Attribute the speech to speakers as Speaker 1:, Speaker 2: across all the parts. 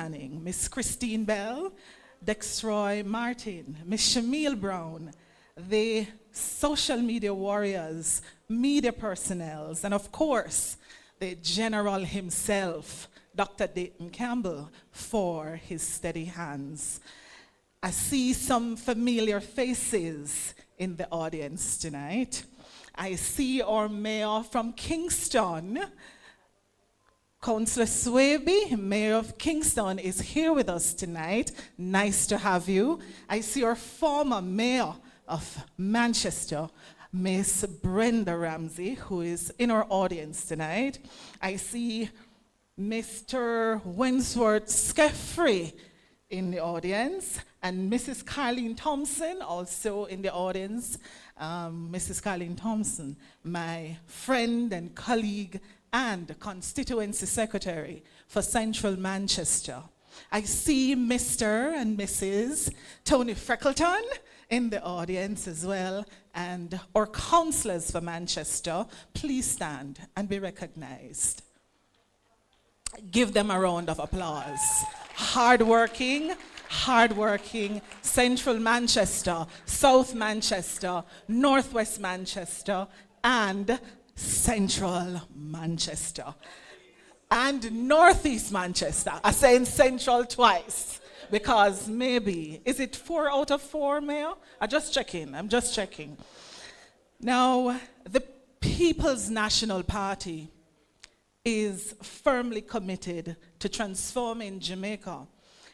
Speaker 1: Manning, Miss Christine Bell, Dexroy Martin, Miss Shamil Brown, the social media warriors, media personnel, and of course, the General himself, Dr. Dayton Campbell, for his steady hands. I see some familiar faces in the audience tonight. I see our mayor from Kingston, Councillor Swaby, Mayor of Kingston, is here with us tonight. Nice to have you. I see our former mayor of Manchester, Miss Brenda Ramsey, who is in our audience tonight. I see Mr. Wentworth Skeffrey in the audience, and Mrs. Carleen Thompson also in the audience. Mrs. Carleen Thompson, my friend and colleague and constituency secretary for Central Manchester. I see Mr. and Mrs. Tony Freckleton in the audience as well, and our councillors for Manchester. Please stand and be recognized. Give them a round of applause. Hardworking Central Manchester, South Manchester, Northwest Manchester, and Central Manchester. And Northeast Manchester. I'm saying Central twice because maybe, is it 4 out of 4, Mayor? I'm just checking. Now, the People's National Party is firmly committed to transforming Jamaica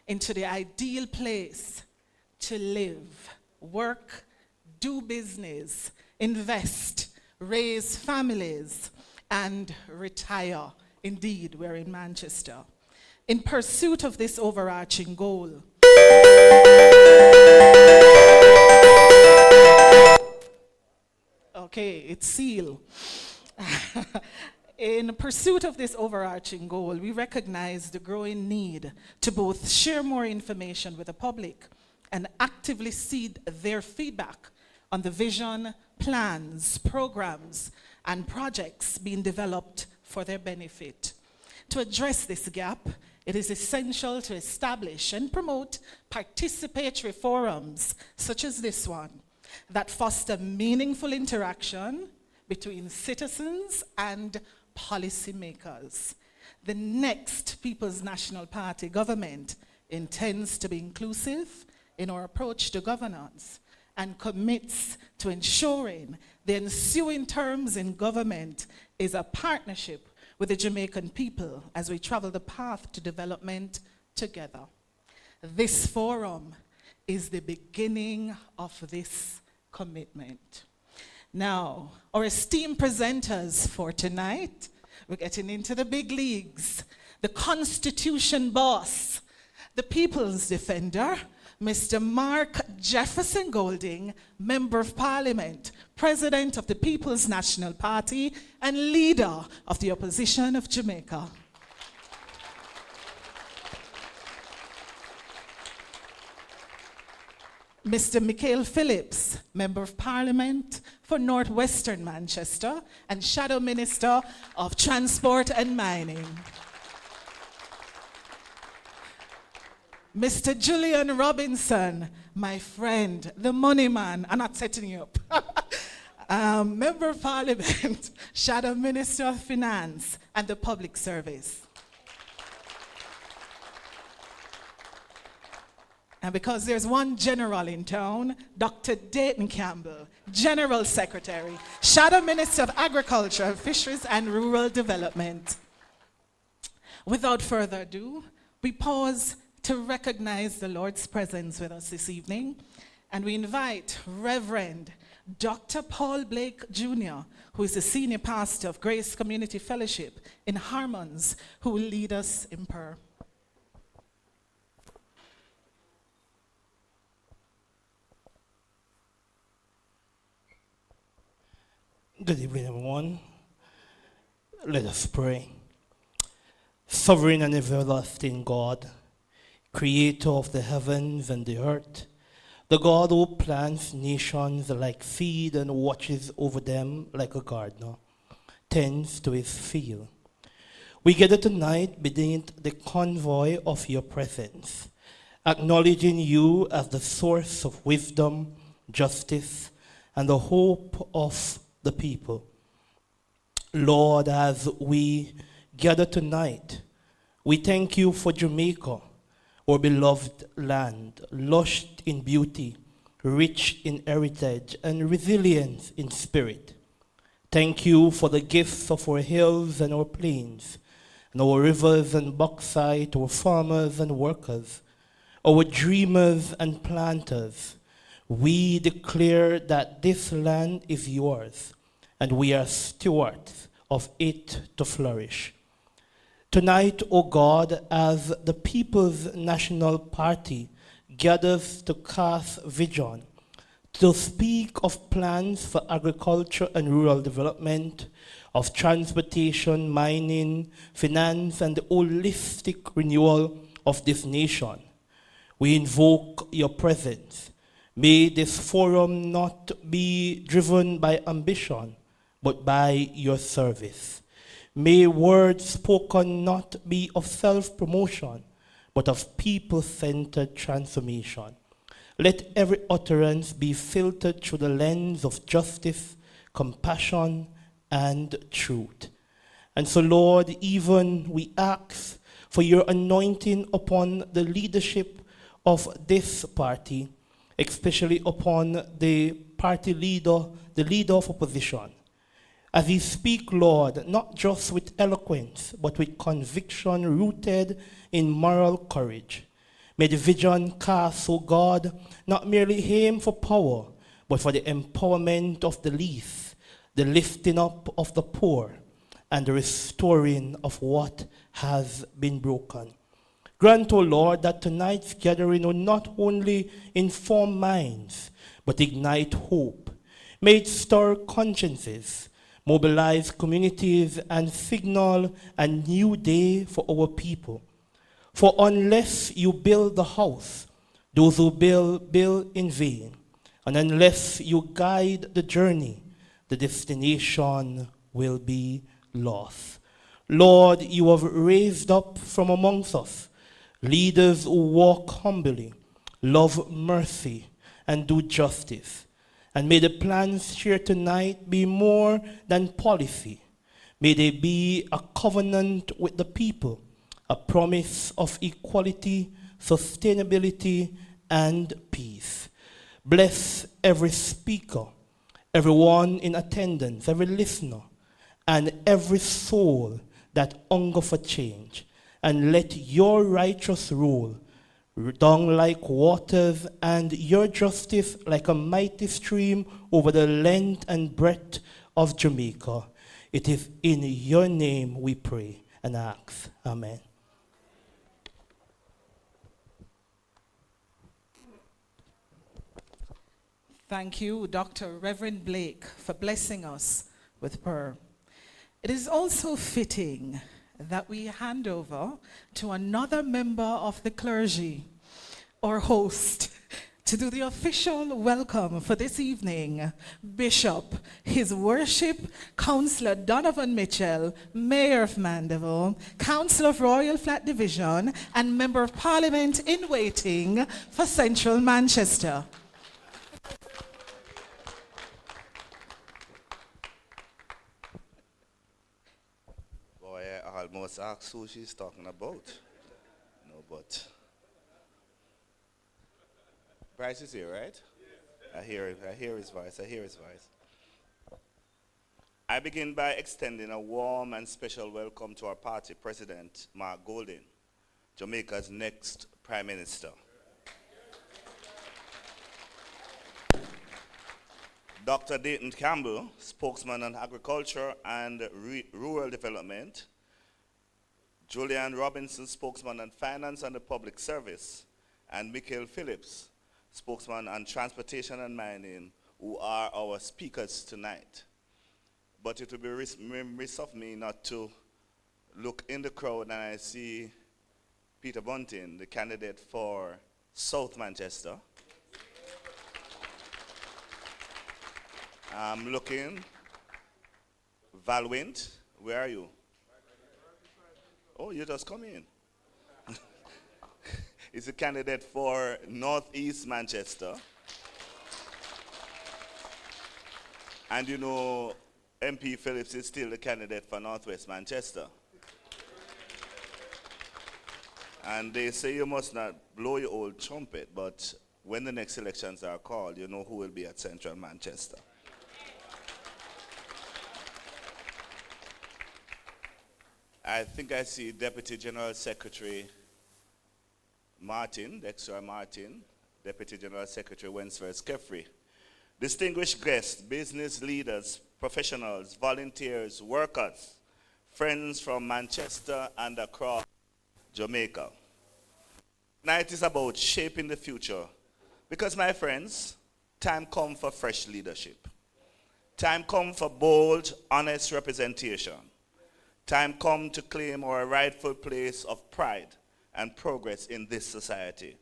Speaker 1: into the ideal place to live, work, do business, invest, raise families, and retire. Indeed, we're in Manchester. In pursuit of this overarching goal, okay, it's sealed. In pursuit of this overarching goal, we recognize the growing need to both share more information with the public and actively seek their feedback on the vision, plans, programs, and projects being developed for their benefit. To address this gap, it is essential to establish and promote participatory forums such as this one that foster meaningful interaction between citizens and policymakers. The next People's National Party government intends to be inclusive in our approach to governance and commits to ensuring the ensuing terms in government is a partnership with the Jamaican people as we travel the path to development together. This forum is the beginning of this commitment. Now, our esteemed presenters for tonight, we're getting into the big leagues. The Constitution boss, the People's Defender, Mr. Mark Jefferson Golding, Member of Parliament, President of the People's National Party, and Leader of the Opposition of Jamaica. Mr. Michael Phillips, Member of Parliament for Northwestern Manchester and Shadow Minister of Transport and Mining. Mr. Julian Robinson, my friend, the money man. I'm not setting you up. Member of Parliament, Shadow Minister of Finance and the Public Service. And because there's one general in town, Dr. Dayton Campbell, General Secretary, Shadow Minister of Agriculture, Fisheries and Rural Development. Without further ado, we pause to recognize the Lord's presence with us this evening, and we invite Reverend Dr. Paul Blake Jr., who is the Senior Pastor of Grace Community Fellowship in Harmons, who will lead us in prayer.
Speaker 2: Good evening, everyone. Let us pray. Sovereign and everlasting God, creator of the heavens and the earth, the God who plants nations like seed and watches over them like a gardener, tends to his field. We gather tonight beneath the convoy of your presence, acknowledging you as the source of wisdom, justice, and the hope of the people. Lord, as we gather tonight, we thank you for Jamaica, our beloved land, lush in beauty, rich in heritage, and resilient in spirit. Thank you for the gifts of our hills and our plains, and our rivers and bauxite, our farmers and workers, our dreamers and planters. We declare that this land is yours, and we are stewards of it to flourish. Tonight, O God, as the People's National Party gathers to cast vision, to speak of plans for agriculture and rural development, of transportation, mining, finance, and the holistic renewal of this nation, we invoke your presence. May this forum not be driven by ambition, but by your service. May words spoken not be of self-promotion, but of people-centered transformation. Let every utterance be filtered through the lens of justice, compassion, and truth. And so, Lord, even we ask for your anointing upon the leadership of this party, especially upon the party leader, the leader of opposition. As he speak, Lord, not just with eloquence, but with conviction rooted in moral courage. May the vision cast, O God, not merely aim for power, but for the empowerment of the least, the lifting up of the poor, and the restoring of what has been broken. Grant, O Lord, that tonight's gathering will not only inform minds, but ignite hope. May it stir consciences, mobilize communities, and signal a new day for our people. For unless you build the house, those who build in vain. And unless you guide the journey, the destination will be lost. Lord, you have raised up from amongst us leaders who walk humbly, love mercy, and do justice. And may the plans shared tonight be more than policy. May they be a covenant with the people, a promise of equality, sustainability, and peace. Bless every speaker, everyone in attendance, every listener, and every soul that hunger for change. And let your righteous rule down like waters, and your justice like a mighty stream over the length and breadth of Jamaica. It is in your name we pray and ask. Amen.
Speaker 1: Thank you, Dr. Reverend Blake, for blessing us with prayer. It is also fitting that we hand over to another member of the clergy, or host, to do the official welcome for this evening, Bishop, His Worship, Councillor Donovan Mitchell, Mayor of Mandeville, Councillor of Royal Flat Division, and Member of Parliament in waiting for Central Manchester.
Speaker 3: I almost asked who she's talking about. No, but Bryce is here, right? I hear his voice. I begin by extending a warm and special welcome to our party president, Mark Golding, Jamaica's next Prime Minister. Dr. Dayton Campbell, spokesman on agriculture and rural development. Julian Robinson, spokesman on finance and the public service. And Michael Phillips, spokesman on transportation and mining, who are our speakers tonight. But it will be remiss of me not to look in the crowd and I see Peter Bunting, the candidate for South Manchester. I'm looking. Val Wint, where are you? Oh, you just come in. He's a candidate for Northeast Manchester. And you know, MP Phillips is still the candidate for Northwest Manchester. And they say you must not blow your old trumpet, but when the next elections are called, you know who will be at Central Manchester. I think I see Deputy General Secretary Martin, Dexter Martin, Deputy General Secretary Wentworth Kefri. Distinguished guests, business leaders, professionals, volunteers, workers, friends from Manchester and across Jamaica. Tonight is about shaping the future because, my friends, time come for fresh leadership. Time come for bold, honest representation. Time come to claim our rightful place of pride and progress in this society.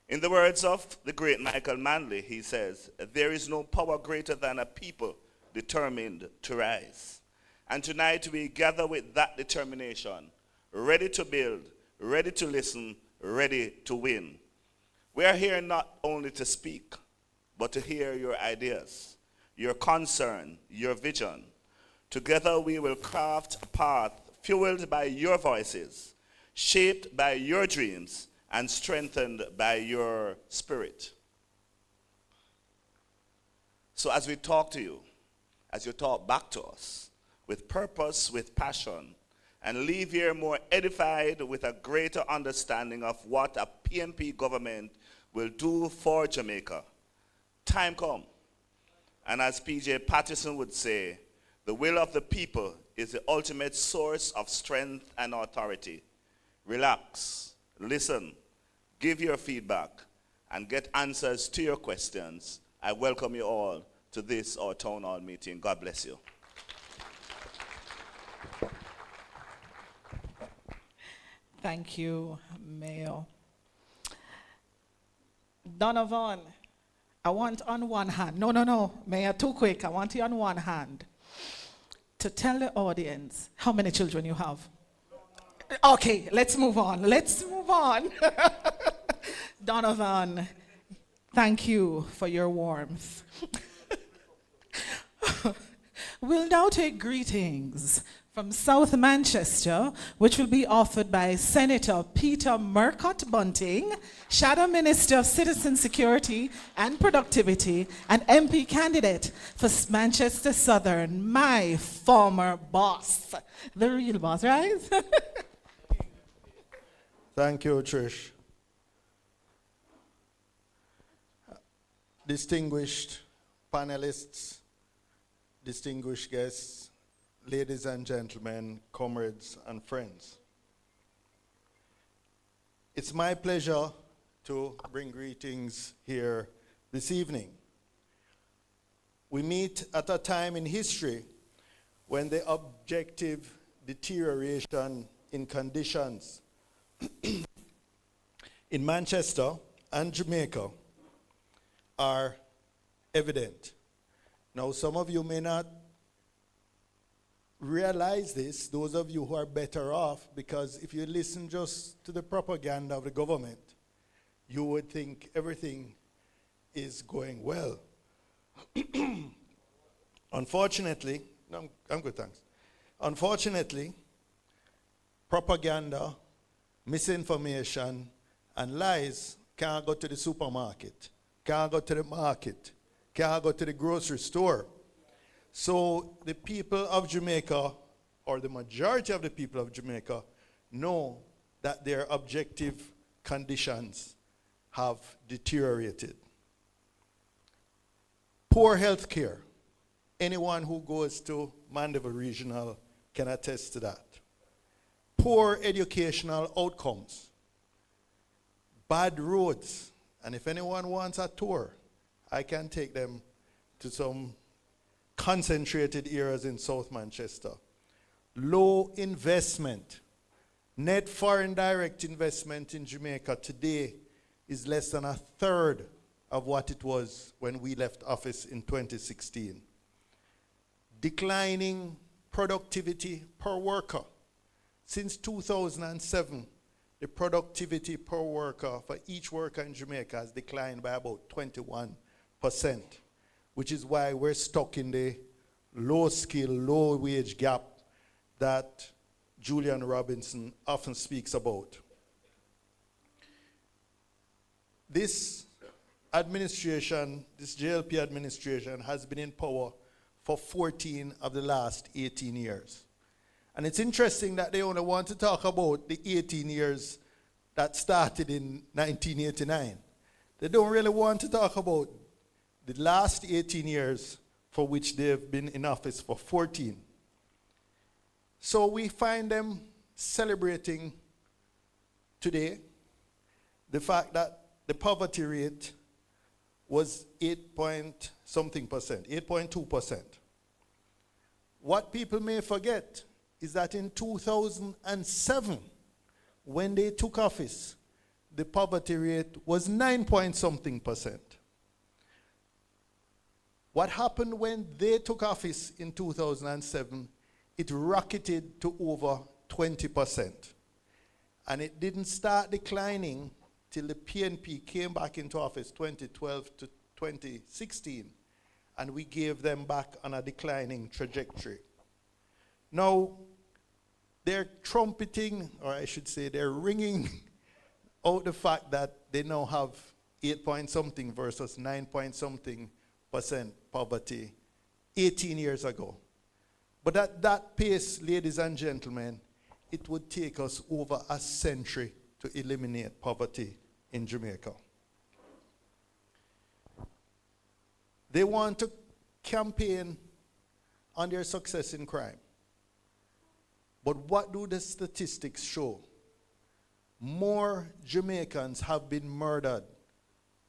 Speaker 3: In the words of the great Michael Manley, he says, there is no power greater than a people determined to rise. And tonight we gather with that determination, ready to build, ready to listen, ready to win. We are here not only to speak, but to hear your ideas, your concern, your vision. Together we will craft a path fueled by your voices, shaped by your dreams, and strengthened by your spirit. So as we talk to you, as you talk back to us, with purpose, with passion, and leave here more edified with a greater understanding of what a PNP government will do for Jamaica. Time come. And as PJ Patterson would say, the will of the people is the ultimate source of strength and authority. Relax, listen, give your feedback, and get answers to your questions. I welcome you all to this, our town hall meeting. God bless you.
Speaker 1: Thank you, Mayor. Donovan, I want on one hand, no, Mayor, too quick. I want you on one hand to tell the audience how many children you have. Okay, let's move on. Donovan, thank you for your warmth. We'll now take greetings from South Manchester, which will be offered by Senator Peter Murcott Bunting, Shadow Minister of Citizen Security and Productivity, and MP candidate for Manchester Southern, my former boss. The real boss, right?
Speaker 4: Thank you, Trish. Distinguished panelists, distinguished guests, ladies and gentlemen, comrades and friends. It's my pleasure to bring greetings here this evening. We meet at a time in history when the objective deterioration in conditions in Manchester and Jamaica are evident. Now, some of you may not realize this, those of you who are better off, because if you listen just to the propaganda of the government, you would think everything is going well. Unfortunately, no, I'm good, thanks. Unfortunately, propaganda, misinformation, and lies can't go to the supermarket, can't go to the market, can't go to the grocery store. So the people of Jamaica, or the majority of the people of Jamaica, know that their objective conditions have deteriorated. Poor health care. Anyone who goes to Mandeville Regional can attest to that. Poor educational outcomes. Bad roads. And if anyone wants a tour, I can take them to some concentrated areas in South Manchester. Low investment. Net foreign direct investment in Jamaica today is less than a third of what it was when we left office in 2016. Declining productivity per worker. Since 2007, the productivity per worker for each worker in Jamaica has declined by about 21%, which is why we're stuck in the low skill, low wage gap that Julian Robinson often speaks about. This administration, this JLP administration, has been in power for 14 of the last 18 years. And it's interesting that they only want to talk about the 18 years that started in 1989. They don't really want to talk about the last 18 years for which they've been in office for 14. So we find them celebrating today the fact that the poverty rate was 8.2%. What people may forget is that in 2007, when they took office, the poverty rate was 9-point-something%. What happened when they took office in 2007, it rocketed to over 20%. And it didn't start declining till the PNP came back into office 2012 to 2016, and we gave them back on a declining trajectory. Now, they're trumpeting, or I should say they're ringing out the fact that they now have 8-point-something versus 9-point-something% poverty 18 years ago. But at that pace, ladies and gentlemen, it would take us over a century to eliminate poverty in Jamaica. They want to campaign on their success in crime. But what do the statistics show? More Jamaicans have been murdered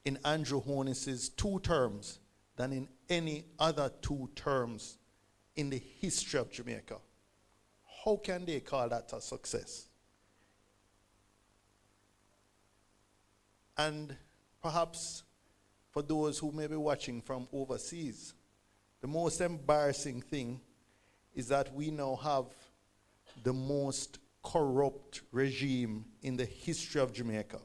Speaker 4: in Andrew Holness's 2 terms than in any other 2 terms in the history of Jamaica. How can they call that a success? And perhaps for those who may be watching from overseas, the most embarrassing thing is that we now have the most corrupt regime in the history of Jamaica.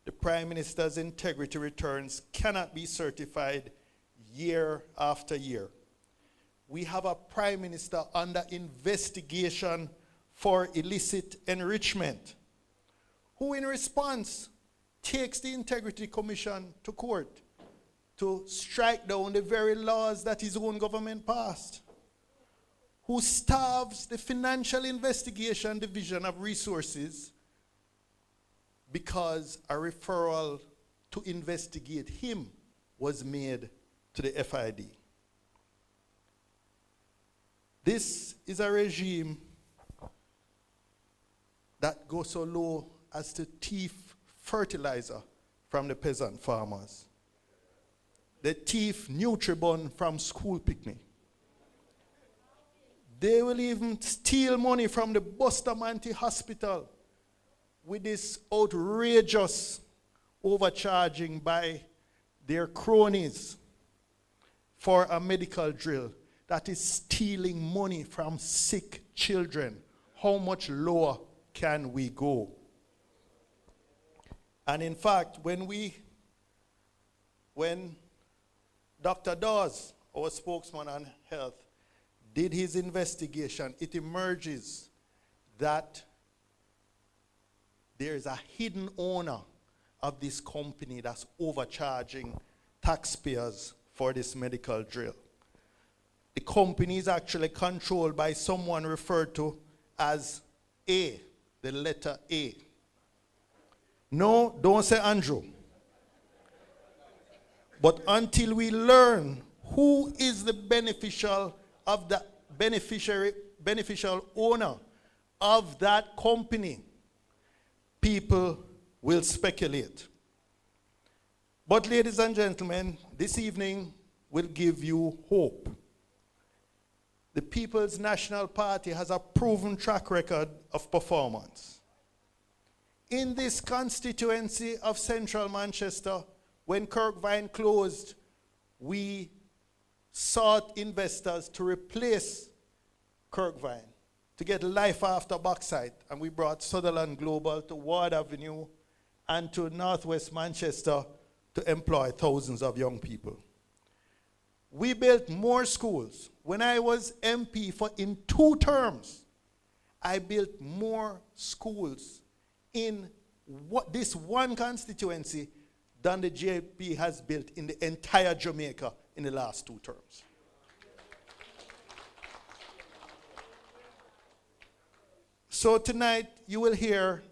Speaker 4: The Prime Minister's integrity returns cannot be certified year after year. We have a Prime Minister under investigation for illicit enrichment, who in response takes the Integrity Commission to court to strike down the very laws that his own government passed, who starves the Financial Investigation Division of Resources because a referral to investigate him was made to the FID. This is a regime that goes so low as to thief fertilizer from the peasant farmers. They thief Nutribun from school picnic. They will even steal money from the Bustamante Hospital with this outrageous overcharging by their cronies for a medical drill that is stealing money from sick children. How much lower can we go? And in fact, when Dr. Dawes, our spokesman on health, did his investigation, it emerges that there is a hidden owner of this company that's overcharging taxpayers for this medical drill. The company is actually controlled by someone referred to as A, the letter A. No, don't say Andrew. But until we learn who is the beneficial owner of that company, people will speculate. But ladies and gentlemen, this evening will give you hope. The People's National Party has a proven track record of performance. In this constituency of Central Manchester, when Kirkvine closed, we sought investors to replace Kirkvine to get life after bauxite, and we brought Sutherland Global to Ward Avenue and to Northwest Manchester to employ thousands of young people. We built more schools. When I was MP in 2 terms, I built more schools in this one constituency than the JP has built in the entire Jamaica in the last 2 terms. So tonight you will hear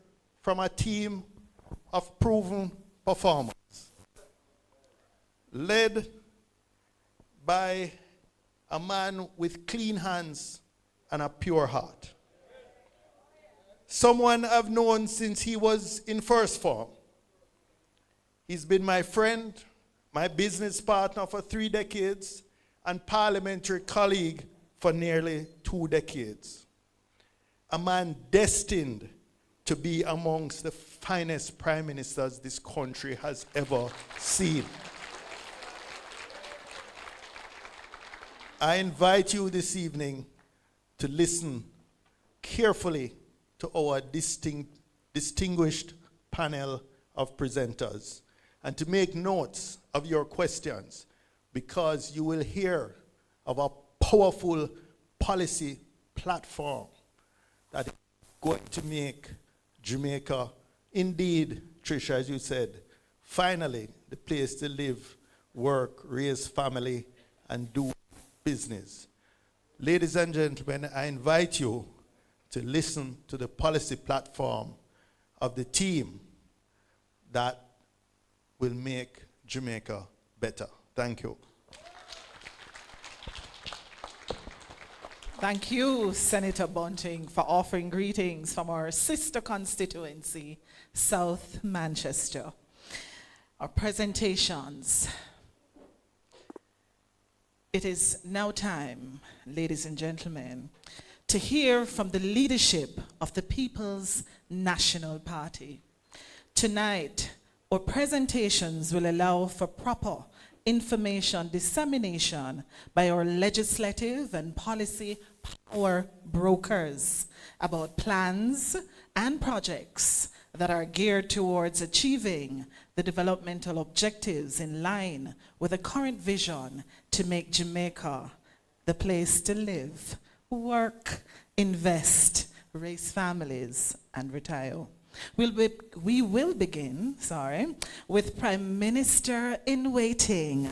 Speaker 4: from a team of proven performers, led by a man with clean hands and a pure heart. Someone I've known since he was in first form. He's been my friend, my business partner for 3 decades, and parliamentary colleague for nearly 2 decades. A man destined to be amongst the finest prime ministers this country has ever seen. I invite you this evening to listen carefully to our distinguished panel of presenters and to make notes of your questions, because you will hear of a powerful policy platform that is going to make Jamaica, indeed, Tricia, as you said, finally the place to live, work, raise family, and do business. Ladies and gentlemen, I invite you to listen to the policy platform of the team that will make Jamaica better. Thank you.
Speaker 1: Thank you, Senator Bunting, for offering greetings from our sister constituency, South Manchester. Our presentations. It is now time, ladies and gentlemen, to hear from the leadership of the People's National Party. Tonight, our presentations will allow for proper information dissemination by our legislative and policy power brokers about plans and projects that are geared towards achieving the developmental objectives in line with the current vision to make Jamaica the place to live, work, invest, raise families, and retire. We will begin, with Prime Minister in Waiting.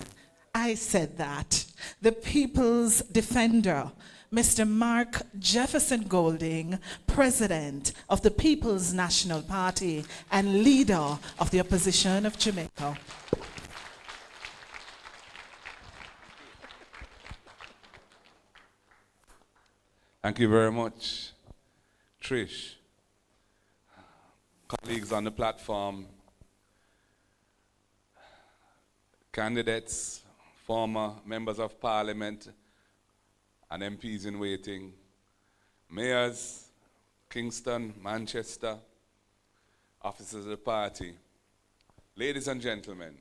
Speaker 1: I said that. The People's Defender, Mr. Mark Jefferson Golding, President of the People's National Party and leader of the opposition of Jamaica.
Speaker 5: Thank you very much, Trish. Colleagues on the platform, candidates, former members of parliament, and MPs in waiting, mayors, Kingston, Manchester, officers of the party, ladies and gentlemen,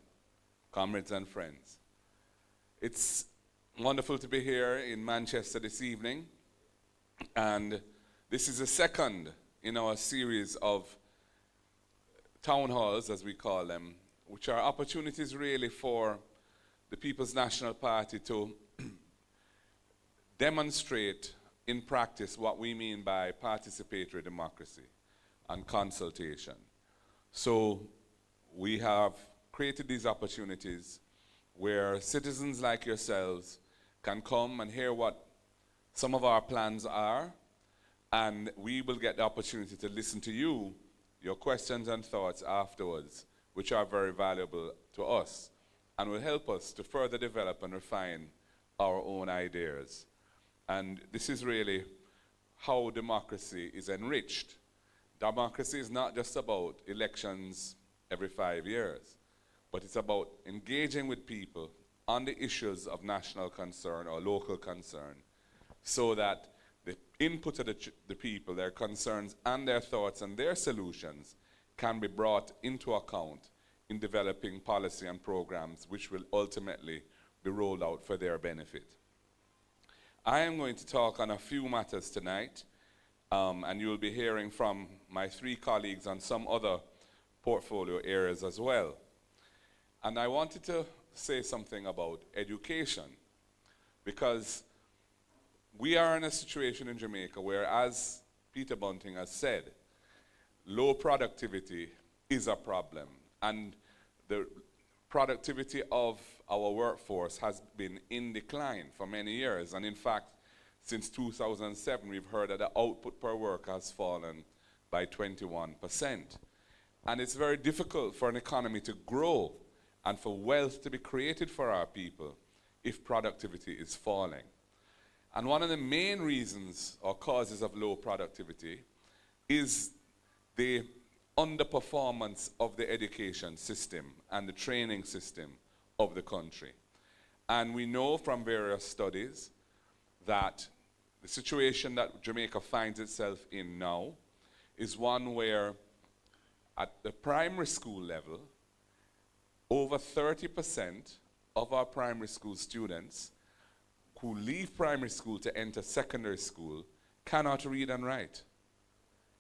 Speaker 5: comrades and friends. It's wonderful to be here in Manchester this evening, and this is the second in our series of town halls, as we call them, which are opportunities really for the People's National Party to demonstrate in practice what we mean by participatory democracy and consultation. So we have created these opportunities where citizens like yourselves can come and hear what some of our plans are, and we will get the opportunity to listen to you, your questions and thoughts afterwards, which are very valuable to us and will help us to further develop and refine our own ideas. And this is really how democracy is enriched. Democracy is not just about elections every 5 years, but it's about engaging with people on the issues of national concern or local concern, so that the input of the people, their concerns and their thoughts and their solutions can be brought into account in developing policy and programs which will ultimately be rolled out for their benefit. I am going to talk on a few matters tonight, And you'll be hearing from my 3 colleagues on some other portfolio areas as well. And I wanted to say something about education, because we are in a situation in Jamaica where, as Peter Bunting has said, low productivity is a problem. And the productivity of our workforce has been in decline for many years. And in fact, since 2007, we've heard that the output per worker has fallen by 21%. And it's very difficult for an economy to grow and for wealth to be created for our people if productivity is falling. And one of the main reasons or causes of low productivity is the underperformance of the education system and the training system of the country. And we know from various studies that the situation that Jamaica finds itself in now is one where at the primary school level, over 30% of our primary school students who leave primary school to enter secondary school cannot read and write,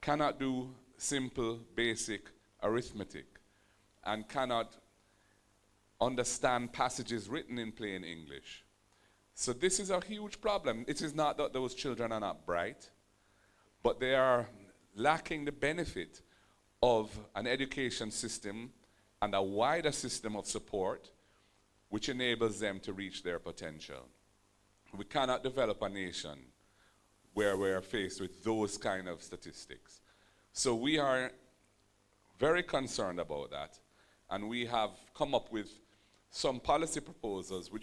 Speaker 5: cannot do simple, basic arithmetic, and cannot understand passages written in plain English. So this is a huge problem. It is not that those children are not bright, but they are lacking the benefit of an education system and a wider system of support which enables them to reach their potential. We cannot develop a nation where we're faced with those kind of statistics. So we are very concerned about that, and we have come up with some policy proposals which,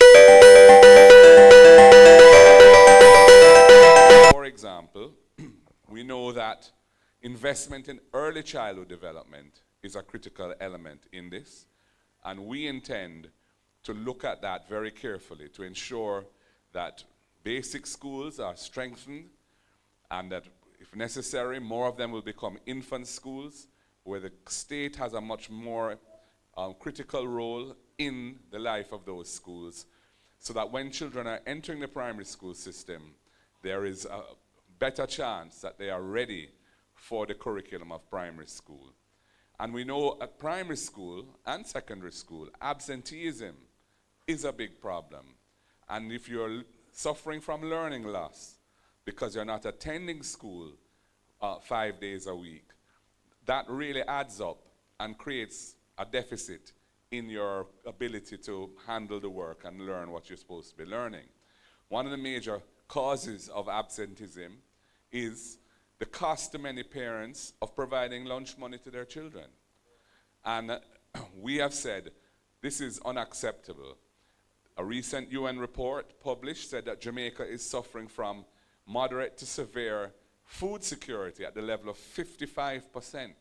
Speaker 5: for example, we know that investment in early childhood development is a critical element in this, and we intend to look at that very carefully to ensure that basic schools are strengthened and that, if necessary, more of them will become infant schools where the state has a much more critical role in the life of those schools, so that when children are entering the primary school system, there is a better chance that they are ready for the curriculum of primary school. And we know at primary school and secondary school, absenteeism is a big problem. And if you're suffering from learning loss because you're not attending school 5 days a week, that really adds up and creates a deficit in your ability to handle the work and learn what you're supposed to be learning. One of the major causes of absenteeism is the cost to many parents of providing lunch money to their children. And we have said this is unacceptable. A recent UN report published said that Jamaica is suffering from moderate to severe food security at the level of 55%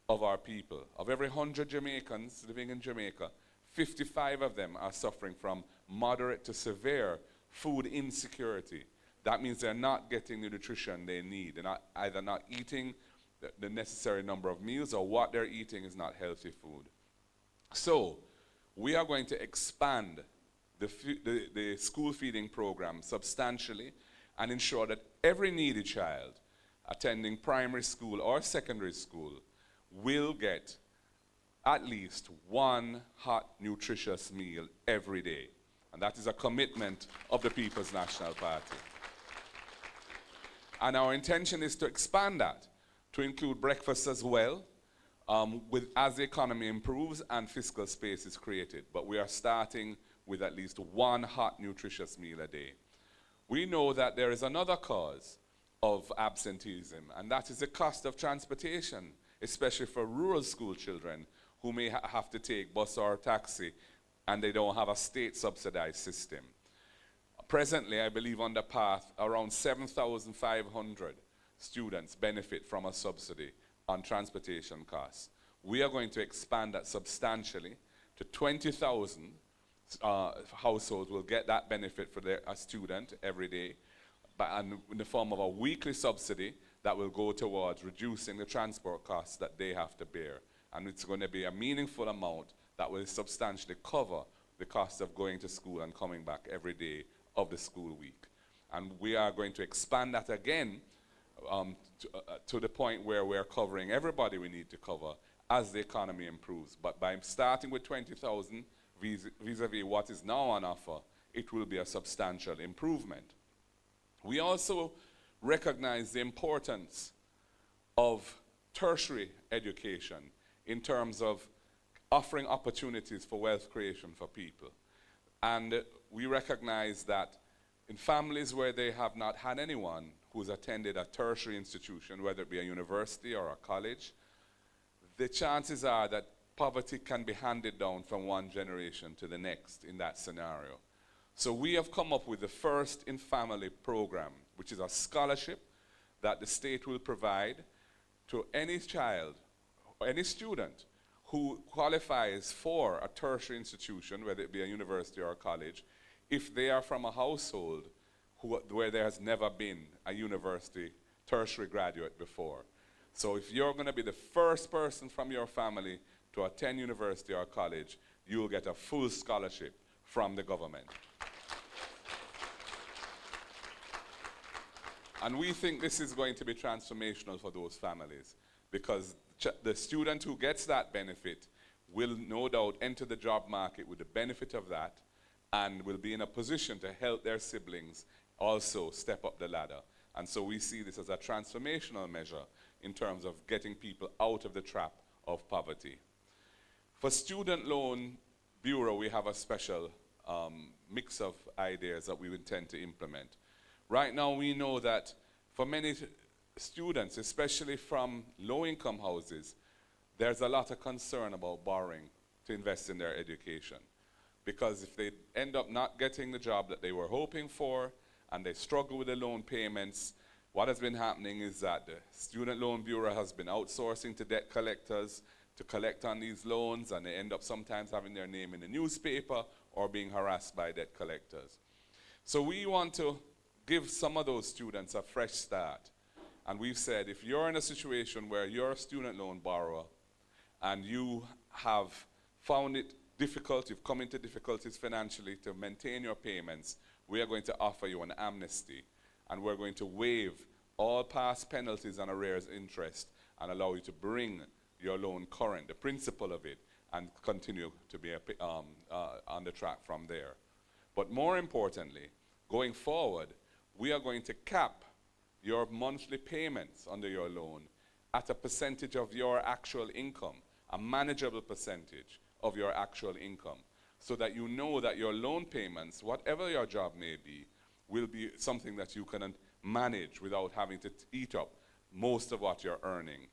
Speaker 5: of our people. Of every 100 Jamaicans living in Jamaica, 55 of them are suffering from moderate to severe food insecurity. That means they're not getting the nutrition they need. They're either not eating the necessary number of meals, or what they're eating is not healthy food. So we are going to expand the school feeding program substantially and ensure that every needy child attending primary school or secondary school will get at least one hot, nutritious meal every day. And that is a commitment of the People's National Party. And our intention is to expand that to include breakfast as well, as the economy improves and fiscal space is created. But we are starting with at least one hot, nutritious meal a day. We know that there is another cause of absenteeism, and that is the cost of transportation, especially for rural school children who may have to take bus or taxi, and they don't have a state-subsidized system. Presently, I believe on the path, around 7,500 students benefit from a subsidy on transportation costs. We are going to expand that substantially to 20,000 households will get that benefit for a student every day, and in the form of a weekly subsidy that will go towards reducing the transport costs that they have to bear. And it's going to be a meaningful amount that will substantially cover the cost of going to school and coming back every day of the school week. And we are going to expand that again to the point where we're covering everybody we need to cover as the economy improves. But by starting with 20,000 vis-a-vis what is now on offer, it will be a substantial improvement. We also recognize the importance of tertiary education in terms of offering opportunities for wealth creation for people. And we recognize that in families where they have not had anyone who's attended a tertiary institution, whether it be a university or a college, the chances are that poverty can be handed down from one generation to the next in that scenario. So we have come up with the First in Family program, which is a scholarship that the state will provide to any child, any student who qualifies for a tertiary institution, whether it be a university or a college, if they are from a household where there has never been a university tertiary graduate before. So if you're going to be the first person from your family to attend university or college, you'll get a full scholarship from the government. And we think this is going to be transformational for those families, because the student who gets that benefit will no doubt enter the job market with the benefit of that and will be in a position to help their siblings also step up the ladder. And so we see this as a transformational measure in terms of getting people out of the trap of poverty. For Student Loan Bureau, we have a special mix of ideas that we intend to implement. Right now, we know that for many students, especially from low-income houses, there's a lot of concern about borrowing to invest in their education. Because if they end up not getting the job that they were hoping for, and they struggle with the loan payments, what has been happening is that the Student Loan Bureau has been outsourcing to debt collectors to collect on these loans, and they end up sometimes having their name in the newspaper or being harassed by debt collectors. So we want to give some of those students a fresh start. And we've said, if you're in a situation where you're a student loan borrower and you have found it difficult, you've come into difficulties financially to maintain your payments, we are going to offer you an amnesty, and we're going to waive all past penalties and arrears interest and allow you to bring your loan current, the principal of it, and continue to be on the track from there. But more importantly, going forward, we are going to cap your monthly payments under your loan at a percentage of your actual income, a manageable percentage of your actual income, so that you know that your loan payments, whatever your job may be, will be something that you can manage without having to eat up most of what you're earning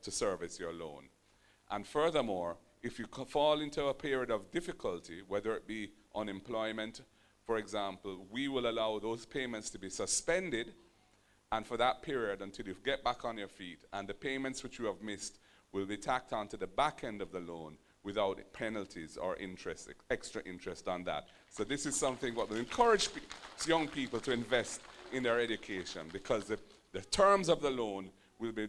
Speaker 5: to service your loan. And furthermore, if you fall into a period of difficulty, whether it be unemployment, for example, we will allow those payments to be suspended, and for that period until you get back on your feet, and the payments which you have missed will be tacked onto the back end of the loan without penalties or interest, extra interest on that. So this is something what will encourage young people to invest in their education, because the terms of the loan will be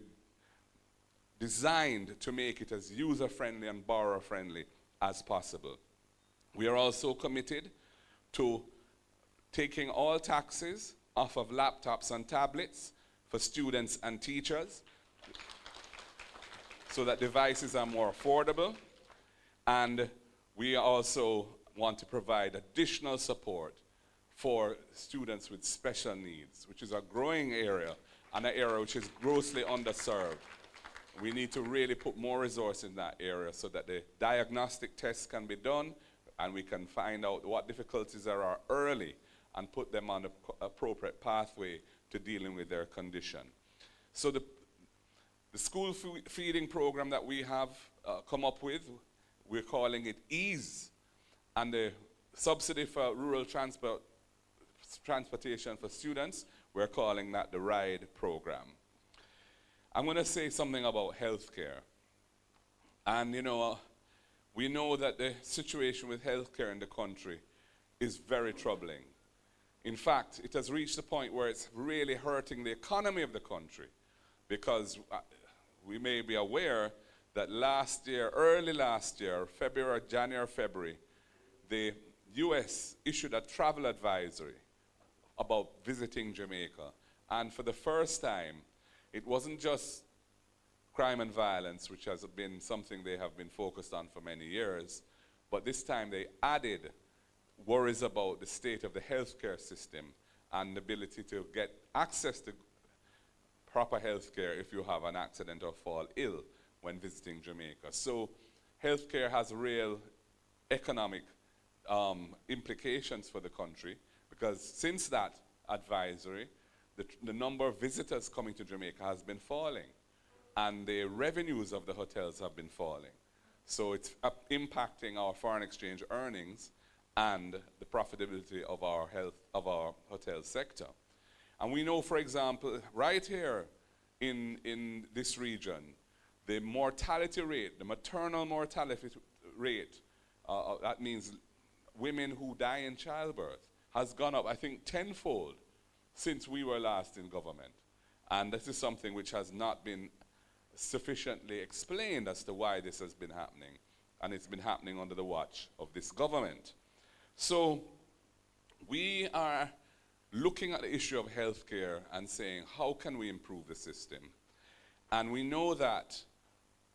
Speaker 5: designed to make it as user-friendly and borrower-friendly as possible. We are also committed to taking all taxes off of laptops and tablets for students and teachers so that devices are more affordable. And we also want to provide additional support for students with special needs, which is a growing area and an area which is grossly underserved. We need to really put more resource in that area so that the diagnostic tests can be done and we can find out what difficulties there are early and put them on the appropriate pathway to dealing with their condition. So the school feeding program that we have come up with, we're calling it EASE, and the subsidy for rural transportation for students, we're calling that the RIDE program. I'm going to say something about healthcare. And you know, we know that the situation with healthcare in the country is very troubling. In fact, it has reached a point where it's really hurting the economy of the country, because we may be aware that last year, early last year, January, February, the US issued a travel advisory about visiting Jamaica. And for the first time, it wasn't just crime and violence, which has been something they have been focused on for many years, but this time they added worries about the state of the healthcare system and the ability to get access to proper healthcare if you have an accident or fall ill when visiting Jamaica. So healthcare has real economic implications for the country, because since that advisory, the number of visitors coming to Jamaica has been falling, and the revenues of the hotels have been falling. So it's impacting our foreign exchange earnings and the profitability of our hotel sector. And we know, for example, right here in this region, the mortality rate, the maternal mortality rate, that means women who die in childbirth, has gone up, I think, tenfold since we were last in government. And this is something which has not been sufficiently explained as to why this has been happening. And it's been happening under the watch of this government. So we are looking at the issue of healthcare and saying, how can we improve the system? And we know that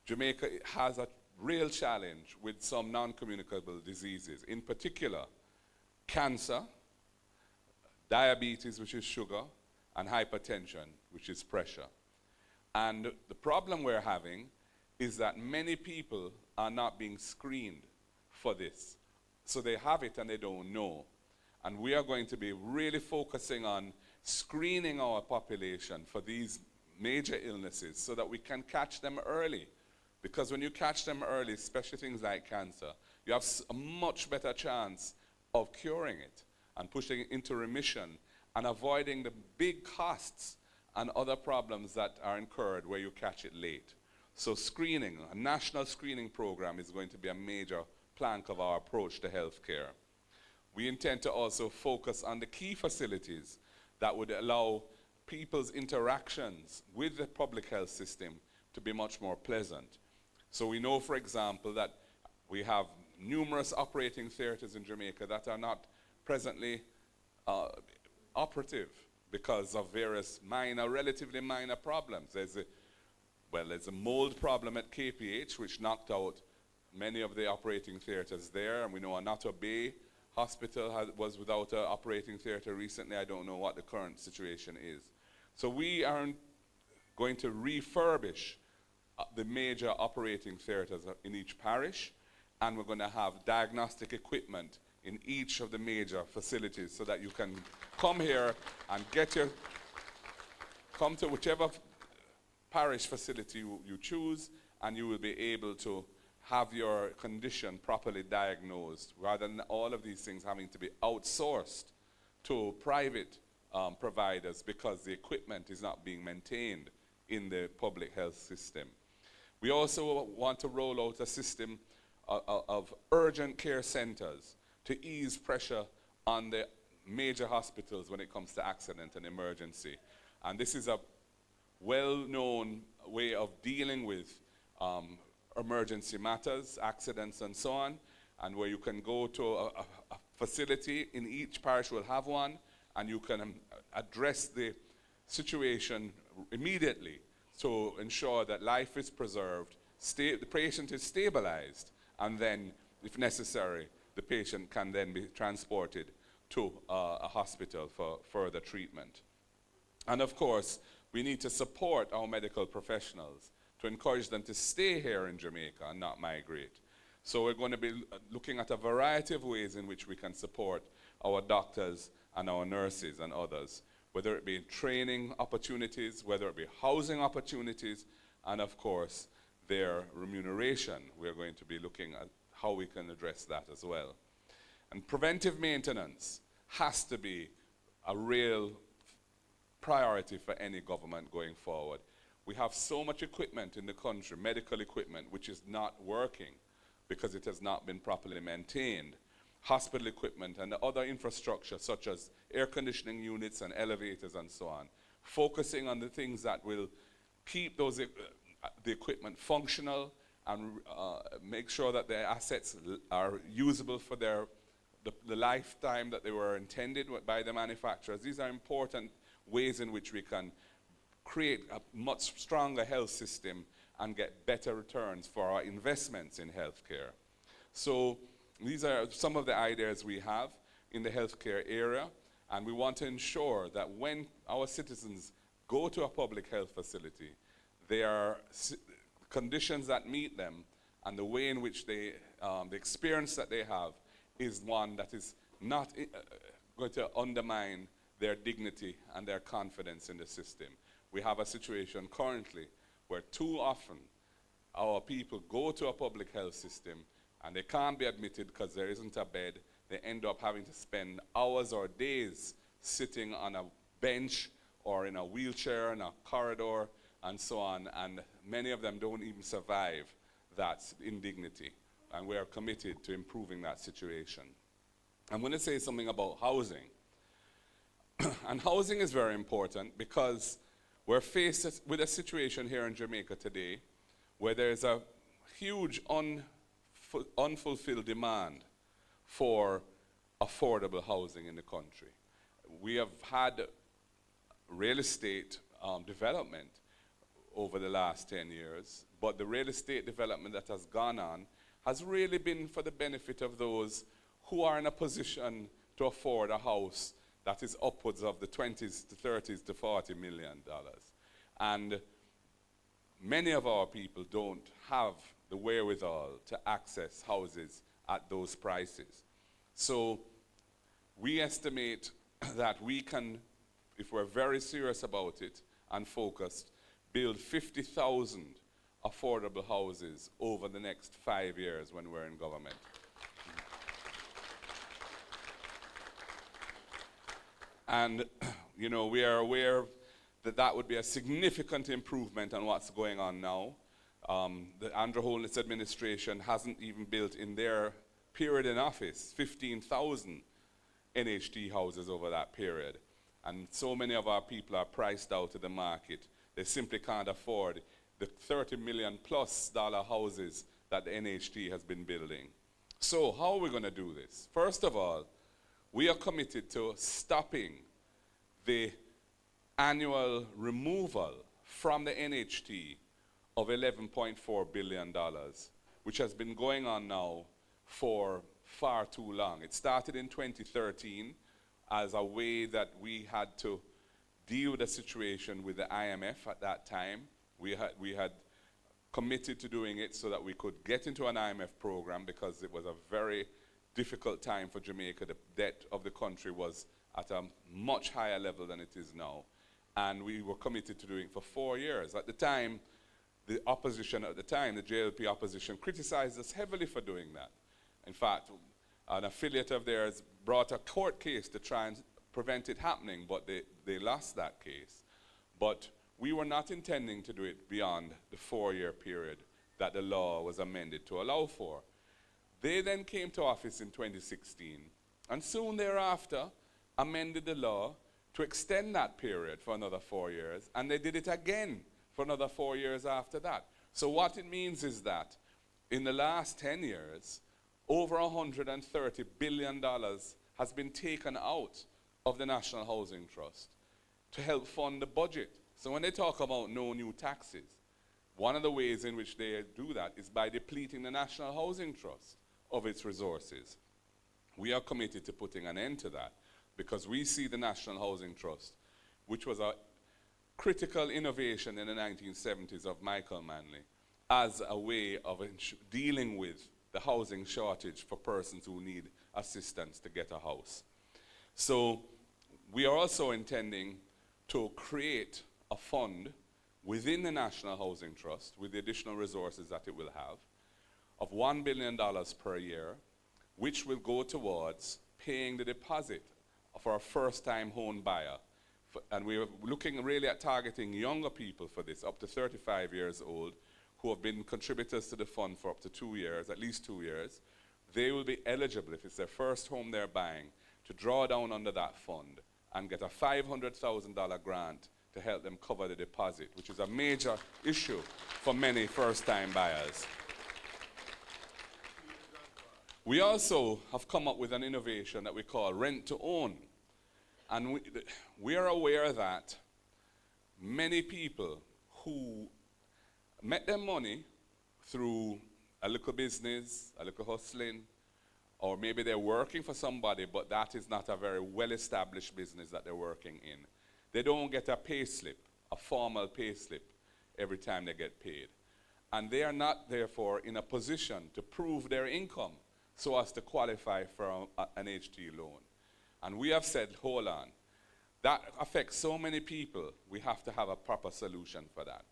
Speaker 5: Jamaica has a real challenge with some non-communicable diseases, in particular cancer, diabetes, which is sugar, and hypertension, which is pressure. And the problem we're having is that many people are not being screened for this. So they have it and they don't know. And we are going to be really focusing on screening our population for these major illnesses so that we can catch them early. Because when you catch them early, especially things like cancer, you have a much better chance of curing it and pushing it into remission and avoiding the big costs and other problems that are incurred where you catch it late. So screening, a national screening program, is going to be a major plank of our approach to healthcare. We intend to also focus on the key facilities that would allow people's interactions with the public health system to be much more pleasant. So we know, for example, that we have numerous operating theaters in Jamaica that are not presently operative because of various relatively minor problems. There's a mold problem at KPH, which knocked out many of the operating theaters there. And we know Anato Bay Hospital was without an operating theater recently. I don't know what the current situation is. So we are going to refurbish the major operating theaters in each parish, and we're going to have diagnostic equipment in each of the major facilities so that you can come here and come to whichever parish facility you choose, and you will be able to have your condition properly diagnosed, rather than all of these things having to be outsourced to private providers because the equipment is not being maintained in the public health system. We also want to roll out a system of urgent care centers to ease pressure on the major hospitals when it comes to accident and emergency. And this is a well-known way of dealing with emergency matters, accidents and so on, and where you can go to a facility in each parish will have one, and you can address the situation immediately to ensure that life is preserved, the patient is stabilized, and then, if necessary, the patient can then be transported to a hospital for further treatment. And of course, we need to support our medical professionals to encourage them to stay here in Jamaica and not migrate. So we're going to be looking at a variety of ways in which we can support our doctors and our nurses and others, whether it be training opportunities, whether it be housing opportunities, and of course, their remuneration. We're going to be looking at how we can address that as well. And preventive maintenance has to be a real priority for any government going forward. We have so much equipment in the country, medical equipment, which is not working because it has not been properly maintained. Hospital equipment and the other infrastructure such as air conditioning units and elevators and so on. Focusing on the things that will keep those the equipment functional and make sure that their assets are usable for the lifetime that they were intended by the manufacturers. These are important ways in which we can create a much stronger health system and get better returns for our investments in healthcare. So these are some of the ideas we have in the healthcare area, and we want to ensure that when our citizens go to a public health facility, there are conditions that meet them, and the way in which they, the experience that they have is one that is not going to undermine their dignity and their confidence in the system. We have a situation currently where too often our people go to a public health system and they can't be admitted because there isn't a bed. They end up having to spend hours or days sitting on a bench or in a wheelchair in a corridor and so on, and many of them don't even survive that indignity, and we are committed to improving that situation. I'm going to say something about housing. And housing is very important because we're faced with a situation here in Jamaica today where there's a huge unfulfilled demand for affordable housing in the country. We have had real estate development over the last 10 years, but the real estate development that has gone on has really been for the benefit of those who are in a position to afford a house that is upwards of the 20s to 30s to $40 million. And many of our people don't have the wherewithal to access houses at those prices. So we estimate that we can, if we're very serious about it and focused, build 50,000 affordable houses over the next 5 years when we're in government. And, you know, we are aware that that would be a significant improvement on what's going on now. The Andrew Holness administration hasn't even built in their period in office 15,000 NHT houses over that period. And so many of our people are priced out of the market. They simply can't afford the $30 million plus houses that the NHT has been building. So how are we going to do this? First of all, we are committed to stopping the annual removal from the NHT of $11.4 billion, which has been going on now for far too long. It started in 2013 as a way that we had to deal with the situation with the IMF at that time. We had committed to doing it so that we could get into an IMF program because it was a very difficult time for Jamaica. The debt of the country was at a much higher level than it is now. And we were committed to doing it for 4 years. At the time, the opposition at the time, the JLP opposition, criticized us heavily for doing that. In fact, an affiliate of theirs brought a court case to try and prevent it happening, but they lost that case. But we were not intending to do it beyond the 4-year period that the law was amended to allow for. They then came to office in 2016, and soon thereafter amended the law to extend that period for another 4 years, and they did it again for another 4 years after that. So what it means is that in the last 10 years, over $130 billion has been taken out of the National Housing Trust to help fund the budget. So when they talk about no new taxes, one of the ways in which they do that is by depleting the National Housing Trust of its resources. We are committed to putting an end to that because we see the National Housing Trust, which was a critical innovation in the 1970s of Michael Manley, as a way of dealing with the housing shortage for persons who need assistance to get a house. So we are also intending to create a fund within the National Housing Trust with the additional resources that it will have of $1 billion per year, which will go towards paying the deposit for a first-time home buyer. And we're looking really at targeting younger people for this, up to 35 years old, who have been contributors to the fund for up to 2 years, at least 2 years. They will be eligible, if it's their first home they're buying, to draw down under that fund and get a $500,000 grant to help them cover the deposit, which is a major issue for many first-time buyers. We also have come up with an innovation that we call rent to own. And we are aware that many people who make their money through a little business, a little hustling, or maybe they're working for somebody, but that is not a very well-established business that they're working in. They don't get a pay slip, a formal pay slip, every time they get paid. And they are not, therefore, in a position to prove their income so as to qualify for an HT loan. And we have said, hold on, that affects so many people, we have to have a proper solution for that.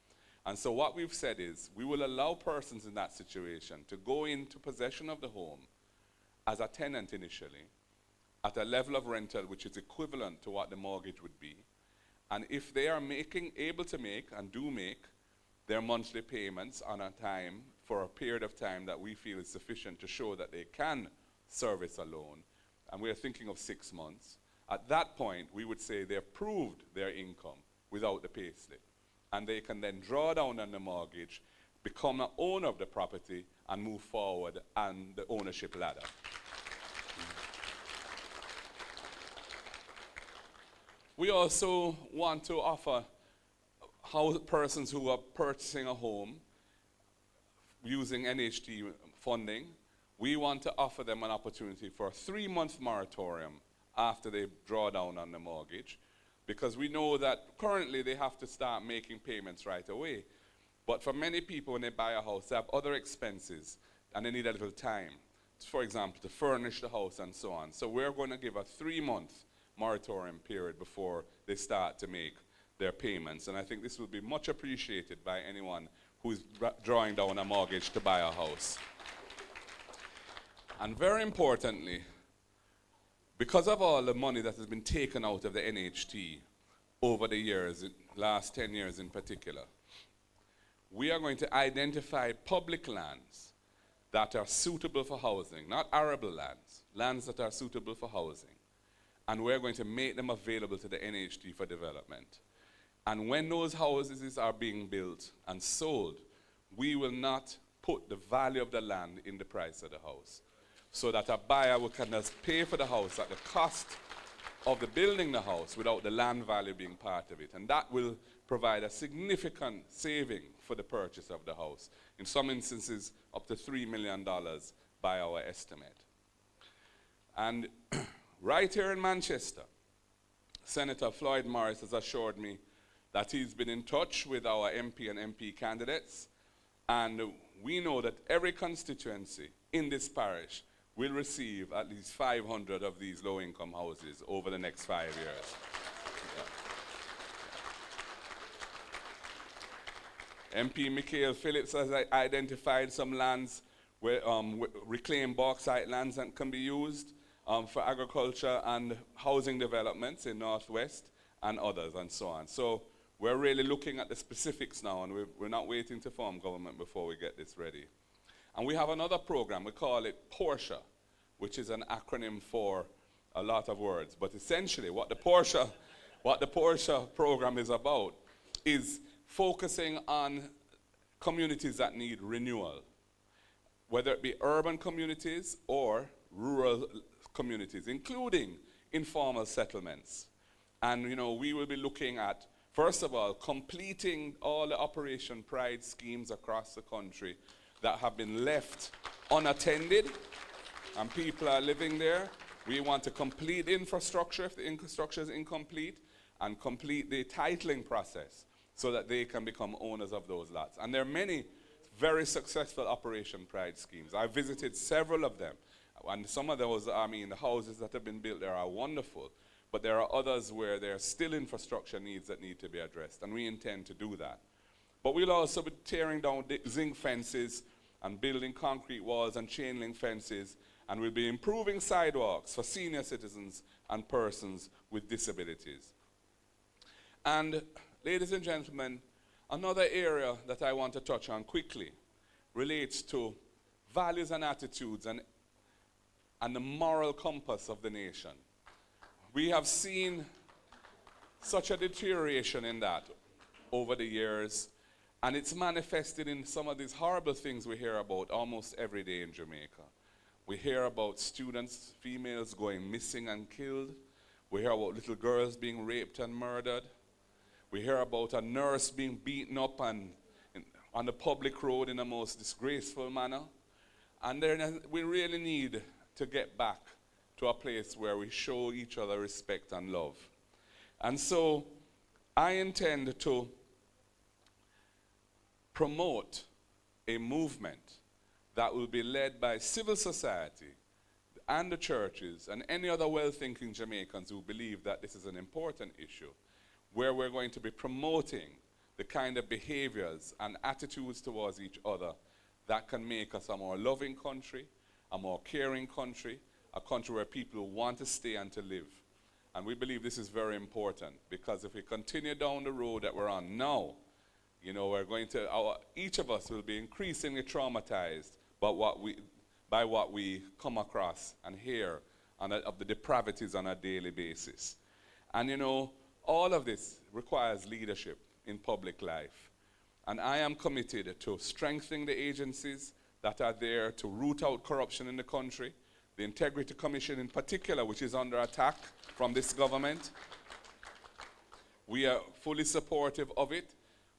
Speaker 5: And so what we've said is, we will allow persons in that situation to go into possession of the home as a tenant initially, at a level of rental which is equivalent to what the mortgage would be. And if they are able to make, and do make, their monthly payments on a time, for a period of time that we feel is sufficient to show that they can service a loan, and we are thinking of 6 months, at that point we would say they've proved their income without the pay slip. And they can then draw down on the mortgage, become an owner of the property, and move forward on the ownership ladder. We also want to offer persons who are purchasing a home using NHT funding, we want to offer them an opportunity for a 3-month moratorium after they draw down on the mortgage, because we know that currently they have to start making payments right away. But for many people, when they buy a house, they have other expenses and they need a little time, for example, to furnish the house and so on. So we're going to give a 3-month moratorium period before they start to make their payments. And I think this will be much appreciated by anyone who's drawing down a mortgage to buy a house. And very importantly, because of all the money that has been taken out of the NHT over the years, last 10 years in particular, we are going to identify public lands that are suitable for housing, not arable lands, lands that are suitable for housing. And we're going to make them available to the NHT for development. And when those houses are being built and sold, we will not put the value of the land in the price of the house, so that a buyer can just pay for the house at the cost of the building the house without the land value being part of it. And that will provide a significant saving for the purchase of the house. In some instances, up to $3 million by our estimate. And right here in Manchester, Senator Floyd Morris has assured me that he's been in touch with our MP and MP candidates, and we know that every constituency in this parish will receive at least 500 of these low-income houses over the next 5 years. MP Michael Phillips has identified some lands where reclaimed bauxite lands that can be used for agriculture and housing developments in Northwest and others and so on. So we're really looking at the specifics now, and we're not waiting to form government before we get this ready. And we have another program, we call it Portia, which is an acronym for a lot of words. But essentially what the Portia program is about is focusing on communities that need renewal, whether it be urban communities or rural communities, including informal settlements. And we will be looking at, first of all, completing all the Operation Pride schemes across the country that have been left unattended, and people are living there. We want to complete infrastructure if the infrastructure is incomplete, and complete the titling process so that they can become owners of those lots. And there are many very successful Operation Pride schemes. I visited several of them, and some of those, the houses that have been built there are wonderful, but there are others where there are still infrastructure needs that need to be addressed, and we intend to do that. But we'll also be tearing down zinc fences and building concrete walls and chain link fences, and we'll be improving sidewalks for senior citizens and persons with disabilities. And ladies and gentlemen, another area that I want to touch on quickly relates to values and attitudes and the moral compass of the nation. We have seen such a deterioration in that over the years, and it's manifested in some of these horrible things we hear about almost every day in Jamaica. We hear about students, females going missing and killed. We hear about little girls being raped and murdered. We hear about a nurse being beaten up on the public road in a most disgraceful manner. And then we really need to get back to a place where we show each other respect and love. And so I intend to promote a movement that will be led by civil society and the churches and any other well-thinking Jamaicans who believe that this is an important issue, where we're going to be promoting the kind of behaviors and attitudes towards each other that can make us a more loving country, a more caring country, a country where people want to stay and to live. And we believe this is very important, because if we continue down the road that we're on now, you know, each of us will be increasingly traumatized by what we come across and hear of the depravities on a daily basis. And you know, all of this requires leadership in public life. And I am committed to strengthening the agencies that are there to root out corruption in the country, the Integrity Commission in particular, which is under attack from this government. We are fully supportive of it.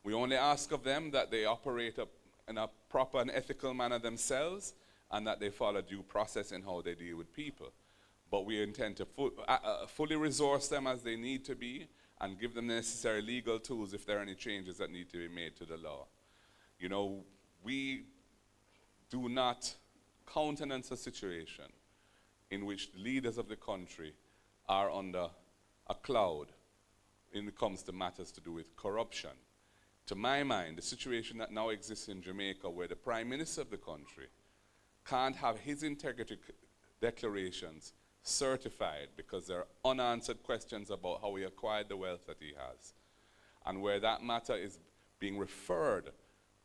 Speaker 5: We only ask of them that they operate in a proper and ethical manner themselves, and that they follow due process in how they deal with people. But we intend to fully resource them as they need to be, and give them the necessary legal tools if there are any changes that need to be made to the law. You know, we do not countenance a situation in which the leaders of the country are under a cloud when it comes to matters to do with corruption. To my mind, the situation that now exists in Jamaica, where the Prime Minister of the country can't have his integrity declarations certified because there are unanswered questions about how he acquired the wealth that he has, and where that matter is being referred,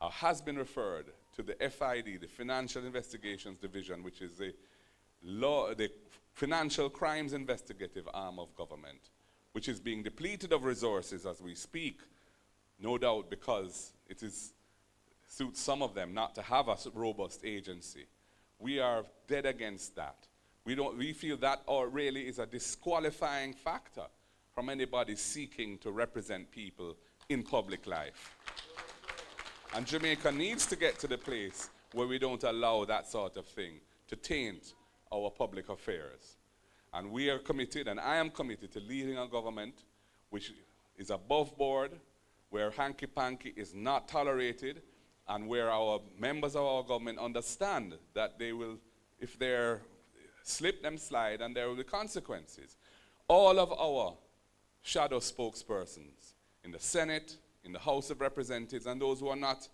Speaker 5: or has been referred, to the FID, the Financial Investigations Division, which is the financial crimes investigative arm of government, which is being depleted of resources as we speak, no doubt because it suits some of them not to have a robust agency. We are dead against that. We feel that really is a disqualifying factor from anybody seeking to represent people in public life. And Jamaica needs to get to the place where we don't allow that sort of thing to taint our public affairs. And we are committed, and I am committed to leading a government which is above board, where hanky-panky is not tolerated, and where our members of our government understand that they will, if they're slip, them slide, and there will be consequences. All of our shadow spokespersons in the Senate, in the House of Representatives, and those who are not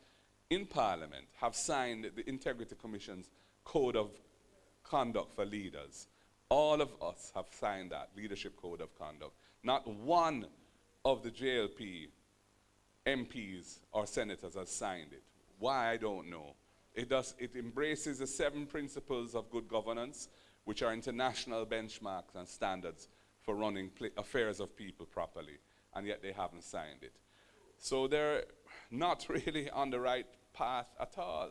Speaker 5: in Parliament have signed the Integrity Commission's Code of Conduct for Leaders. All of us have signed that Leadership Code of Conduct. Not one of the JLP MPs or senators has signed it. Why, I don't know. It embraces the 7 principles of good governance, which are international benchmarks and standards for running affairs of people properly, and yet they haven't signed it. So they're not really on the right path at all.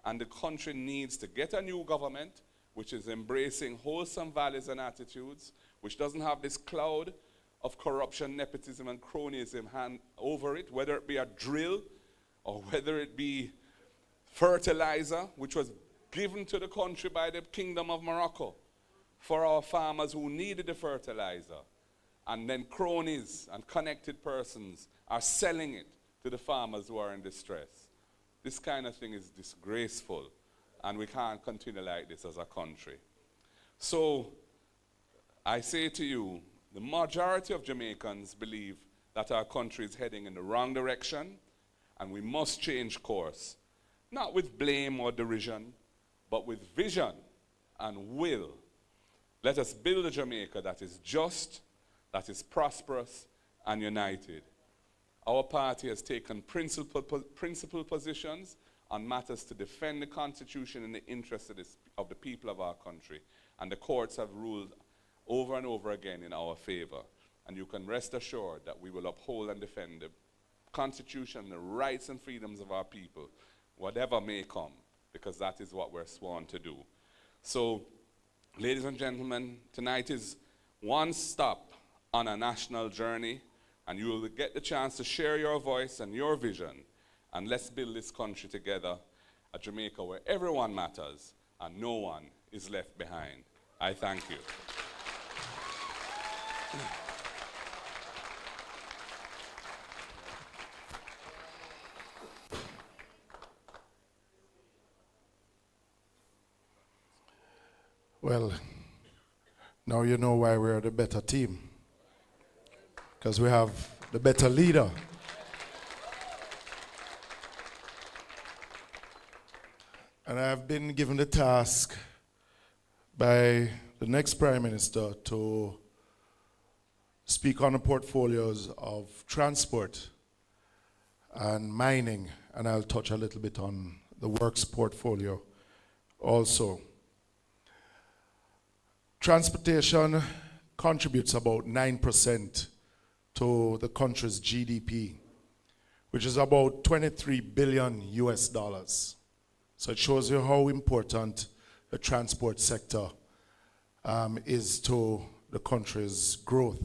Speaker 5: And the country needs to get a new government, which is embracing wholesome values and attitudes, which doesn't have this cloud of corruption, nepotism, and cronyism over it, whether it be a drill or whether it be fertilizer, which was given to the country by the Kingdom of Morocco for our farmers who needed the fertilizer. And then cronies and connected persons are selling it to the farmers who are in distress. This kind of thing is disgraceful, and we can't continue like this as a country. So I say to you, the majority of Jamaicans believe that our country is heading in the wrong direction, and we must change course, not with blame or derision, but with vision and will. Let us build a Jamaica that is just, that is prosperous, and united. Our party has taken principled positions on matters to defend the Constitution in the interest of the people of our country, and the courts have ruled over and over again in our favor. And you can rest assured that we will uphold and defend the Constitution, the rights and freedoms of our people, whatever may come, because that is what we're sworn to do. So, ladies and gentlemen, tonight is one stop on a national journey, and you will get the chance to share your voice and your vision. And let's build this country together, a Jamaica where everyone matters and no one is left behind. I thank you.
Speaker 4: Well, now you know why we're the better team. Because we have the better leader. And I've been given the task by the next Prime Minister to speak on the portfolios of transport and mining, and I'll touch a little bit on the works portfolio also. Transportation contributes about 9% to the country's GDP, which is about 23 billion US dollars. So it shows you how important the transport sector is to the country's growth.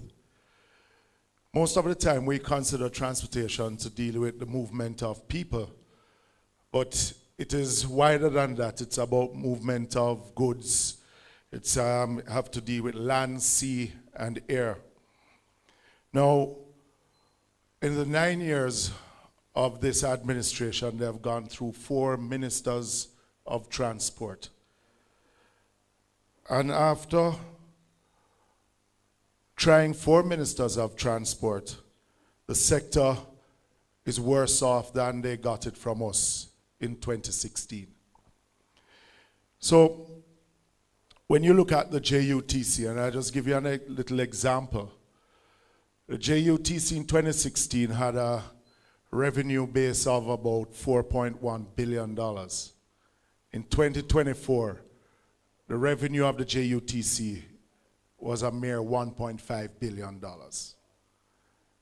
Speaker 4: Most of the time we consider transportation to deal with the movement of people, but it is wider than that. It's about movement of goods. It's have to deal with land, sea, and air. Now, in the 9 years of this administration, they have gone through 4 ministers of transport. And after trying 4 ministers of transport, the sector is worse off than they got it from us in 2016. So, when you look at the JUTC, and I'll just give you a little example. The JUTC in 2016 had a revenue base of about $4.1 billion. In 2024, the revenue of the JUTC was a mere $1.5 billion.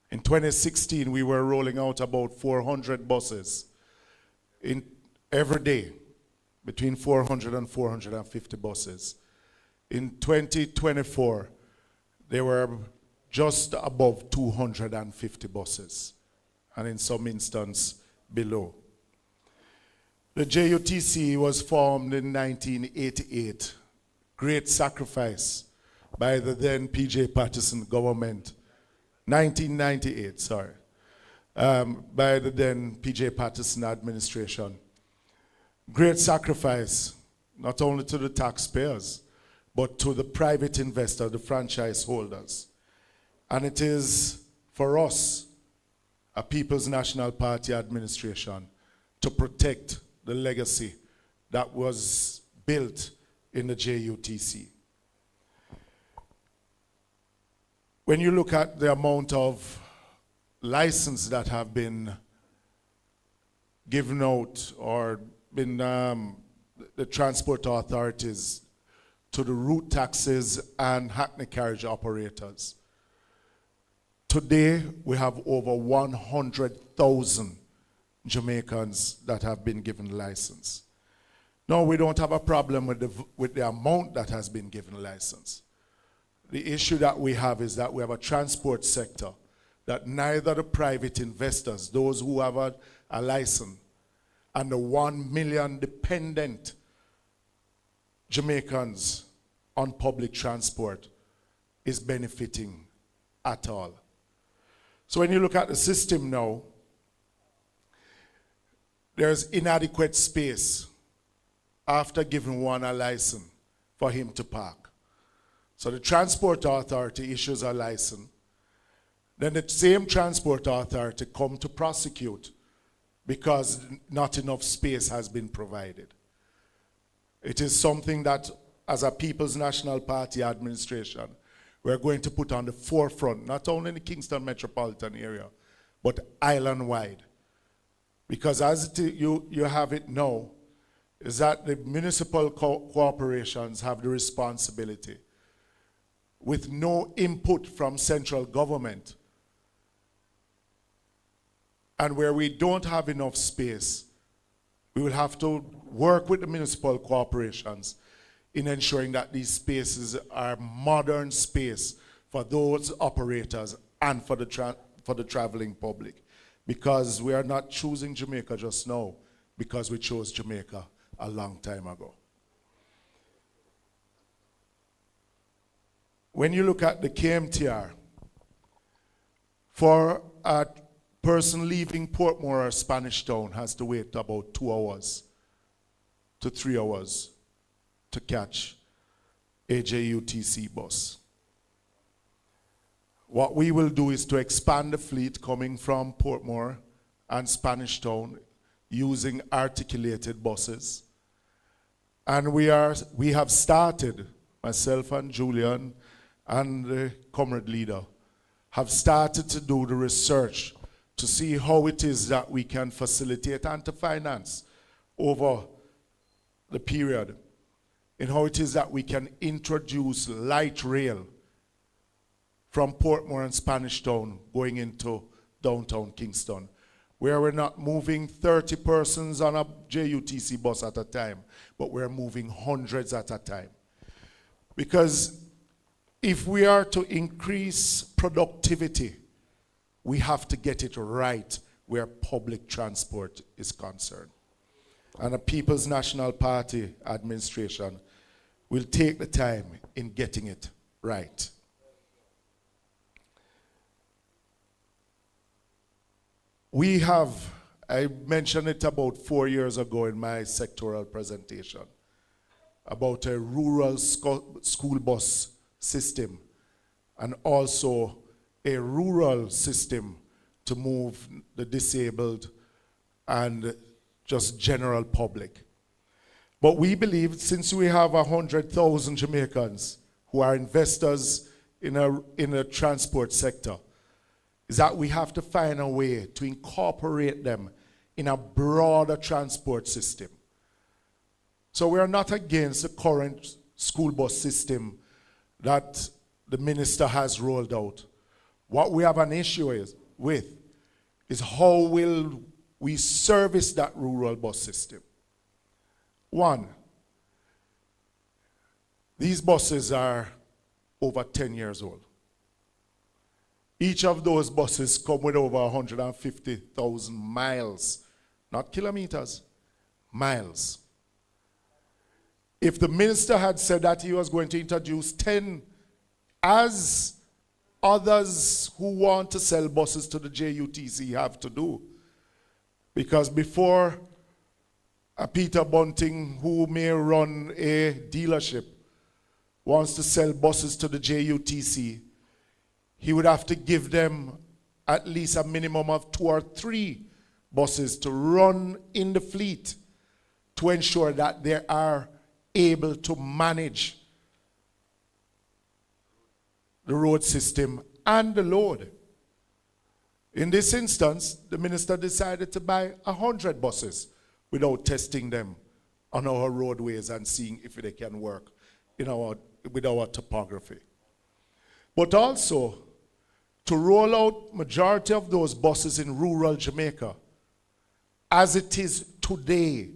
Speaker 4: In 2016, we were rolling out about 400 buses every day, between 400 and 450 buses. In 2024, there were just above 250 buses, and in some instances below. The JUTC was formed in 1988, great sacrifice by the then P.J. Patterson government, 1998, sorry, by the then P.J. Patterson administration. Great sacrifice, not only to the taxpayers, but to the private investor, the franchise holders. And it is for us, a People's National Party administration, to protect the legacy that was built in the JUTC. When you look at the amount of licenses that have been given out or been the transport authorities to the route taxis and hackney carriage operators, today we have over 100,000 Jamaicans that have been given license. No, we don't have a problem with the amount that has been given license. The issue that we have is that we have a transport sector that neither the private investors, those who have a license, and the 1 million dependent Jamaicans on public transport is benefiting at all. So when you look at the system now, there's inadequate space after giving one a license for him to park. So the transport authority issues a license. Then the same transport authority come to prosecute because not enough space has been provided. It is something that, as a People's National Party administration, we're going to put on the forefront, not only in the Kingston metropolitan area, but island-wide. Because as you have it now, is that the municipal corporations have the responsibility, with no input from central government, and where we don't have enough space, we will have to work with the municipal corporations in ensuring that these spaces are modern space for those operators and for the traveling public. Because we are not choosing Jamaica just now, because we chose Jamaica a long time ago. When you look at the KMTR, for a person leaving Portmore or Spanish Town has to wait about 2 hours to 3 hours to catch a JUTC bus. What we will do is to expand the fleet coming from Portmore and Spanish Town using articulated buses. And we have started, myself and Julian and the comrade leader, have started to do the research to see how it is that we can facilitate and to finance over the period, and how it is that we can introduce light rail from Portmore and Spanish Town going into downtown Kingston, where we're not moving 30 persons on a JUTC bus at a time, but we're moving hundreds at a time. Because if we are to increase productivity, we have to get it right where public transport is concerned. And the People's National Party administration will take the time in getting it right. We have, I mentioned it about 4 years ago in my sectoral presentation, about a rural school bus system and also a rural system to move the disabled and just general public. But we believe, since we have 100,000 Jamaicans who are investors in a transport sector, is that we have to find a way to incorporate them in a broader transport system. So we are not against the current school bus system that the minister has rolled out. What we have an issue with is how will we service that rural bus system. One, these buses are over 10 years old. Each of those buses come with over 150,000 miles, not kilometers, miles. If the minister had said that he was going to introduce 10, as others who want to sell buses to the JUTC have to do, because before a Peter Bunting, who may run a dealership, wants to sell buses to the JUTC, he would have to give them at least a minimum of 2 or 3 buses to run in the fleet to ensure that they are able to manage the road system and the load. In this instance, the minister decided to buy 100 buses without testing them on our roadways and seeing if they can work with our topography. But also, to roll out majority of those buses in rural Jamaica, as it is today,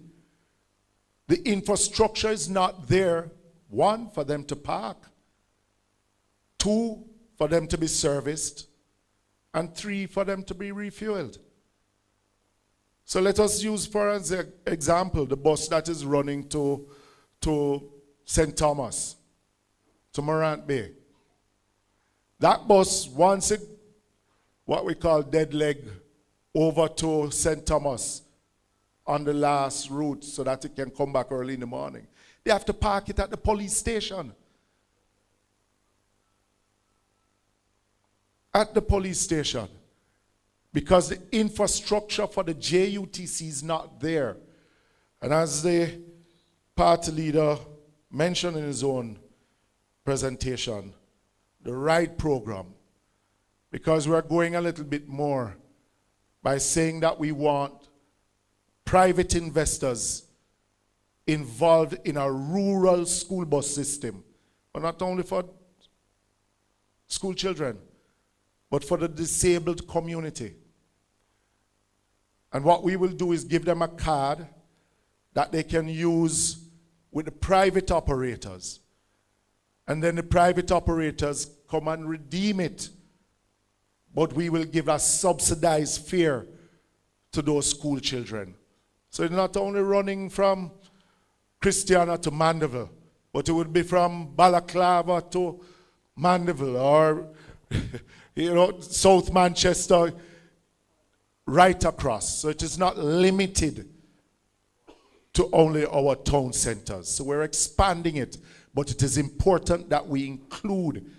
Speaker 4: the infrastructure is not there, 1, for them to park, 2, for them to be serviced, and 3, for them to be refueled. So let us use, for example, the bus that is running to St. Thomas, to Morant Bay. That bus, once it, what we call dead leg, over to St. Thomas on the last route so that it can come back early in the morning, they have to park it at the police station. At the police station. Because the infrastructure for the JUTC is not there. And as the party leader mentioned in his own presentation, the right program, because we're going a little bit more by saying that we want private investors involved in a rural school bus system, but not only for school children, but for the disabled community. And what we will do is give them a card that they can use with the private operators. And then the private operators come and redeem it. But we will give a subsidized fare to those school children. So it's not only running from Christiana to Mandeville, but it would be from Balaclava to Mandeville, or South Manchester, right across. So it is not limited to only our town centers. So we're expanding it, but it is important that we include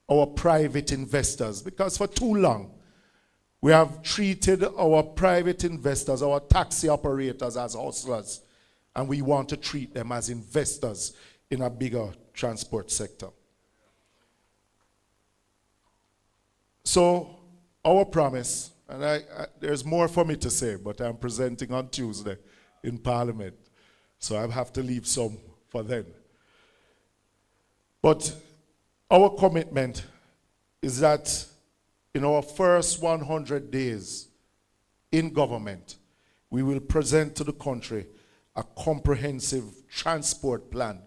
Speaker 4: our private investors, because for too long we have treated our private investors, our taxi operators, as hustlers, and we want to treat them as investors in a bigger transport sector. So our promise, and there's more for me to say, but I'm presenting on Tuesday in Parliament, so I have to leave some for then. But our commitment is that in our first 100 days in government, we will present to the country a comprehensive transport plan,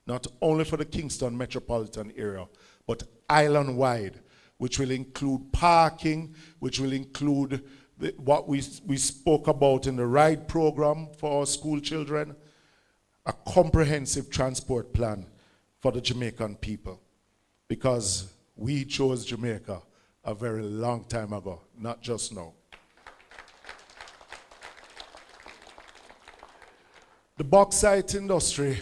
Speaker 4: not only for the Kingston metropolitan area, but island-wide, which will include parking, which will include what we spoke about in the RIDE program for our school children, a comprehensive transport plan for the Jamaican people. Because we chose Jamaica a very long time ago, not just now. The bauxite industry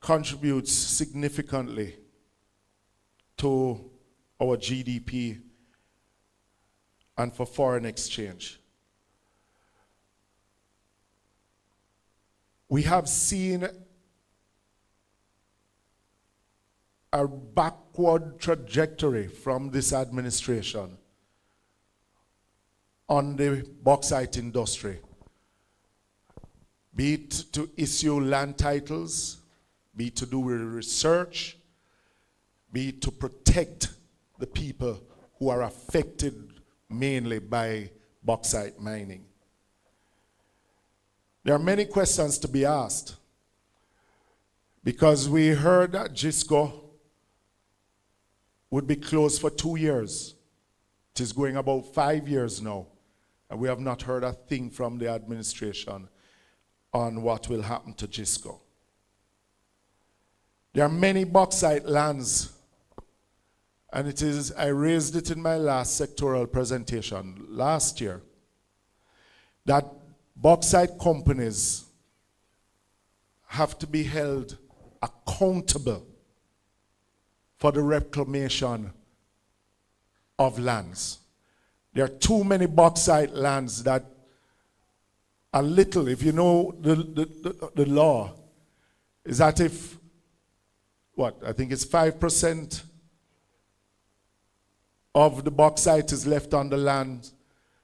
Speaker 4: contributes significantly to our GDP and for foreign exchange. We have seen a backward trajectory from this administration on the bauxite industry, be it to issue land titles, be it to do with research, be it to protect the people who are affected mainly by bauxite mining. There are many questions to be asked, because we heard that GISCO would be closed for 2 years. It is going about 5 years now, and we have not heard a thing from the administration on what will happen to GISCO. There are many bauxite lands, and I raised it in my last sectoral presentation last year, that bauxite companies have to be held accountable for the reclamation of lands. There are too many bauxite lands that are little, if you know the law, is that if, I think it's 5% of the bauxite is left on the land,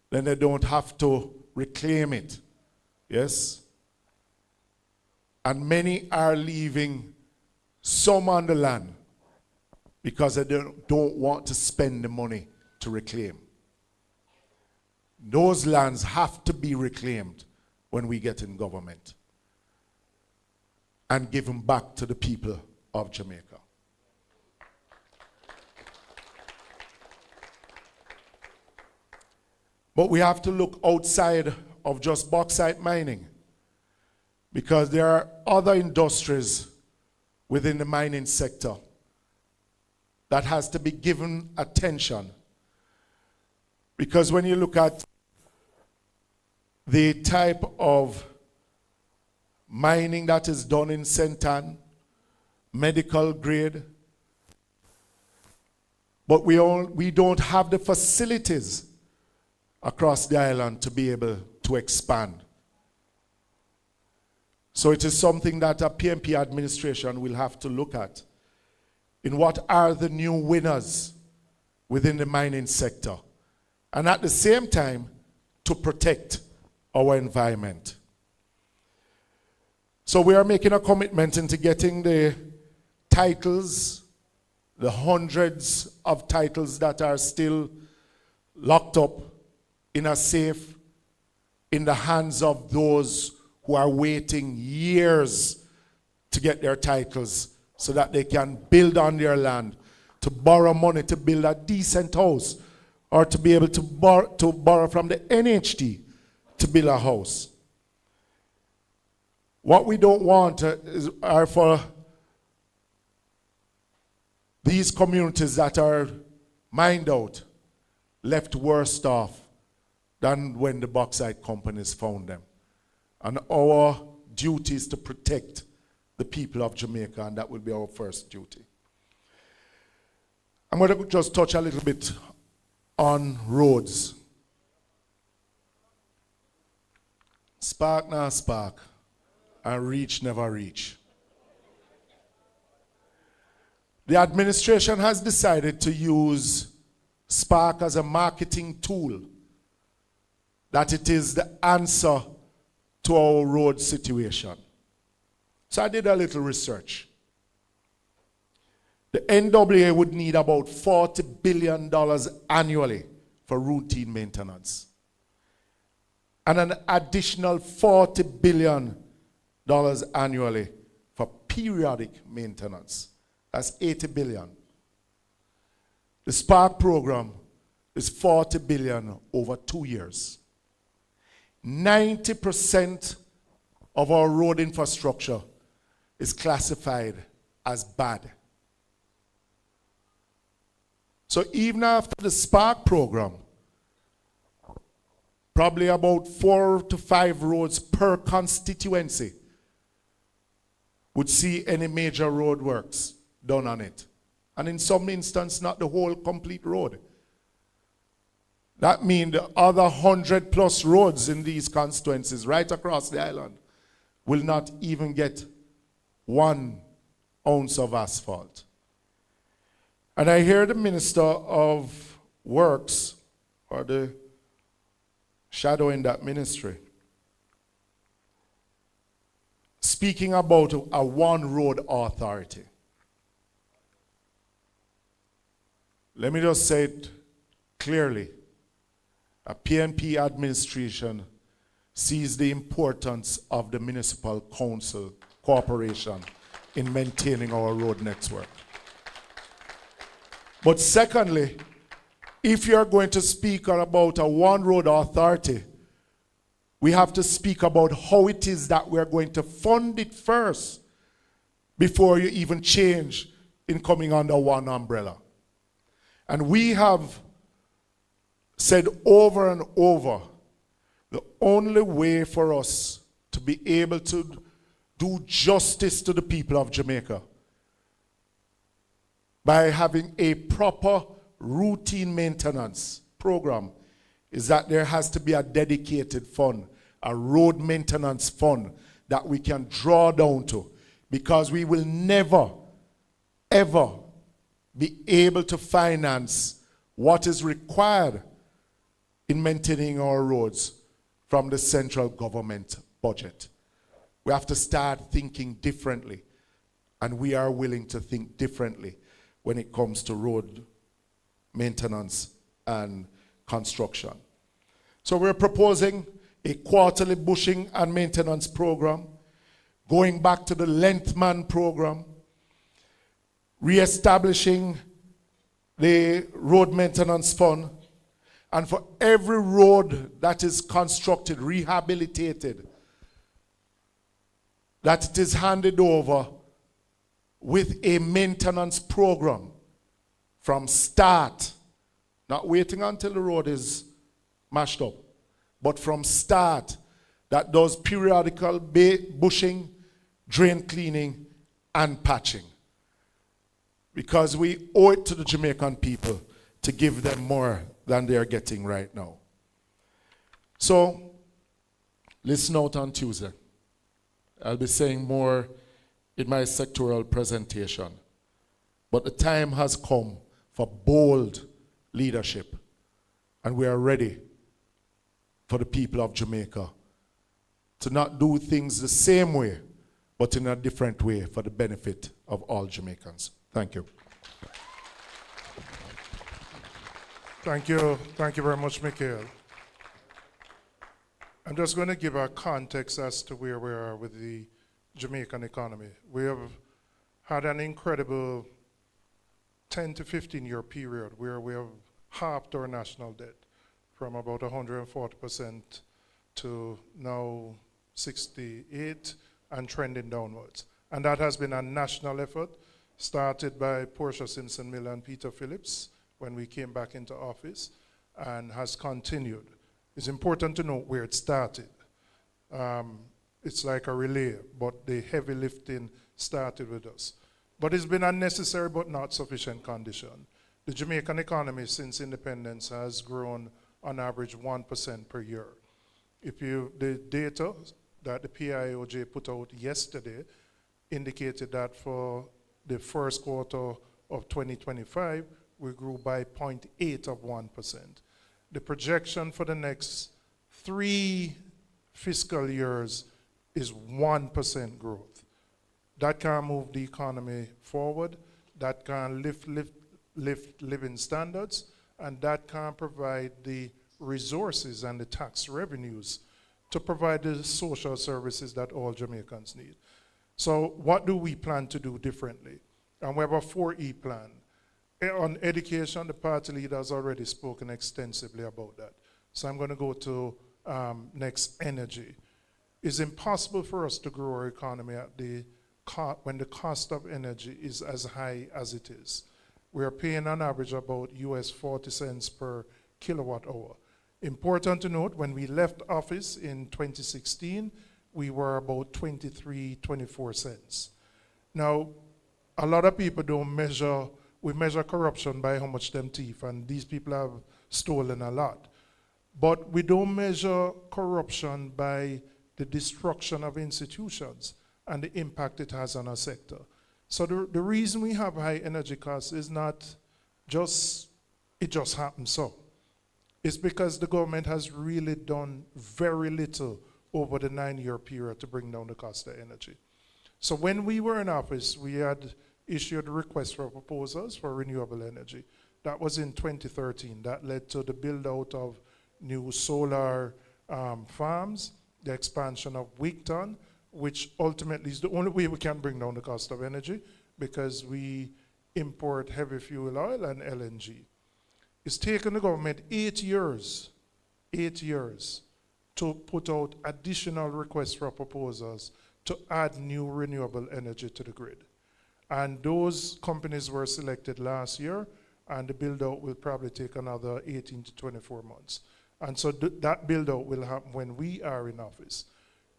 Speaker 4: then they don't have to reclaim it. Yes? And many are leaving some on the land because they don't want to spend the money to reclaim. Those lands have to be reclaimed when we get in government and given back to the people of Jamaica. But we have to look outside of just bauxite mining, because there are other industries within the mining sector that has to be given attention. Because when you look at the type of mining that is done in Sentan, medical grade, but we don't have the facilities across the island to be able to expand. So it is something that a PNP administration will have to look at. In what are the new winners within the mining sector? And at the same time, to protect our environment. So we are making a commitment into getting the titles, the hundreds of titles that are still locked up in a safe in the hands of those who are waiting years to get their titles so that they can build on their land, to borrow money to build a decent house, or to be able to borrow from the NHT to build a house. What we don't want are for these communities that are mined out, left worse off than when the bauxite companies found them. And our duty is to protect the people of Jamaica, and that will be our first duty. I'm going to just touch a little bit on roads. Spark now spark, and reach never reach. The administration has decided to use Spark as a marketing tool, that it is the answer to our road situation. So I did a little research. The NWA would need about $40 billion annually for routine maintenance, and an additional $40 billion annually for periodic maintenance. That's $80 billion. The Spark program is $40 billion over 2 years. 90% of our road infrastructure is classified as bad. So even after the Spark program, probably about 4 to 5 roads per constituency would see any major road works done on it. And in some instances, not the whole complete road. That means the other 100 plus roads in these constituencies right across the island will not even get 1 ounce of asphalt. And I hear the Minister of Works, or the shadow in that ministry, speaking about a one road authority. Let me just say it clearly. A PNP administration sees the importance of the municipal council cooperation in maintaining our road network. But secondly, if you're going to speak about a one road authority, we have to speak about how it is that we're going to fund it first before you even change in coming under one umbrella. And we have said over and over, the only way for us to be able to do justice to the people of Jamaica by having a proper routine maintenance program is that there has to be a dedicated fund, a road maintenance fund that we can draw down to, because we will never, ever be able to finance what is required in maintaining our roads from the central government budget. We have to start thinking differently, and we are willing to think differently when it comes to road maintenance and construction. So we're proposing a quarterly bushing and maintenance program, going back to the Lengthman program, reestablishing the road maintenance fund, and for every road that is constructed, rehabilitated, that it is handed over with a maintenance program from start, not waiting until the road is mashed up, but from start, that does periodical bushing, drain cleaning, and patching. Because we owe it to the Jamaican people to give them more than they are getting right now. So, listen out on Tuesday. I'll be saying more in my sectoral presentation. But the time has come for bold leadership, and we are ready for the people of Jamaica to not do things the same way, but in a different way for the benefit of all Jamaicans. Thank you.
Speaker 6: Thank you. Thank you very much, Mikhail. I'm just going to give a context as to where we are with the Jamaican economy. We have had an incredible 10 to 15 year period where we have halved our national debt from about 140% to now 68 and trending downwards. And that has been a national effort started by Portia Simpson Miller and Peter Phillips when we came back into office and has continued. It's important to note where it started. It's like a relay, but the heavy lifting started with us. But it's been a necessary but not sufficient condition. The Jamaican economy since independence has grown on average 1% per year. The data that the PIOJ put out yesterday indicated that for the first quarter of 2025, we grew by 0.8 of 1%. The projection for the next 3 fiscal years is 1% growth. That can move the economy forward, that can lift living standards, and that can provide the resources and the tax revenues to provide the social services that all Jamaicans need. So what do we plan to do differently? And we have a 4E plan. On education, the party leader has already spoken extensively about that. So I'm going to go to next, energy. It's impossible for us to grow our economy at when the cost of energy is as high as it is. We are paying on average about US 40 cents per kilowatt hour. Important to note, when we left office in 2016, we were about 23, 24 cents. Now, a lot of people we measure corruption by how much them thief, and these people have stolen a lot. But we don't measure corruption by the destruction of institutions and the impact it has on our sector. So the reason we have high energy costs is not just, it just happens so. It's because the government has really done very little over the 9-year period to bring down the cost of energy. So when we were in office, we had issued requests for proposals for renewable energy. That was in 2013. That led to the build out of new solar farms, the expansion of Wigton, which ultimately is the only way we can bring down the cost of energy because we import heavy fuel oil and LNG. It's taken the government 8 years to put out additional requests for proposals to add new renewable energy to the grid. And those companies were selected last year, and the build-out will probably take another 18 to 24 months. And so that build-out will happen when we are in office.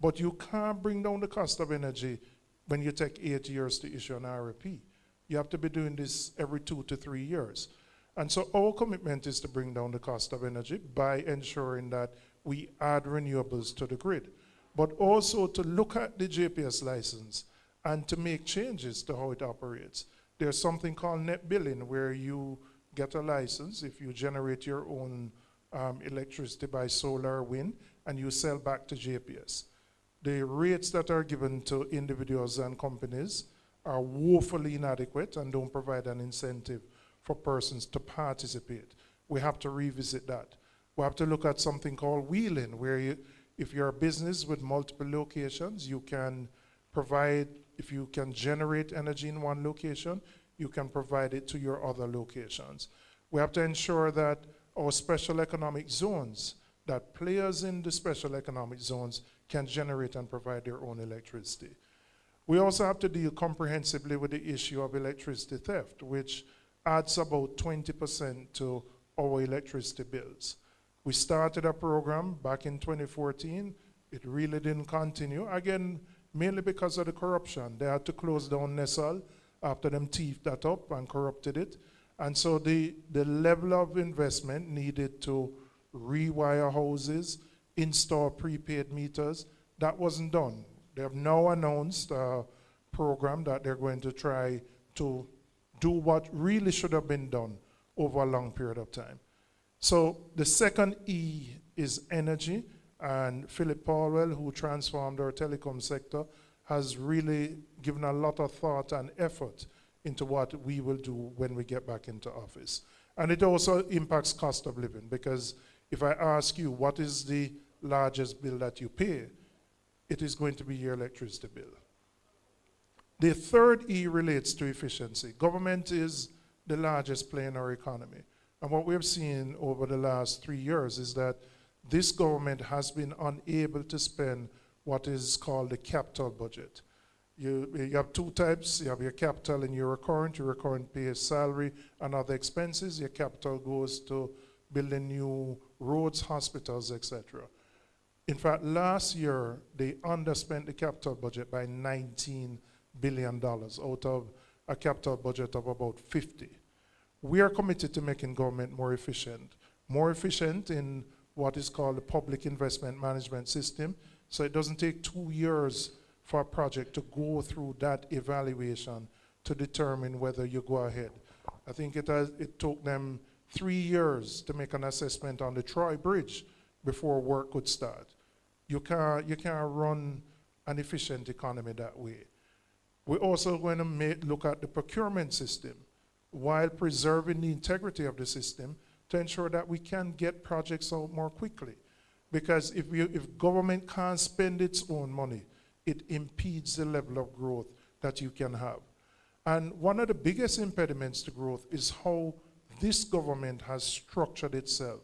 Speaker 6: But you can't bring down the cost of energy when you take 8 years to issue an RFP. You have to be doing this every 2 to 3 years. And so our commitment is to bring down the cost of energy by ensuring that we add renewables to the grid, but also to look at the JPS license and to make changes to how it operates. There's something called net billing where you get a license if you generate your own electricity by solar or wind and you sell back to JPS. The rates that are given to individuals and companies are woefully inadequate and don't provide an incentive for persons to participate. We have to revisit that. We have to look at something called wheeling, where if you're a business with multiple locations, you can provide, if you can generate energy in one location, you can provide it to your other locations. We have to ensure that our special economic zones, that players in the special economic zones can generate and provide their own electricity. We also have to deal comprehensively with the issue of electricity theft, which adds about 20% to our electricity bills. We started a program back in 2014. It really didn't continue, again, mainly because of the corruption. They had to close down Nessal after them thieved that up and corrupted it. And so the level of investment needed to rewire houses, install prepaid meters, that wasn't done. They have now announced a program that they're going to try to do what really should have been done over a long period of time. So the second E is energy, and Philip Powell, who transformed our telecom sector, has really given a lot of thought and effort into what we will do when we get back into office. And it also impacts cost of living, because if I ask you what is the largest bill that you pay, it is going to be your electricity bill. The third E relates to efficiency. Government is the largest player in our economy. And what we've seen over the last 3 years is that this government has been unable to spend what is called the capital budget. You have two types. You have your capital and your recurrent pays salary and other expenses. Your capital goes to building new roads, hospitals, etc. In fact, last year, they underspent the capital budget by $19 billion out of a capital budget of about 50. We are committed to making government more efficient in what is called the public investment management system. So it doesn't take 2 years for a project to go through that evaluation to determine whether you go ahead. I think it took them 3 years to make an assessment on the Troy Bridge before work could start. You can't run an efficient economy that way. We're also going to look at the procurement system while preserving the integrity of the system to ensure that we can get projects out more quickly. Because if government can't spend its own money, it impedes the level of growth that you can have. And one of the biggest impediments to growth is how this government has structured itself,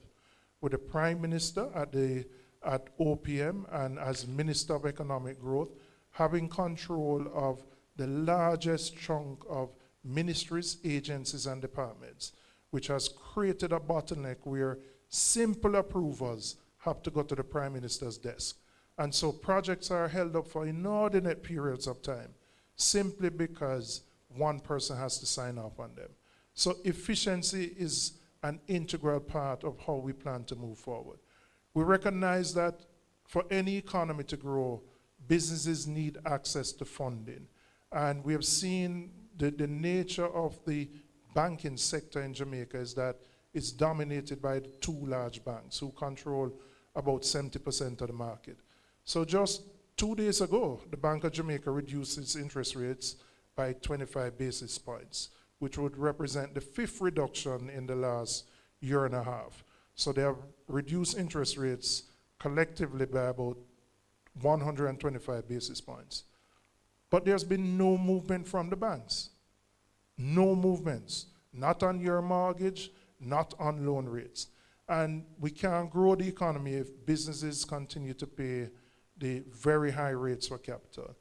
Speaker 6: with the Prime Minister at OPM and as Minister of Economic Growth, having control of the largest chunk of ministries, agencies, and departments, which has created a bottleneck where simple approvals have to go to the Prime Minister's desk. And so projects are held up for inordinate periods of time, simply because one person has to sign off on them. So efficiency is an integral part of how we plan to move forward. We recognize that for any economy to grow, businesses need access to funding. And we have seen the nature of the banking sector in Jamaica is that it's dominated by the two large banks who control about 70% of the market. So just 2 days ago, the Bank of Jamaica reduced its interest rates by 25 basis points, which would represent the 5th reduction in the last year and a half. So they have reduced interest rates collectively by about 125 basis points. But there's been no movement from the banks. No movements. Not on your mortgage, not on loan rates. And we can't grow the economy if businesses continue to pay the very high rates for capital.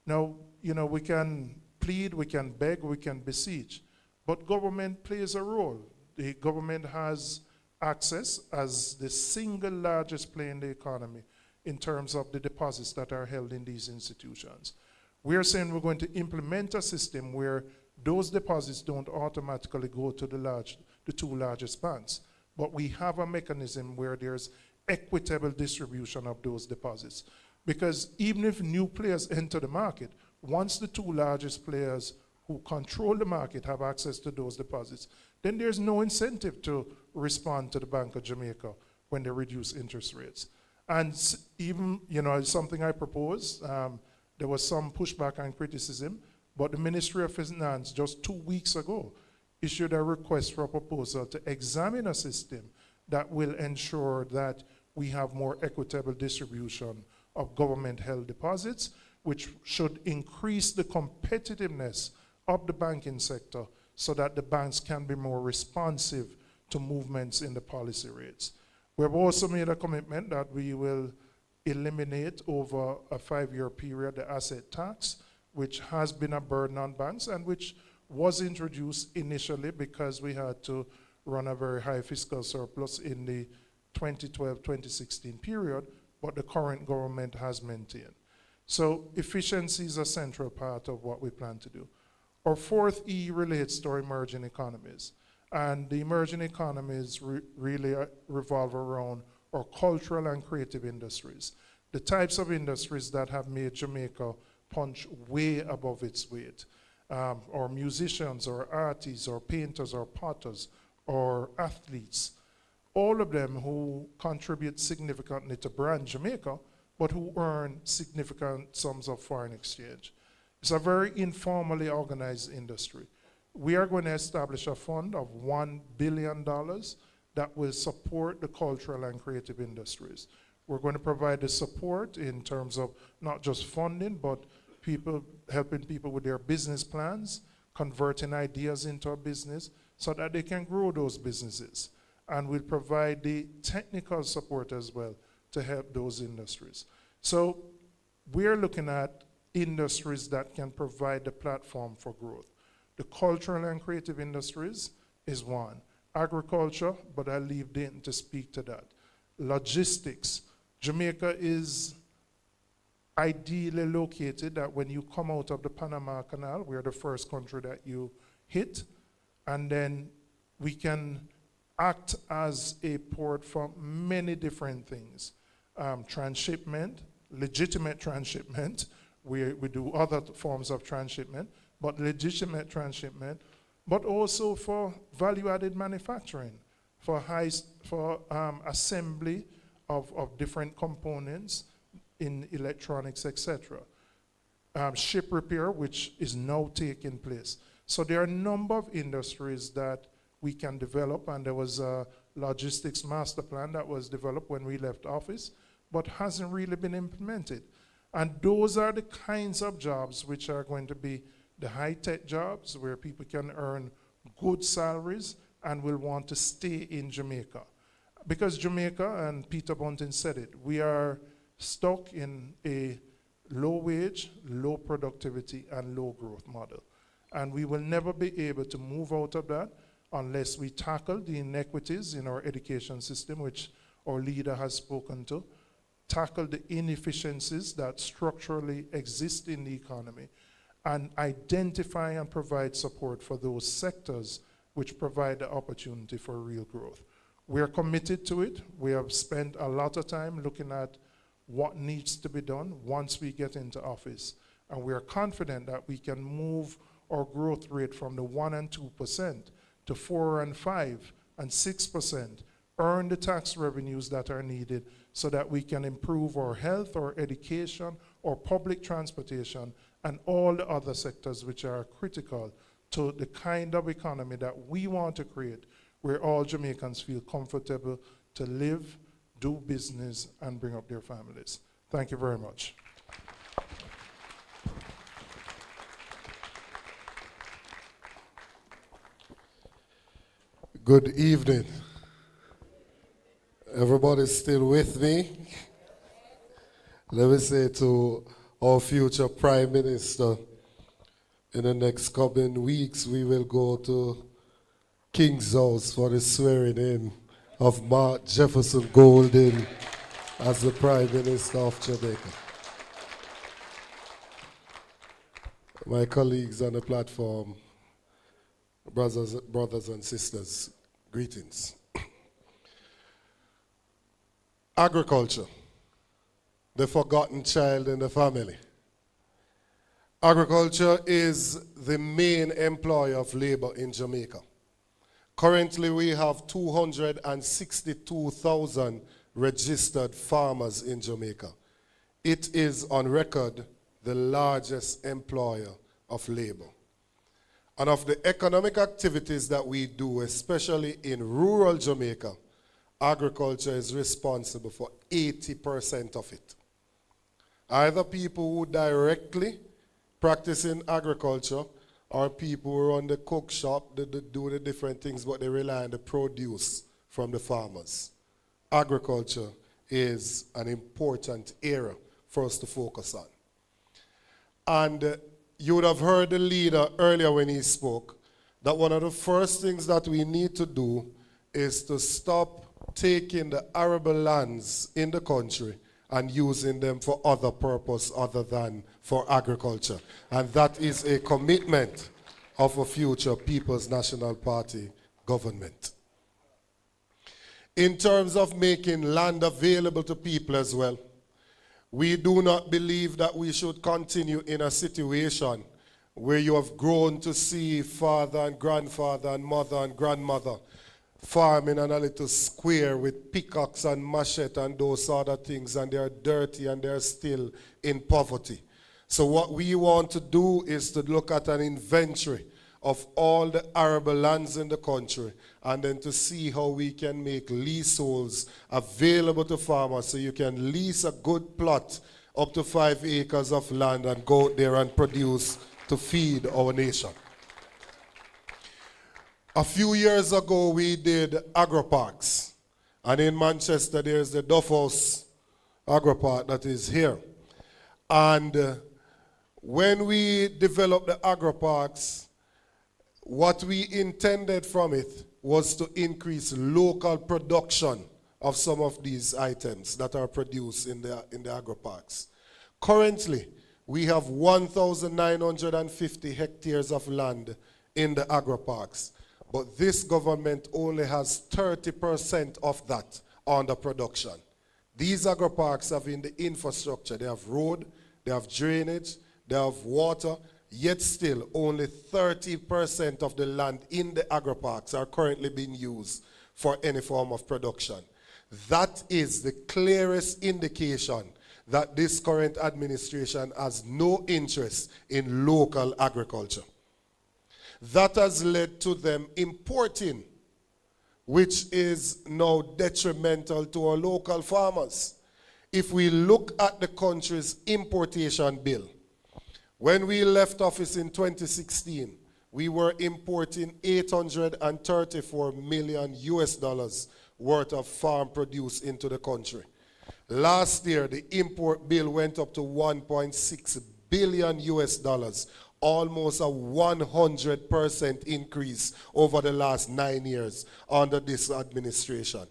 Speaker 6: Now, we can plead, we can beg, we can beseech, but government plays a role. The government has access as the single largest player in the economy in terms of the deposits that are held in these institutions. We're saying we're going to implement a system where those deposits don't automatically go to the two largest banks, but we have a mechanism where there's equitable distribution of those deposits. Because even if new players enter the market, once the two largest players who control the market have access to those deposits, then there's no incentive to respond to the Bank of Jamaica when they reduce interest rates. And even, it's something I proposed. There was some pushback and criticism, but the Ministry of Finance just 2 weeks ago issued a request for a proposal to examine a system that will ensure that we have more equitable distribution of government-held deposits, which should increase the competitiveness of the banking sector so that the banks can be more responsive to movements in the policy rates. We have also made a commitment that we will eliminate over a 5-year period the asset tax, which has been a burden on banks and which was introduced initially because we had to run a very high fiscal surplus in the 2012-2016 period, but the current government has maintained. So efficiency is a central part of what we plan to do. Our fourth E relates to our emerging economies. And the emerging economies really revolve around our cultural and creative industries. The types of industries that have made Jamaica punch way above its weight. Or musicians, or artists, or painters, or potters, or athletes. All of them who contribute significantly to brand Jamaica, but who earn significant sums of foreign exchange. It's a very informally organized industry. We are going to establish a fund of $1 billion that will support the cultural and creative industries. We're going to provide the support in terms of not just funding, but helping people with their business plans, converting ideas into a business so that they can grow those businesses. And we'll provide the technical support as well to help those industries. So we're looking at industries that can provide the platform for growth. The cultural and creative industries is one. Agriculture, but I'll leave Dayton to speak to that. Logistics. Jamaica is ideally located that when you come out of the Panama Canal, we're the first country that you hit, and then we can act as a port for many different things. Transshipment, legitimate transshipment. We do other forms of transshipment, but legitimate transshipment, but also for value-added manufacturing, for assembly of different components in electronics, etc. Ship repair, which is now taking place. So there are a number of industries that we can develop, and there was a logistics master plan that was developed when we left office, but hasn't really been implemented. And those are the kinds of jobs which are going to be the high-tech jobs where people can earn good salaries and will want to stay in Jamaica. Because Jamaica, and Peter Bunting said it, we are stuck in a low wage, low productivity, and low growth model. And we will never be able to move out of that unless we tackle the inequities in our education system, which our leader has spoken to, tackle the inefficiencies that structurally exist in the economy, and identify and provide support for those sectors which provide the opportunity for real growth. We are committed to it. We have spent a lot of time looking at what needs to be done once we get into office. And we are confident that we can move our growth rate from the 1% and 2% to 4% and 5% and 6%, earn the tax revenues that are needed so that we can improve our health, our education, our public transportation, and all the other sectors which are critical to the kind of economy that we want to create, where all Jamaicans feel comfortable to live, do business, and bring up their families. Thank you very much.
Speaker 7: Good evening. Everybody's still with me? Let me say to our future Prime Minister, in the next coming weeks, we will go to King's House for the swearing in of Mark Jefferson Golden as the Prime Minister of Jamaica. My colleagues on the platform, brothers and sisters, greetings. Agriculture, the forgotten child in the family. Agriculture is the main employer of labor in Jamaica. Currently, we have 262,000 registered farmers in Jamaica. It is on record the largest employer of labor. And of the economic activities that we do, especially in rural Jamaica, agriculture is responsible for 80% of it. Either people who directly practice in agriculture or people who run the cook shop, they do the different things, but they rely on the produce from the farmers. Agriculture is an important area for us to focus on. And you would have heard the leader earlier when he spoke that one of the first things that we need to do is to stop taking the arable lands in the country and using them for other purpose other than for agriculture. And that is a commitment of a future People's National Party government. In terms of making land available to people as well, we do not believe that we should continue in a situation where you have grown to see father and grandfather and mother and grandmother farming in a little square with pickaxe and machete and those other things, and they're dirty and they're still in poverty. So what we want to do is to look at an inventory of all the arable lands in the country, and then to see how we can make leaseholds available to farmers so you can lease a good plot up to 5 acres of land and go out there and produce to feed our nation. A few years ago, we did agro-parks. And in Manchester, there's the Duff House agro-park that is here. And when we developed the agro-parks, what we intended from it was to increase local production of some of these items that are produced in the agro-parks. Currently, we have 1,950 hectares of land in the agro-parks. But this government only has 30% of that under production. These agro-parks have in the infrastructure. They have road, they have drainage, they have water, yet still only 30% of the land in the agro-parks are currently being used for any form of production. That is the clearest indication that this current administration has no interest in local agriculture. That has led to them importing, which is now detrimental to our local farmers. If we look at the country's importation bill, when we left office in 2016, we were importing $834 million worth of farm produce into the country. Last year, the import bill went up to $1.6 billion, almost a 100% increase over the last 9 years under this administration.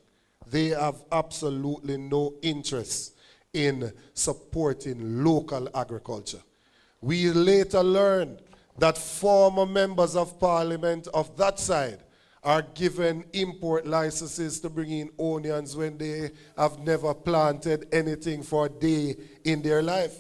Speaker 7: They have absolutely no interest in supporting local agriculture. We later learned that former members of parliament of that side are given import licenses to bring in onions when they have never planted anything for a day in their life.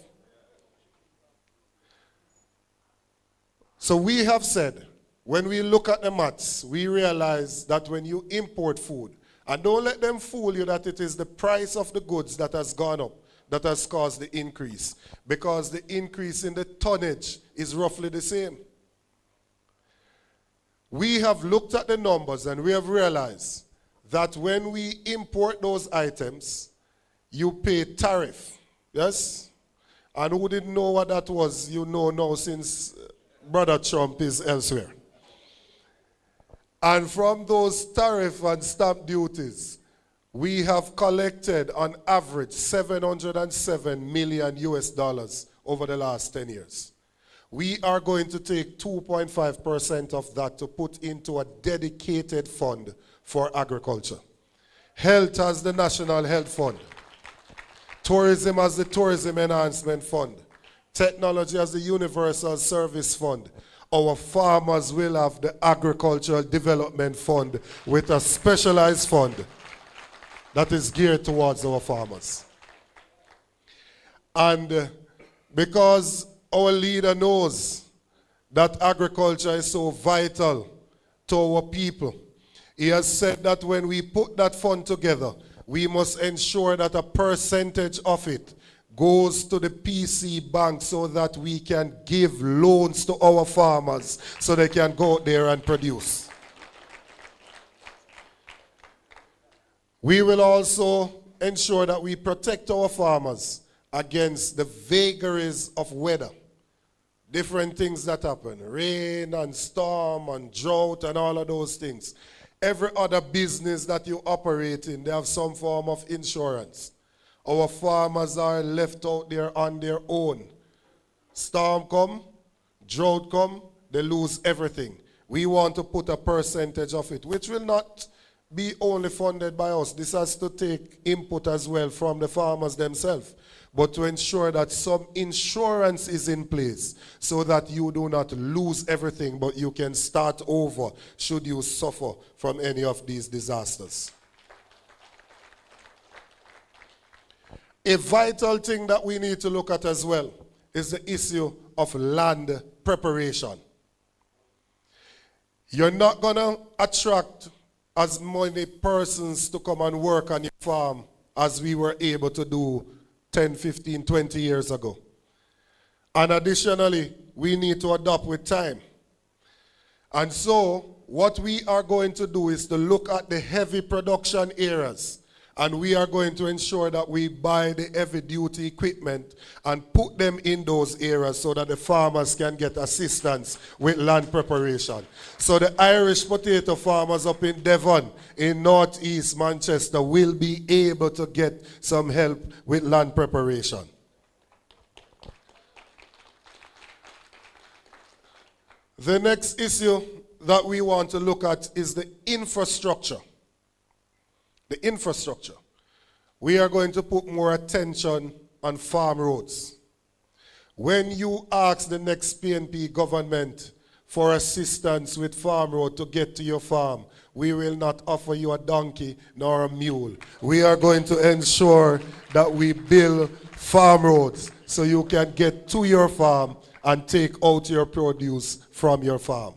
Speaker 7: So we have said, when we look at the maths, we realize that when you import food, and don't let them fool you that it is the price of the goods that has gone up that has caused the increase, because the increase in the tonnage is roughly the same. We have looked at the numbers and we have realized that when we import those items, you pay tariff, yes? And who didn't know what that was, you know now since Brother Trump is elsewhere. And from those tariff and stamp duties, we have collected on average $707 million over the last 10 years. We are going to take 2.5% of that to put into a dedicated fund for agriculture. Health has the National Health Fund. Tourism has the Tourism Enhancement Fund. Technology has the Universal Service Fund. Our farmers will have the Agricultural Development Fund with a specialized fund that is geared towards our farmers. And because our leader knows that agriculture is so vital to our people, he has said that when we put that fund together, we must ensure that a percentage of it goes to the PC bank so that we can give loans to our farmers so they can go out there and produce. We will also ensure that we protect our farmers against the vagaries of weather. Different things that happen, rain and storm and drought and all of those things. Every other business that you operate in, they have some form of insurance. Our farmers are left out there on their own. Storm come, drought come, they lose everything. We want to put a percentage of it, which will not be only funded by us. This has to take input as well from the farmers themselves, but to ensure that some insurance is in place so that you do not lose everything, but you can start over should you suffer from any of these disasters. A vital thing that we need to look at as well is the issue of land preparation. You're not going to attract as many persons to come and work on your farm as we were able to do 10, 15, 20 years ago. And additionally, we need to adapt with time. And so, what we are going to do is to look at the heavy production areas And we are going to ensure that we buy the heavy-duty equipment and put them in those areas so that the farmers can get assistance with land preparation. So the Irish potato farmers up in Devon, in northeast Manchester, will be able to get some help with land preparation. The next issue that we want to look at is the infrastructure. The infrastructure. We are going to put more attention on farm roads. When you ask the next PNP government for assistance with farm road to get to your farm, we will not offer you a donkey nor a mule. We are going to ensure that we build farm roads so you can get to your farm and take out your produce from your farm.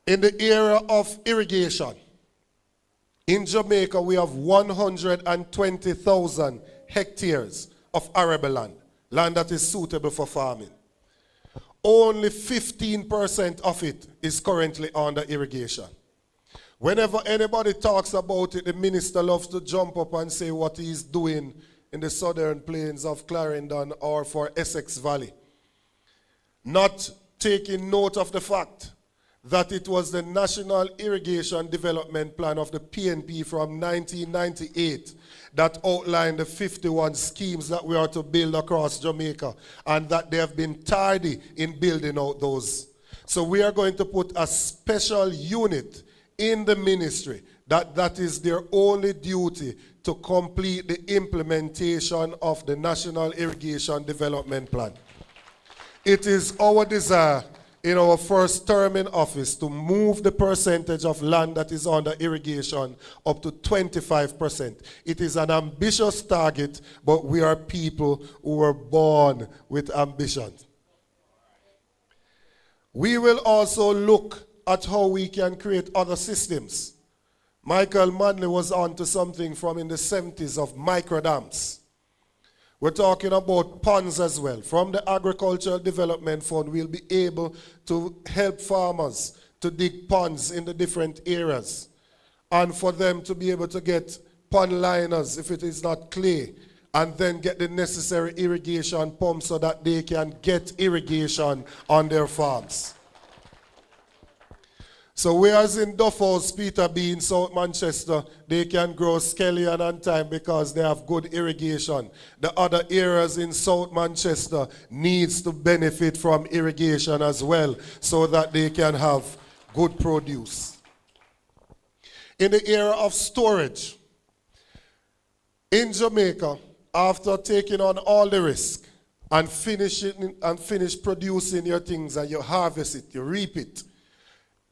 Speaker 7: In the area of irrigation, in Jamaica, we have 120,000 hectares of arable land, land that is suitable for farming. Only 15% of it is currently under irrigation. Whenever anybody talks about it, the minister loves to jump up and say what he's doing in the southern plains of Clarendon or for Essex Valley, not taking note of the fact that it was the National Irrigation Development Plan of the PNP from 1998 that outlined the 51 schemes that we are to build across Jamaica, and that they have been tardy in building out those. So we are going to put a special unit in the ministry that is their only duty to complete the implementation of the National Irrigation Development Plan. It is our desire in our first term in office to move the percentage of land that is under irrigation up to 25%. It is an ambitious target, but we are people who were born with ambition. We will also look at how we can create other systems. Michael Manley was on to something from in the 70s of microdams. We're talking about ponds as well. From the Agricultural Development Fund, we'll be able to help farmers to dig ponds in the different areas, and for them to be able to get pond liners if it is not clay, and then get the necessary irrigation pumps so that they can get irrigation on their farms. So whereas in Duffos, Peterby in South Manchester, they can grow scallion and thyme because they have good irrigation. The other areas in South Manchester needs to benefit from irrigation as well so that they can have good produce. In the area of storage, in Jamaica, after taking on all the risk and finish producing your things and you harvest it, you reap it,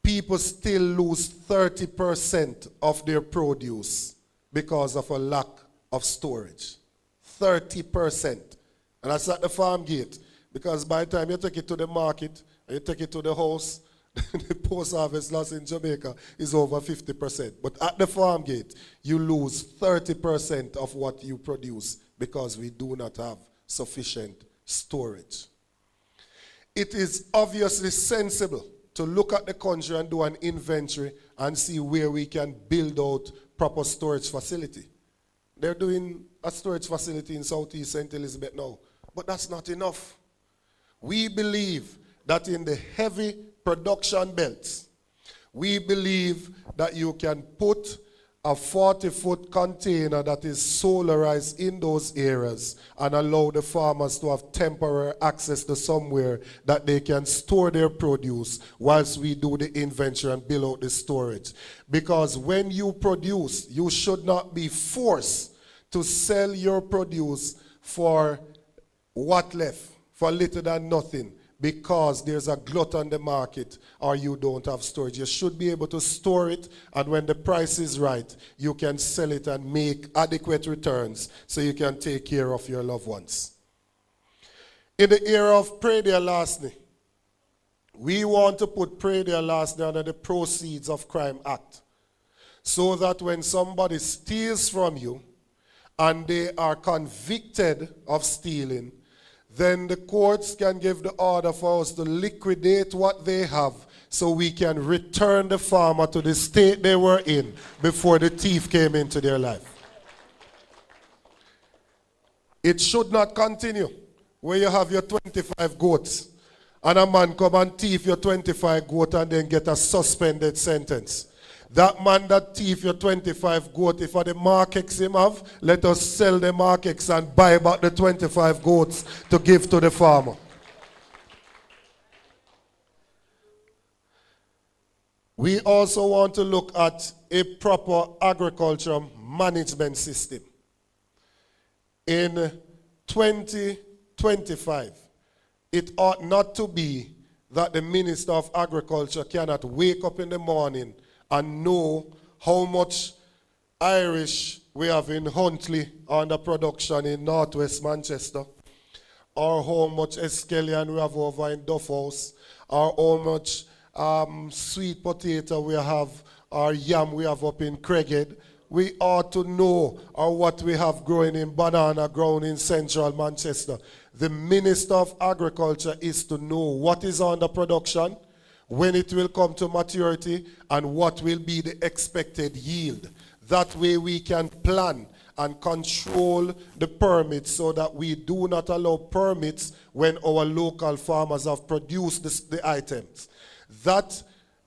Speaker 7: people still lose 30% of their produce because of a lack of storage. 30%. And that's at the farm gate. Because by the time you take it to the market, and you take it to the house, the post-harvest loss in Jamaica is over 50%. But at the farm gate, you lose 30% of what you produce because we do not have sufficient storage. It is obviously sensible to look at the country and do an inventory and see where we can build out proper storage facility. They're doing a storage facility in Southeast St. Elizabeth now, but that's not enough. We believe that in the heavy production belts, we believe that you can put a 40-foot container that is solarized in those areas and allow the farmers to have temporary access to somewhere that they can store their produce whilst we do the inventory and build out the storage. Because when you produce, you should not be forced to sell your produce for what left, for little than nothing, because there's a glut on the market or you don't have storage. You should be able to store it, and when the price is right, you can sell it and make adequate returns so you can take care of your loved ones. In the area of Pray There Lastly, we want to put Pray There Lastly under the Proceeds of Crime Act, so that when somebody steals from you and they are convicted of stealing, then the courts can give the order for us to liquidate what they have so we can return the farmer to the state they were in before the thief came into their life. It should not continue where you have your 25 goats and a man come and thief your 25 goat and then get a suspended sentence. That man that thief your 25 goat, if the markets him have, let us sell the markets and buy back the 25 goats to give to the farmer. We also want to look at a proper agriculture management system. In 2025, it ought not to be that the Minister of Agriculture cannot wake up in the morning and know how much Irish we have in Huntley under production in northwest Manchester, or how much escallion we have over in Duff House, or how much sweet potato we have, or yam we have up in Craighead. We ought to know or what we have growing in banana grown in central Manchester. The Minister of Agriculture is to know what is under production, when it will come to maturity, and what will be the expected yield. That way we can plan and control the permits so that we do not allow permits when our local farmers have produced the items. That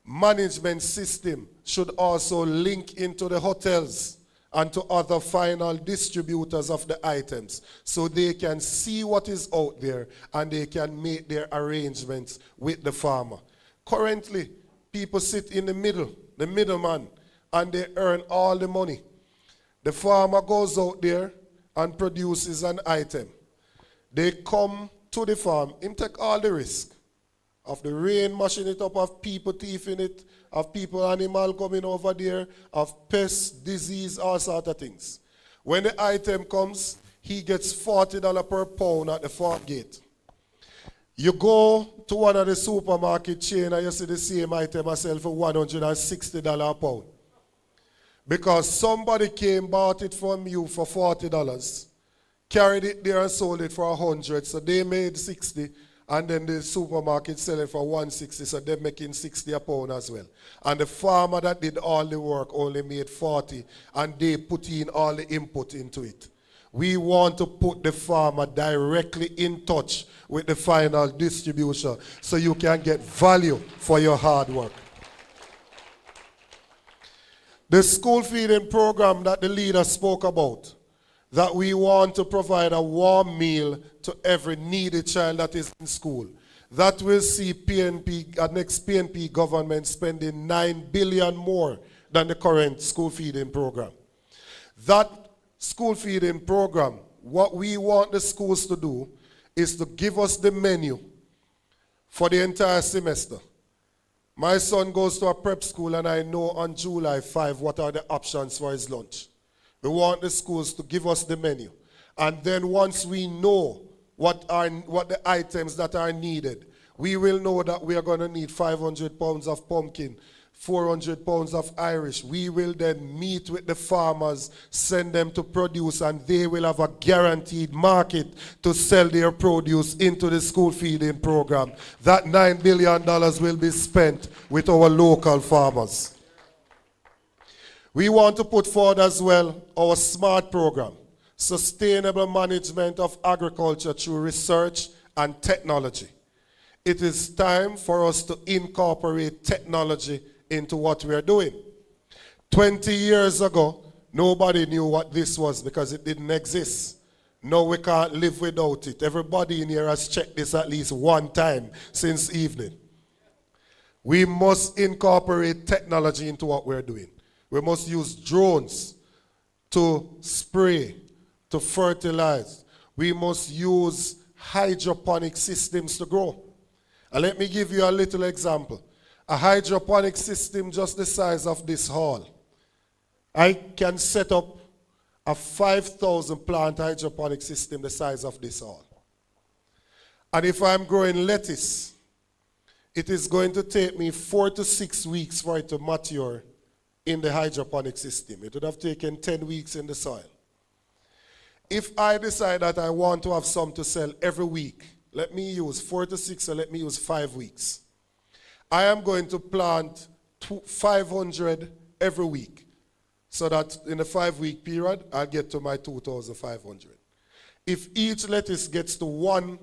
Speaker 7: management system should also link into the hotels and to other final distributors of the items so they can see what is out there and they can make their arrangements with the farmer. Currently, people sit in the middleman, and they earn all the money. The farmer goes out there and produces an item. They come to the farm, him take all the risk of the rain mashing it up, of people thieving it, of people, animal coming over there, of pests, disease, all sorts of things. When the item comes, he gets $40 per pound at the farm gate. You go to one of the supermarket chain and you see the same item I sell for $160 a pound. Because somebody came, bought it from you for $40, carried it there and sold it for $100, so they made $60, and then the supermarket sell it for $160, so they're making $60 a pound as well. And the farmer that did all the work only made $40, and they put in all the input into it. We want to put the farmer directly in touch with the final distribution so you can get value for your hard work. The school feeding program that the leader spoke about, that we want to provide a warm meal to every needy child that is in school. That will see PNP, next PNP government spending $9 billion more than the current school feeding program. That school feeding program, what we want the schools to do is to give us the menu for the entire semester. My son goes to a prep school and I know on July 5 what are the options for his lunch. We want the schools to give us the menu. And then once we know what the items that are needed, we will know that we are going to need 500 pounds of pumpkin, 400 pounds of Irish. We will then meet with the farmers, send them to produce, and they will have a guaranteed market to sell their produce into the school feeding program. That $9 billion will be spent with our local farmers. We want to put forward as well our SMART program, Sustainable Management of Agriculture through Research and Technology. It is time for us to incorporate technology into what we are doing. 20 years ago, nobody knew what this was because it didn't exist. Now we can't live without it. Everybody in here has checked this at least one time since evening. We must incorporate technology into what we're doing. We must use drones to spray, to fertilize. We must use hydroponic systems to grow. And let me give you a little example. A hydroponic system just the size of this hall. I can set up a 5,000 plant hydroponic system the size of this hall. And if I'm growing lettuce, it is going to take me 4 to 6 weeks for it to mature in the hydroponic system. It would have taken 10 weeks in the soil. If I decide that I want to have some to sell every week, let me use 4 to 6 or let me use 5 weeks. I am going to plant 500 every week so that in a 5-week period, I'll get to my 2,500. If each lettuce gets to £1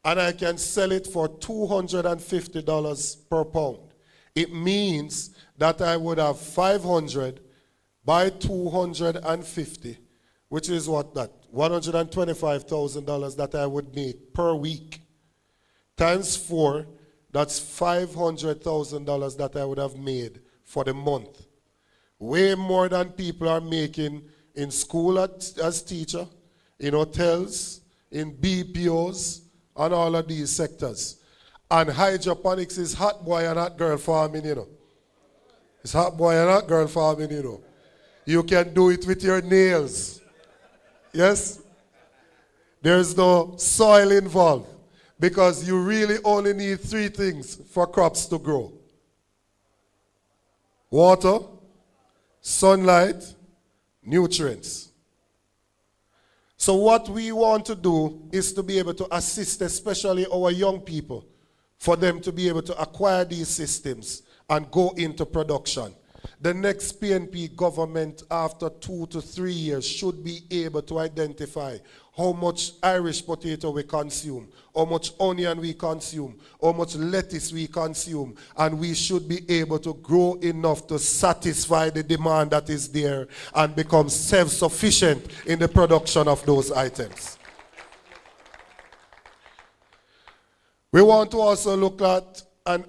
Speaker 7: and I can sell it for $250 per pound, it means that I would have 500 by 250, which is what that? $125,000 that I would make per week. Times 4, that's $500,000 that I would have made for the month. Way more than people are making in school as teacher, in hotels, in BPOs, and all of these sectors. And hydroponics is hot boy and hot girl farming, you know. It's hot boy and hot girl farming, you know. You can do it with your nails. Yes? There's no soil involved because you really only need 3 things for crops to grow: water, sunlight, nutrients. So what we want to do is to be able to assist especially our young people for them to be able to acquire these systems and go into production. The next PNP government after 2 to 3 years should be able to identify how much Irish potato we consume, how much onion we consume, how much lettuce we consume, and we should be able to grow enough to satisfy the demand that is there and become self-sufficient in the production of those items. We want to also look at an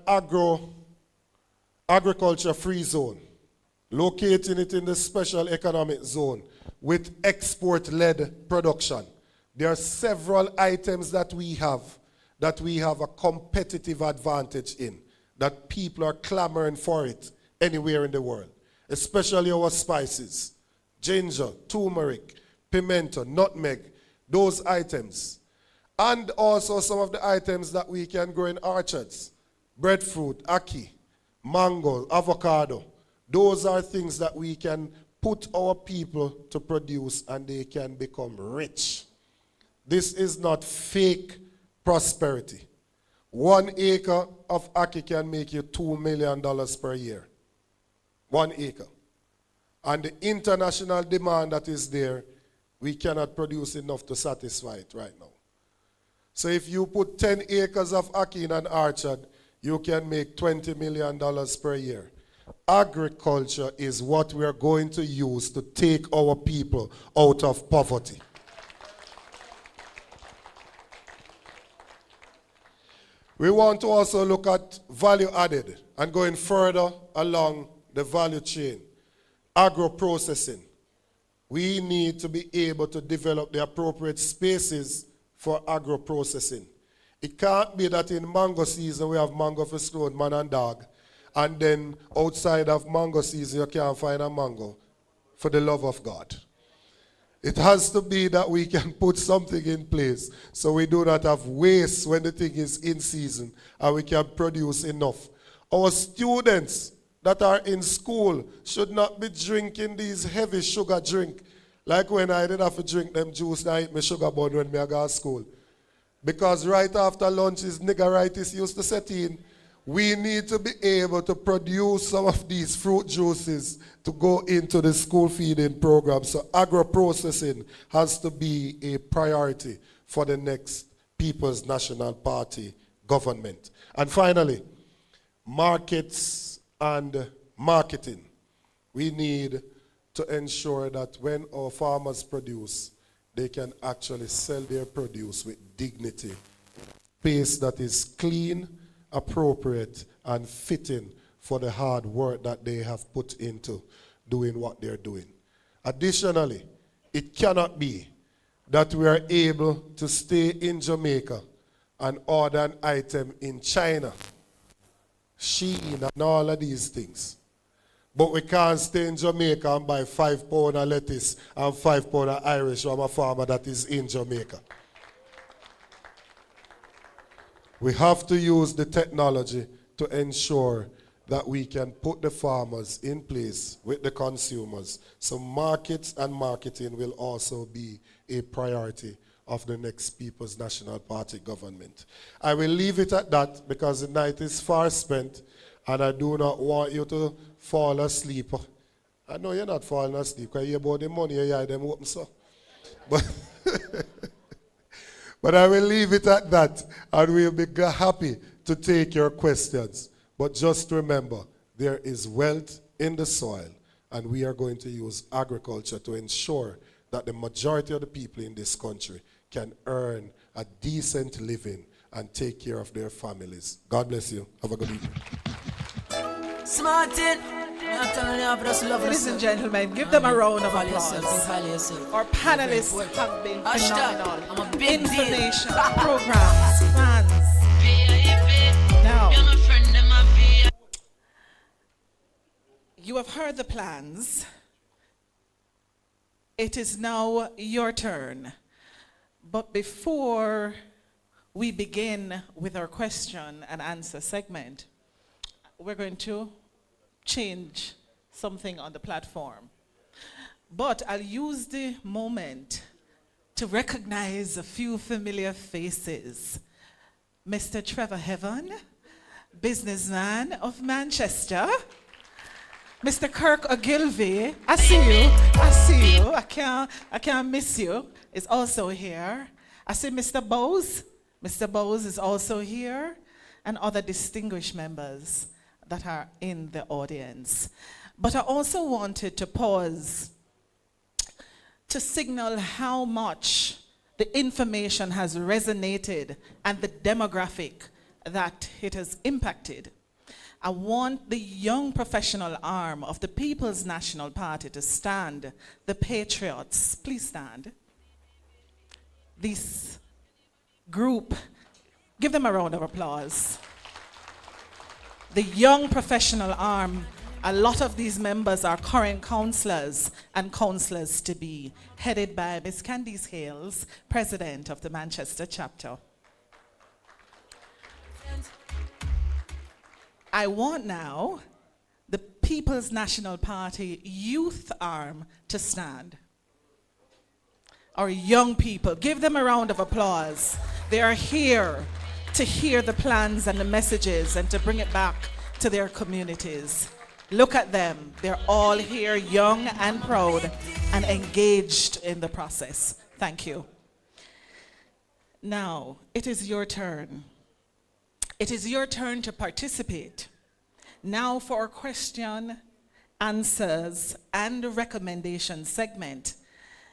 Speaker 7: agriculture-free zone, locating it in the special economic zone with export-led production. There are several items that we have a competitive advantage in, that people are clamoring for it anywhere in the world, especially our spices, ginger, turmeric, pimento, nutmeg, those items. And also some of the items that we can grow in orchards, breadfruit, ackee, mango, avocado. Those are things that we can put our people to produce and they can become rich. This is not fake prosperity. 1 acre of ackee can make you $2 million per year. 1 acre. And the international demand that is there, we cannot produce enough to satisfy it right now. So if you put 10 acres of ackee in an orchard, you can make $20 million per year. Agriculture is what we are going to use to take our people out of poverty. We want to also look at value added and going further along the value chain. Agro-processing. We need to be able to develop the appropriate spaces for agro-processing. It can't be that in mango season we have mango for stone, man and dog, and then outside of mango season you can't find a mango, for the love of God. It has to be that we can put something in place so we do not have waste when the thing is in season and we can produce enough. Our students that are in school should not be drinking these heavy sugar drink. Like when I didn't have to drink them juice and I eat my sugar bun when I go to school. Because right after lunch is niggeritis used to set in. We need to be able to produce some of these fruit juices to go into the school feeding program. So agro-processing has to be a priority for the next People's National Party government. And finally, markets and marketing. We need to ensure that when our farmers produce, they can actually sell their produce with dignity. Pace that is clean, appropriate, and fitting for the hard work that they have put into doing what they're doing. Additionally, it cannot be that we are able to stay in Jamaica and order an item in China, Shein, and all of these things. But we can't stay in Jamaica and buy £5 of lettuce and £5 of Irish from a farmer that is in Jamaica. We have to use the technology to ensure that we can put the farmers in place with the consumers. So markets and marketing will also be a priority of the next People's National Party government. I will leave it at that because the night is far spent and I do not want you to fall asleep. I know you're not falling asleep because you about the money you have them open so. But, but I will leave it at that and we'll be happy to take your questions. But just remember, there is wealth in the soil and we are going to use agriculture to ensure that the majority of the people in this country can earn a decent living and take care of their families. God bless you. Have a good evening.
Speaker 1: Ladies and gentlemen, give them a round of applause. Our panelists have been phenomenal. Information, programs, plans. Now, you have heard the plans. It is now your turn. But before we begin with our question and answer segment, we're going to change something on the platform. But I'll use the moment to recognize a few familiar faces. Mr. Trevor Heaven, businessman of Manchester. Mr. Kirk Ogilvie, I see you. I can't miss you. Is also here. I see Mr. Bowes. Mr. Bowes is also here, and other distinguished members that are in the audience. But I also wanted to pause to signal how much the information has resonated and the demographic that it has impacted. I want the young professional arm of the People's National Party to stand. The Patriots, please stand. This group, give them a round of applause. The young professional arm, a lot of these members are current councillors and councillors to be, headed by Ms. Candice Hales, President of the Manchester chapter. I want now the People's National Party youth arm to stand. Our young people, give them a round of applause. They are here to hear the plans and the messages and to bring it back to their communities. Look at them. They're all here, young and proud and engaged in the process. Thank you. Now, it is your turn. It is your turn to participate. Now for our question, answers, and recommendation segment.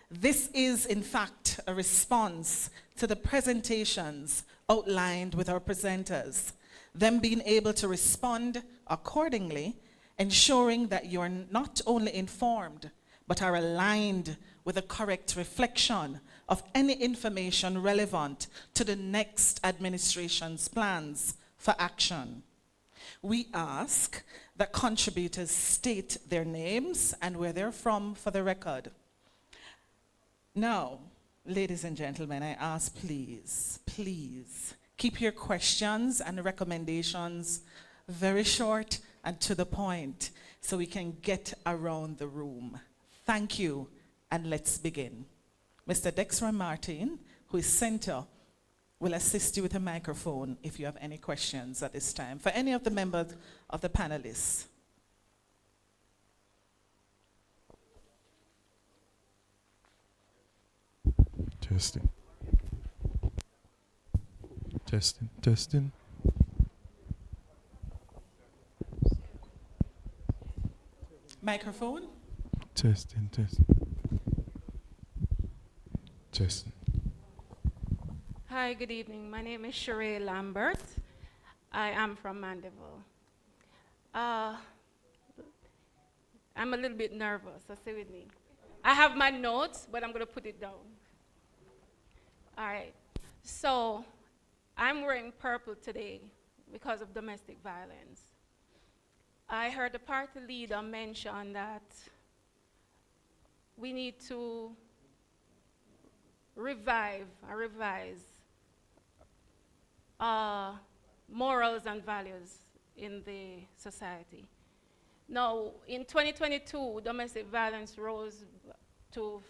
Speaker 1: This is, in fact, a response to the presentations outlined with our presenters, them being able to respond accordingly, ensuring that you're not only informed, but are aligned with a correct reflection of any information relevant to the next administration's plans for action. We ask that contributors state their names and where they're from for the record. Now, ladies and gentlemen, I ask please keep your questions and recommendations very short and to the point so we can get around the room. Thank you, and let's begin. Mr. Dexter Martin, who is center, will assist you with a microphone if you have any questions at this time for any of the members of the panelists.
Speaker 8: Testing. Testing.
Speaker 1: Microphone?
Speaker 8: Testing.
Speaker 9: Hi, good evening. My name is Sheree Lambert. I am from Mandeville. I'm a little bit nervous, so stay with me. I have my notes, but I'm going to put it down. All right. So I'm wearing purple today because of domestic violence. I heard the party leader mention that we need to revise morals and values in the society. Now, in 2022, domestic violence rose to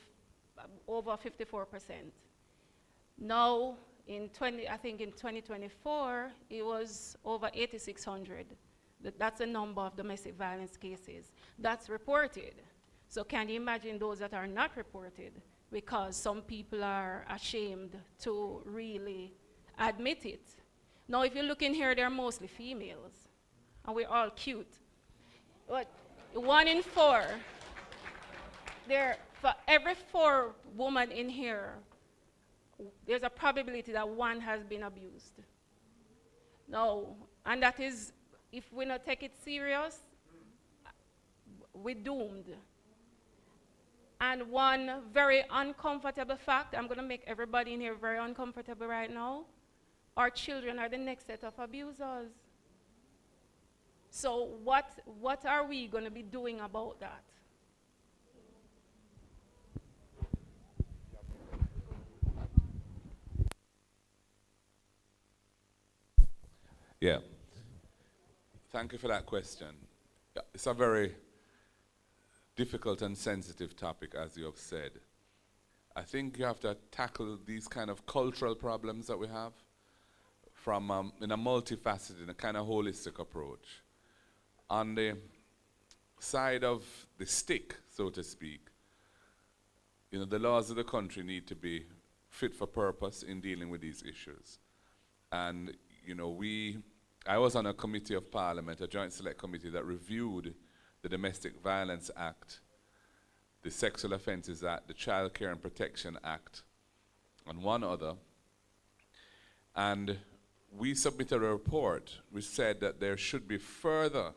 Speaker 9: over 54%. Now, I think in 2024, it was over 8,600. That's the number of domestic violence cases that's reported. So can you imagine those that are not reported? Because some people are ashamed to really admit it. Now, if you look in here, they're mostly females, and we're all cute. But 1 in 4, for every 4 women in here, there's a probability that one has been abused. No, and that is, if we not take it serious, we're doomed. And one very uncomfortable fact, I'm gonna make everybody in here very uncomfortable right now, our children are the next set of abusers. So what are we gonna be doing about that?
Speaker 5: Yeah. Thank you for that question. Yeah, it's a very difficult and sensitive topic, as you have said. I think you have to tackle these kind of cultural problems that we have from in a multifaceted, a kind of holistic approach. On the side of the stick, so to speak, you know, the laws of the country need to be fit for purpose in dealing with these issues. And, you know, I was on a committee of parliament, a joint select committee that reviewed the Domestic Violence Act, the Sexual Offences Act, the Child Care and Protection Act, and one other. And we submitted a report which said that there should be further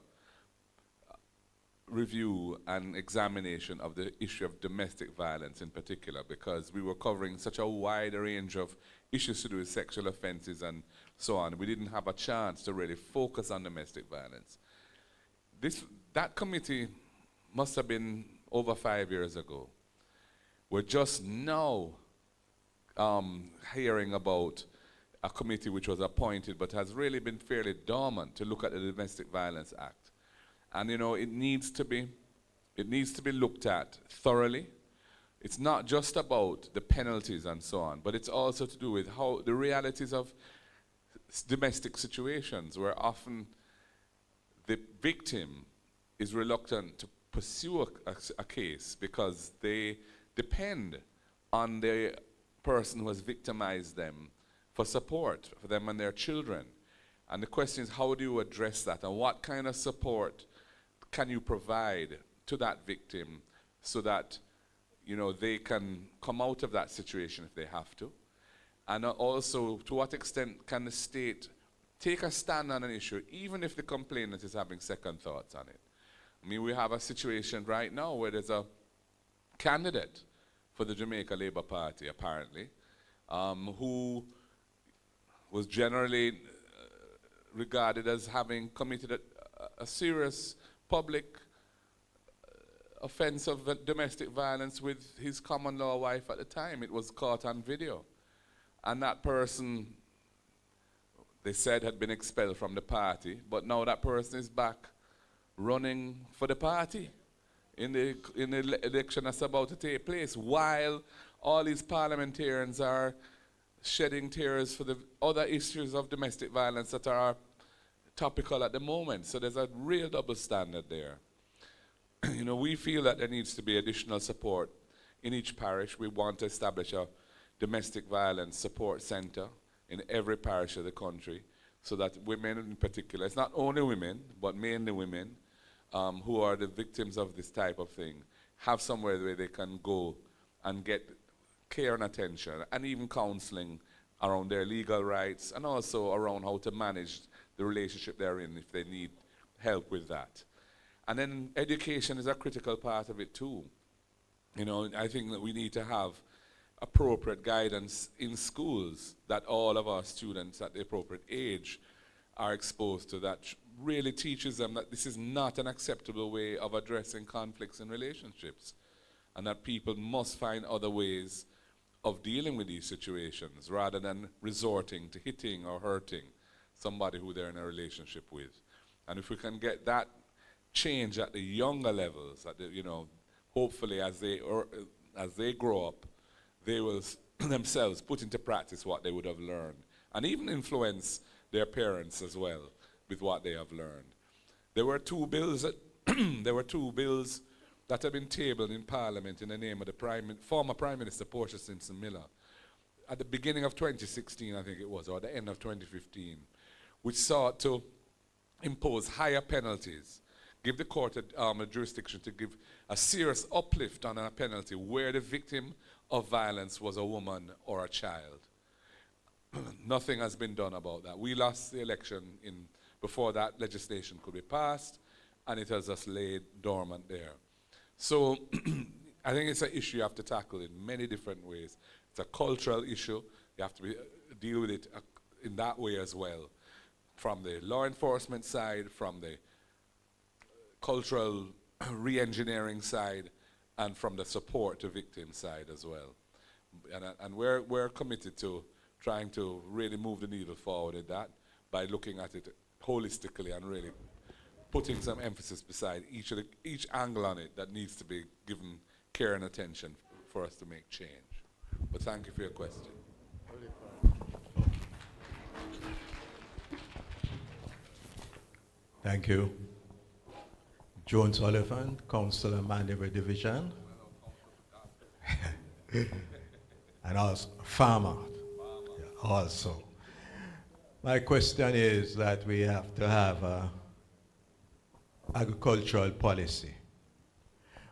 Speaker 5: review and examination of the issue of domestic violence in particular, because we were covering such a wide range of issues to do with sexual offenses and so on. We didn't have a chance to really focus on domestic violence. That committee must have been over 5 years ago. We're just now hearing about a committee which was appointed but has really been fairly dormant to look at the Domestic Violence Act. And you know, it needs to be looked at thoroughly. It's not just about the penalties and so on, but it's also to do with how the realities of domestic situations, where often the victim is reluctant to pursue a case because they depend on the person who has victimized them for support for them and their children. And the question is, how do you address that, and what kind of support can you provide to that victim so that, you know, they can come out of that situation if they have to? And also, to what extent can the state take a stand on an issue, even if the complainant is having second thoughts on it? I mean, we have a situation right now where there's a candidate for the Jamaica Labour Party, apparently, who was generally regarded as having committed a serious public offense of domestic violence with his common law wife at the time. It was caught on video. And that person, they said, had been expelled from the party, but now that person is back running for the party in the election that's about to take place, while all these parliamentarians are shedding tears for the other issues of domestic violence that are topical at the moment. So there's a real double standard there. You know, we feel that there needs to be additional support in each parish. We want to establish a domestic violence support center in every parish of the country, so that women in particular, it's not only women, but mainly women who are the victims of this type of thing, have somewhere where they can go and get care and attention, and even counseling around their legal rights, and also around how to manage the relationship they're in if they need help with that. And then education is a critical part of it too. You know, I think that we need to have appropriate guidance in schools that all of our students at the appropriate age are exposed to, that really teaches them that this is not an acceptable way of addressing conflicts in relationships, and that people must find other ways of dealing with these situations rather than resorting to hitting or hurting somebody who they're in a relationship with. And if we can get that change at the younger levels, at the, hopefully as they grow up, they will themselves put into practice what they would have learned, and even influence their parents as well with what they have learned. There were two bills that that have been tabled in Parliament in the name of the former Prime Minister Portia Simpson Miller at the beginning of 2016, I think it was, or the end of 2015, which sought to impose higher penalties, give the court a jurisdiction to give a serious uplift on a penalty where the victim of violence was a woman or a child. Nothing has been done about that. We lost the election before that legislation could be passed, and it has just laid dormant there. So I think it's an issue you have to tackle in many different ways. It's a cultural issue. You have to deal with it in that way as well, from the law enforcement side, from the cultural re-engineering side, and from the support to victims side as well. And we're committed to trying to really move the needle forward in that by looking at it holistically and really putting some emphasis beside each angle on it that needs to be given care and attention for us to make change. But thank you for your question.
Speaker 10: Thank you. Jones Oliphant, Councillor Mandeville Division. And also farmer. Yeah, also. My question is that we have to have an agricultural policy.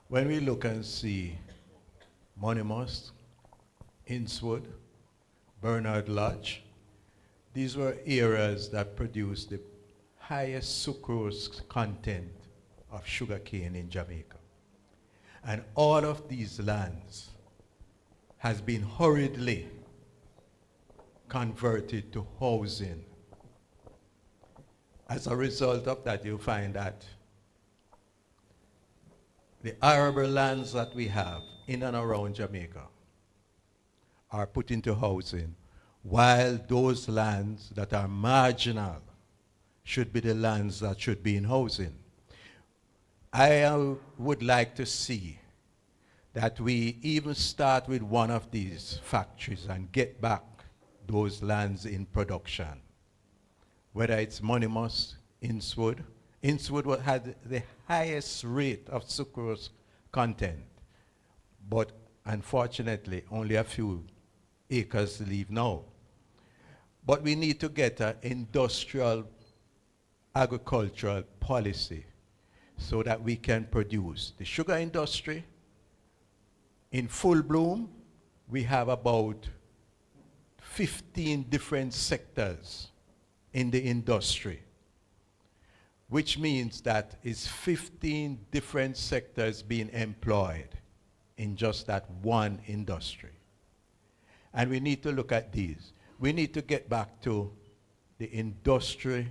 Speaker 10: When we look and see Monimus, Innswood, Bernard Lodge, these were areas that produced the highest sucrose content of sugarcane in Jamaica. And all of these lands has been hurriedly converted to housing. As a result of that, you find that the arable lands that we have in and around Jamaica are put into housing, while those lands that are marginal should be the lands that should be in housing. I would like to see that we even start with one of these factories and get back those lands in production. Whether it's Monimus, Innswood. Innswood had the highest rate of sucrose content, but unfortunately only a few acres leave now. But we need to get an industrial agricultural policy so that we can produce. The sugar industry, in full bloom, we have about 15 different sectors in the industry, which means that it's 15 different sectors being employed in just that one industry. And we need to look at these. We need to get back to the industrial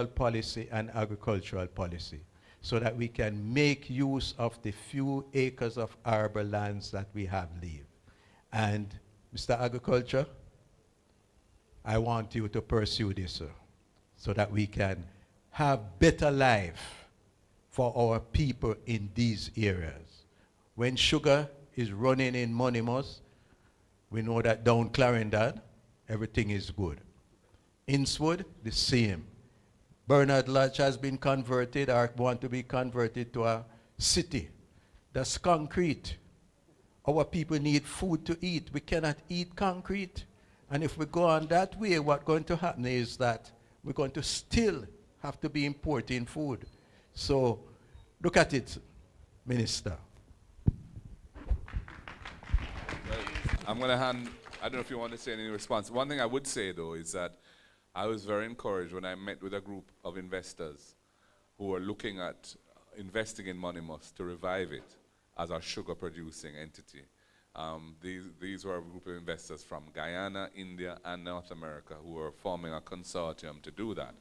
Speaker 10: policy and agricultural policy so that we can make use of the few acres of arable lands that we have left. And Mr. Agriculture, I want you to pursue this, sir, so that we can have better life for our people in these areas. When sugar is running in Monimus, we know that down Clarendon, everything is good. Innswood, the same. Bernard Lodge has been converted or want to be converted to a city. That's concrete. Our people need food to eat. We cannot eat concrete. And if we go on that way, what's going to happen is that we're going to still have to be importing food. So look at it, Minister.
Speaker 5: Well, I'm going to hand, I don't know if you want to say any response. One thing I would say, though, is that I was very encouraged when I met with a group of investors who were looking at investing in Monimus to revive it as a sugar-producing entity. These were a group of investors from Guyana, India, and North America who were forming a consortium to do that.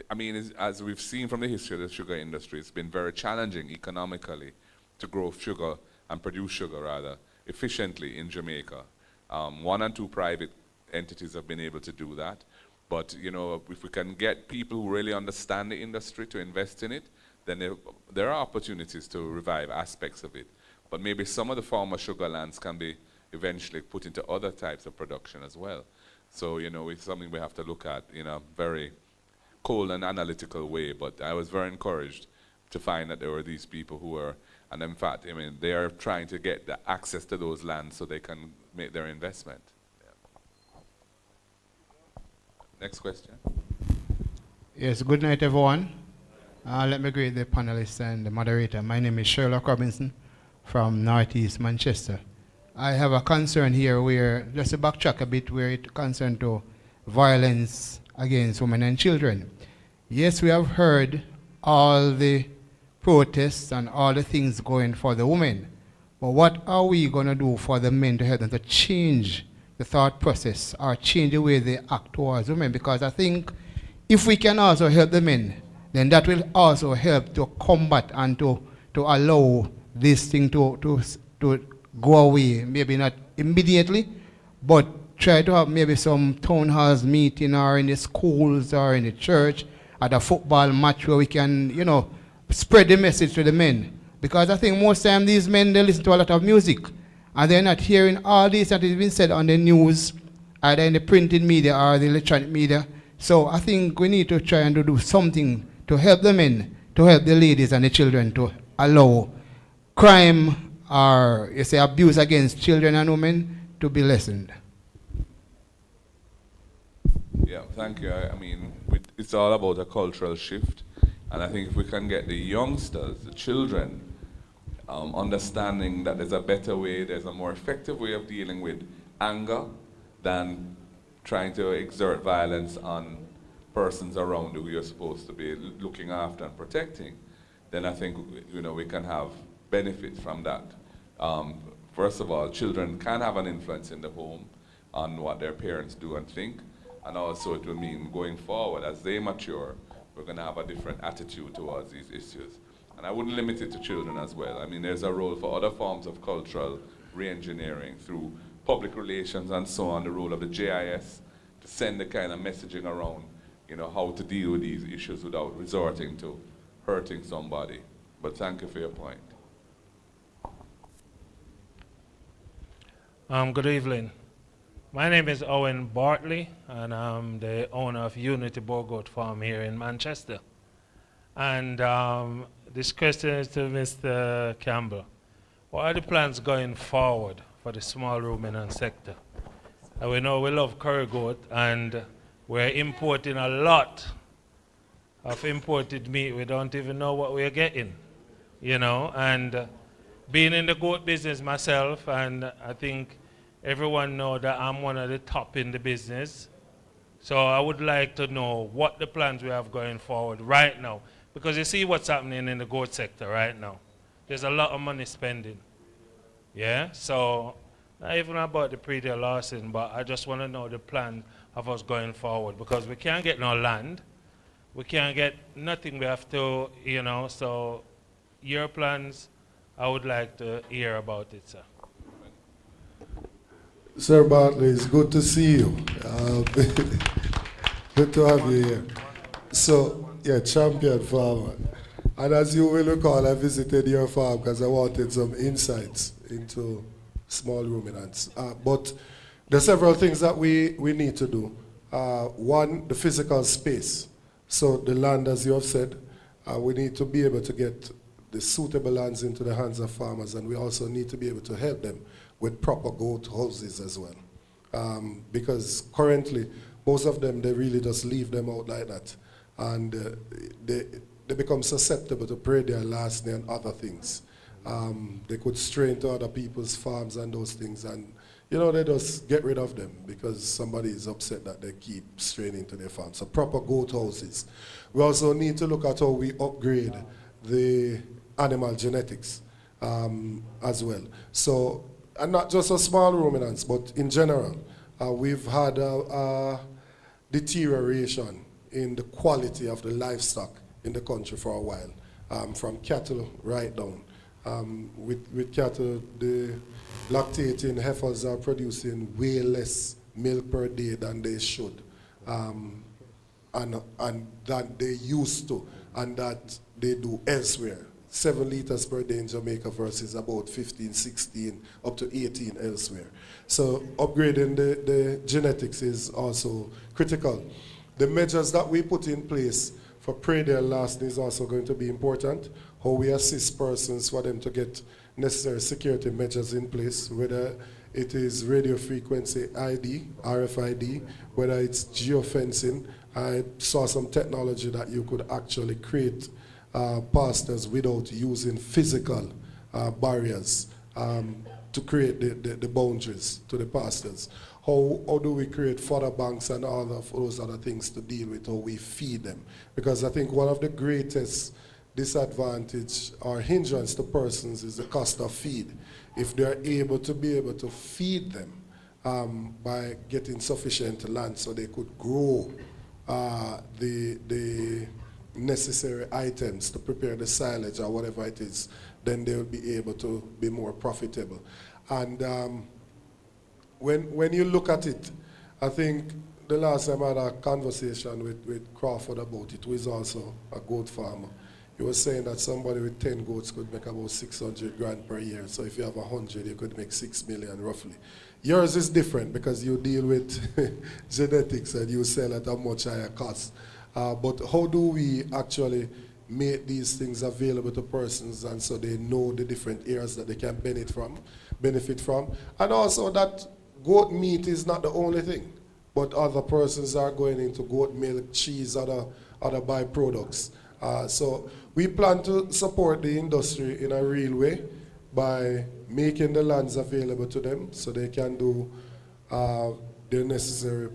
Speaker 5: I mean, as we've seen from the history of the sugar industry, it's been very challenging economically to grow sugar and produce sugar, rather, efficiently in Jamaica. One and two private entities have been able to do that. But if we can get people who really understand the industry to invest in it, then there are opportunities to revive aspects of it. But maybe some of the former sugar lands can be eventually put into other types of production as well. So, it's something we have to look at in a very cold and analytical way. But I was very encouraged to find that there were these people who were, and in fact, they are trying to get the access to those lands so they can make their investment. Yeah. Next question.
Speaker 11: Yes, good night, everyone. Let me greet the panelists and the moderator. My name is Sherlock Robinson from Northeast Manchester. I have a concern here where, just to backtrack a bit, where it concerns to violence against women and children. Yes, we have heard all the protests and all the things going for the women, but what are we going to do for the men to help them to change the thought process or change the way they act towards women? Because I think if we can also help the men, then that will also help to combat and to allow this thing to go away, maybe not immediately, but try to have maybe some town halls meeting or in the schools or in the church at a football match where we can, spread the message to the men. Because I think most time these men, they listen to a lot of music and they're not hearing all this that has been said on the news, either in the printed media or the electronic media. So I think we need to try and do something to help the men, to help the ladies and the children to allow crime or abuse against children and women to be lessened.
Speaker 5: Yeah, thank you. It's all about a cultural shift. And I think if we can get the youngsters, the children, understanding that there's a better way, there's a more effective way of dealing with anger than trying to exert violence on persons around who you're supposed to be looking after and protecting, then I think we can have benefits from that. First of all, children can have an influence in the home on what their parents do and think, and also it will mean going forward as they mature, we're going to have a different attitude towards these issues. And I wouldn't limit it to children as well. There's a role for other forms of cultural re-engineering through public relations and so on, the role of the JIS to send the kind of messaging around, how to deal with these issues without resorting to hurting somebody. But thank you for your point.
Speaker 12: Good evening. My name is Owen Bartley, and I'm the owner of Unity Bourgoat Farm here in Manchester. And this question is to Mr. Campbell. What are the plans going forward for the small ruminant sector? We know we love curry goat, and we're importing a lot of imported meat. We don't even know what we're getting, and being in the goat business myself, and I think everyone knows that I'm one of the top in the business. So I would like to know what the plans we have going forward right now. Because you see what's happening in the goat sector right now. There's a lot of money spending. Yeah, so not even about the pre-deal losses, but I just want to know the plan of us going forward. Because we can't get no land. We can't get nothing. We have to, so your plans, I would like to hear about it, sir.
Speaker 7: Sir Bartley, it's good to see you. Good to have you here. So, champion farmer. And as you will recall, I visited your farm because I wanted some insights into small ruminants. But there are several things that we need to do. One, the physical space. So the land, as you have said, we need to be able to get the suitable lands into the hands of farmers, and we also need to be able to help them with proper goat houses as well. Because currently, most of them, they really just leave them out like that. And they become susceptible to predator larceny and other things. They could stray into other people's farms and those things, and they just get rid of them because somebody is upset that they keep straying into their farm. So proper goat houses. We also need to look at how we upgrade the animal genetics as well. So, and not just for small ruminants, but in general, we've had a deterioration in the quality of the livestock in the country for a while, from cattle right down. With cattle, the lactating heifers are producing way less milk per day than they should. and that they used to, and that they do elsewhere. 7 liters per day in Jamaica versus about 15, 16, up to 18 elsewhere. So upgrading the genetics is also critical. The measures that we put in place for predial lasting is also going to be important. How we assist persons for them to get necessary security measures in place, whether it is radio frequency ID, RFID, whether it's geofencing. I saw some technology that you could actually create pastors without using physical barriers to create the boundaries to the pastors. How do we create fodder banks and all of those other things to deal with how we feed them? Because I think one of the greatest disadvantage or hindrance to persons is the cost of feed. If they're able to feed them by getting sufficient land so they could grow the necessary items to prepare the silage or whatever it is, then they will be able to be more profitable. And when you look at it, I think the last time I had a conversation with Crawford about it, who is also a goat farmer. He was saying that somebody with 10 goats could make about 600 grand per year. So if you have 100, you could make 6 million roughly. Yours is different because you deal with genetics and you sell at a much higher cost. But how do we actually make these things available to persons and so they know the different areas that they can benefit from? And also that goat meat is not the only thing, but other persons are going into goat milk, cheese, other byproducts. So we plan to support the industry in a real way by making the lands available to them so they can do the necessary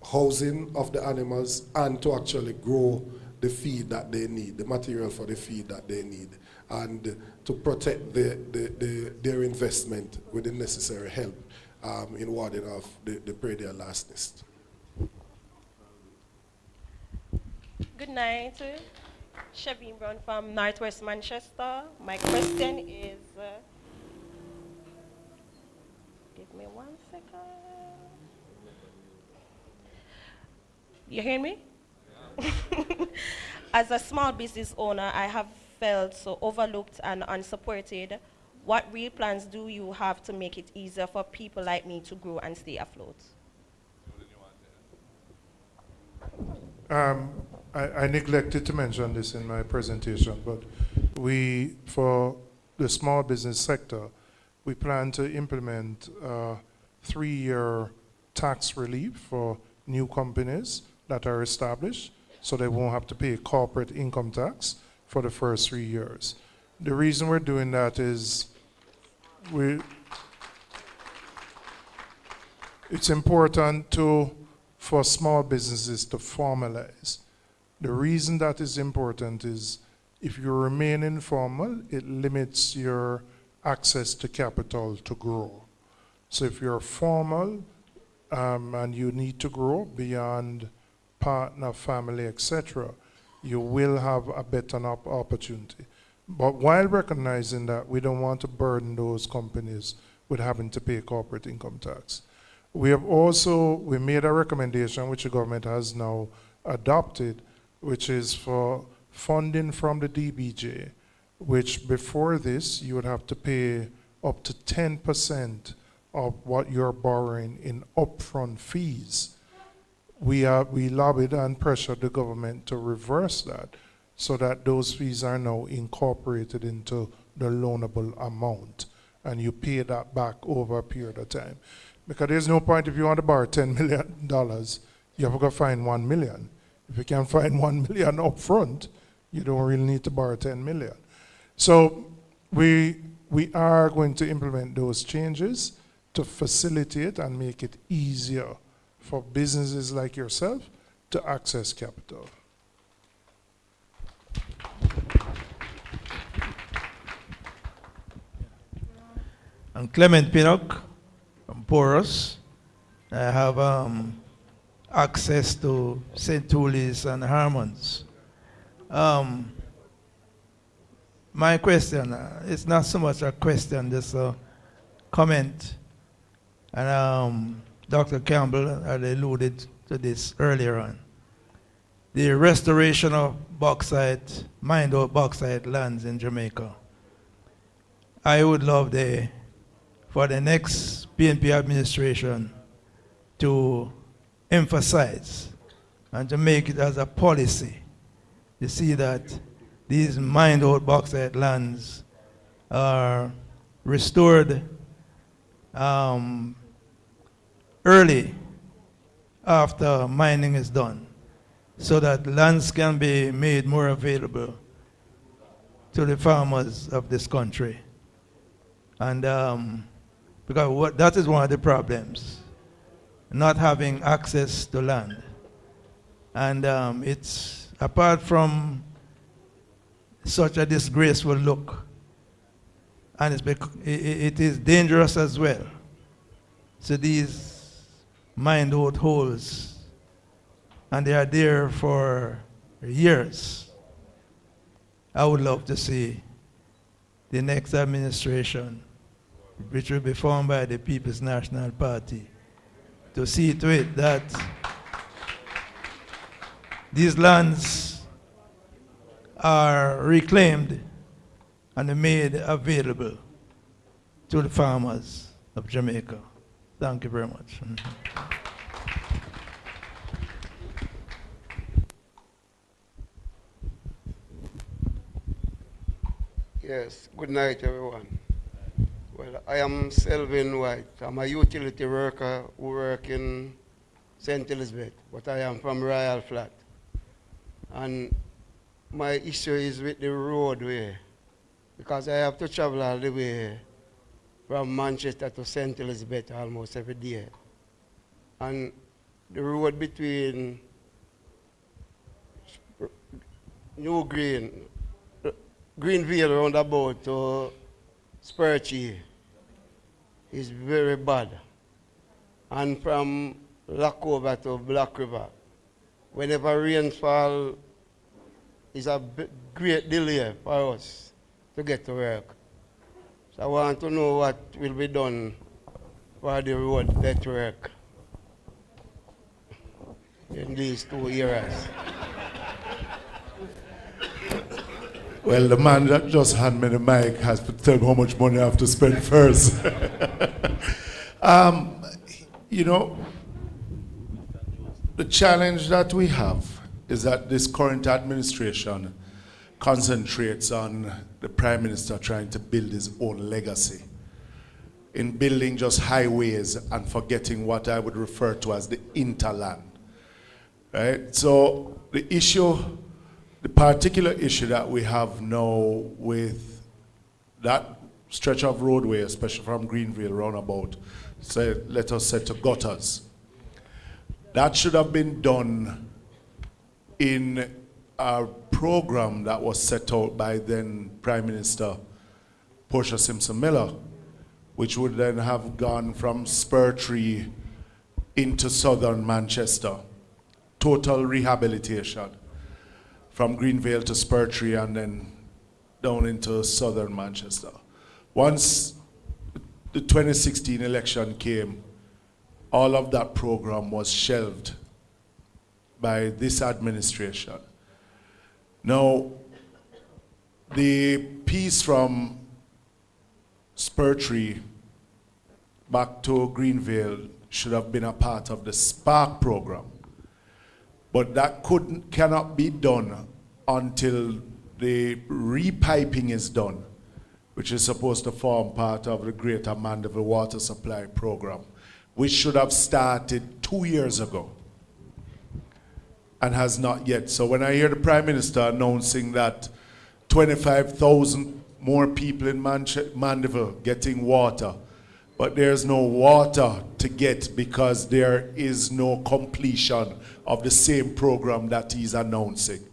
Speaker 7: housing of the animals and to actually grow the feed that they need, the material for the feed that they need, and to protect their investment with the necessary help in warding off the predial lastness.
Speaker 13: Good night. Shaveen Brown from Northwest Manchester. My question is, give me 1 second. You hear me? As a small business owner, I have felt so overlooked and unsupported. What real plans do you have to make it easier for people like me to grow and stay afloat?
Speaker 6: I neglected to mention this in my presentation, but for the small business sector, we plan to implement 3-year tax relief for new companies that are established, so they won't have to pay corporate income tax for the first 3 years. The reason we're doing that is it's important for small businesses to formalize. The reason that is important is if you remain informal, it limits your access to capital to grow. So if you're formal and you need to grow beyond partner, family, etc., you will have a better opportunity. But while recognizing that, we don't want to burden those companies with having to pay corporate income tax. We made a recommendation which the government has now adopted, which is for funding from the DBJ, which before this you would have to pay up to 10% of what you're borrowing in upfront fees. We lobbied and pressured the government to reverse that so that those fees are now incorporated into the loanable amount and you pay that back over a period of time. Because there's no point if you want to borrow $10 million, you have to go find 1 million. If you can find 1 million up front, you don't really need to borrow 10 million. So we are going to implement those changes to facilitate and make it easier for businesses like yourself to access capital.
Speaker 14: I'm Clement Pinnock from Porus. I have access to St. Tullis and Harmons. My question, it's not so much a question, just a comment. And Dr. Campbell had alluded to this earlier on. The restoration of bauxite, mined out bauxite lands in Jamaica. I would love for the next PNP administration to emphasize and to make it as a policy to see that these mined out bauxite lands are restored early after mining is done, so that lands can be made more available to the farmers of this country. And because that is one of the problems, not having access to land. And it's, apart from such a disgraceful look, and it is dangerous as well. So these mined out holes, and they are there for years. I would love to see the next administration, which will be formed by the People's National Party, to see to it that these lands are reclaimed and made available to the farmers of Jamaica. Thank you very much.
Speaker 15: Yes, good night everyone. Well, I am Selvin White. I'm a utility worker who work in St. Elizabeth, but I am from Royal Flat. And my issue is with the roadway, because I have to travel all the way from Manchester to St. Elizabeth almost every day. And the road between New Greenville roundabout to Spurchie is very bad. And from Lackover to Black River, whenever rainfall is a great delay for us to get to work. So I want to know what will be done for the road network in these 2 areas.
Speaker 7: Well, the man that just handed me the mic has to tell me how much money I have to spend first. You know, the challenge that we have is that this current administration concentrates on the Prime Minister trying to build his own legacy in building just highways and forgetting what I would refer to as the interland. Right? So the issue, the particular issue that we have now with that stretch of roadway, especially from Greenville roundabout, say, let us say to gutters, that should have been done in a program that was set out by then Prime Minister Portia Simpson Miller, which would then have gone from Spurtree into southern Manchester. Total rehabilitation from Greenville to Spurtree and then down into southern Manchester. Once the 2016 election came, all of that program was shelved by this administration. Now, the piece from Spurtree back to Greenville should have been a part of the Spark program. But that cannot be done until the repiping is done, which is supposed to form part of the Greater Mandeville Water Supply Program, which should have started 2 years ago and has not yet. So when I hear the Prime Minister announcing that 25,000 more people in Mandeville getting water, but there's no water to get because there is no completion of the same program that he's announcing.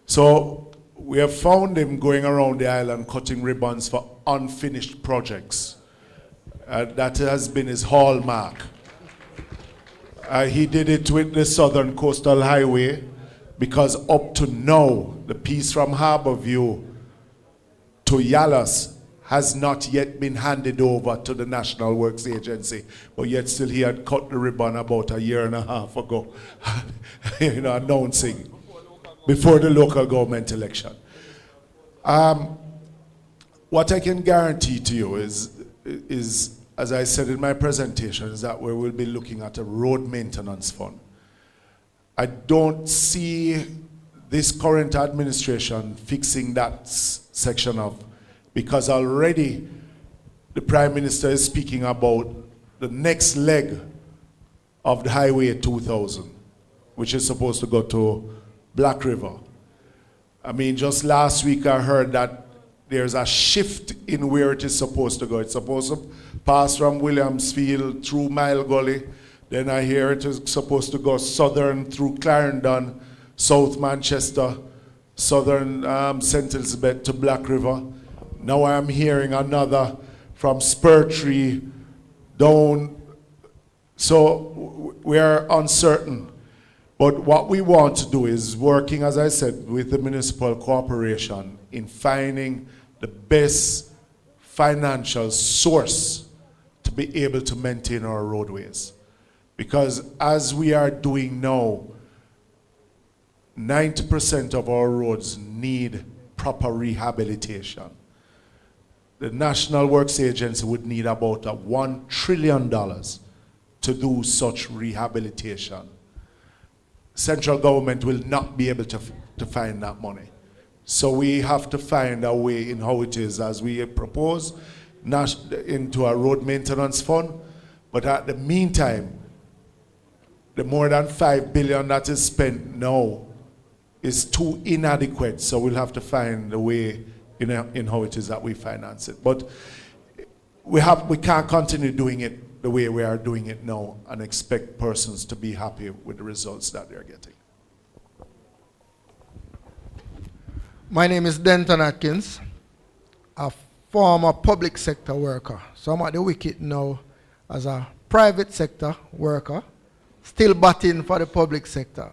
Speaker 7: So we have found him going around the island cutting ribbons for unfinished projects. That has been his hallmark. He did it with the Southern Coastal Highway because up to now, the piece from Harborview to Yallas has not yet been handed over to the National Works Agency, but yet still he had cut the ribbon about a year and a half ago, announcing before the local government election. What I can guarantee to you is, as I said in my presentation, is that we will be looking at a road maintenance fund. I don't see this current administration fixing that section of, because already the Prime Minister is speaking about the next leg of the Highway 2000, which is supposed to go to Black River. I mean, just last week I heard that there's a shift in where it is supposed to go. It's supposed to pass from Williamsfield through Mile Gully. Then I hear it is supposed to go southern through Clarendon, South Manchester, southern St. Elizabeth to Black River. Now I'm hearing another from Spurtree down. So we are uncertain. But what we want to do is working, as I said, with the municipal corporation in finding the best financial source to be able to maintain our roadways. Because as we are doing now, 90% of our roads need proper rehabilitation. The National Works Agency would need about $1 trillion to do such rehabilitation. Central government will not be able to find that money. So we have to find a way in how it is, as we propose, into a road maintenance fund. But at the meantime, the more than $5 billion that is spent now is too inadequate. So we'll have to find a way in how it is that we finance it. But we can't continue doing it the way we are doing it now and expect persons to be happy with the results that they're getting.
Speaker 16: My name is Denton Atkins, a former public sector worker. So I'm at the wicket now as a private sector worker, still batting for the public sector,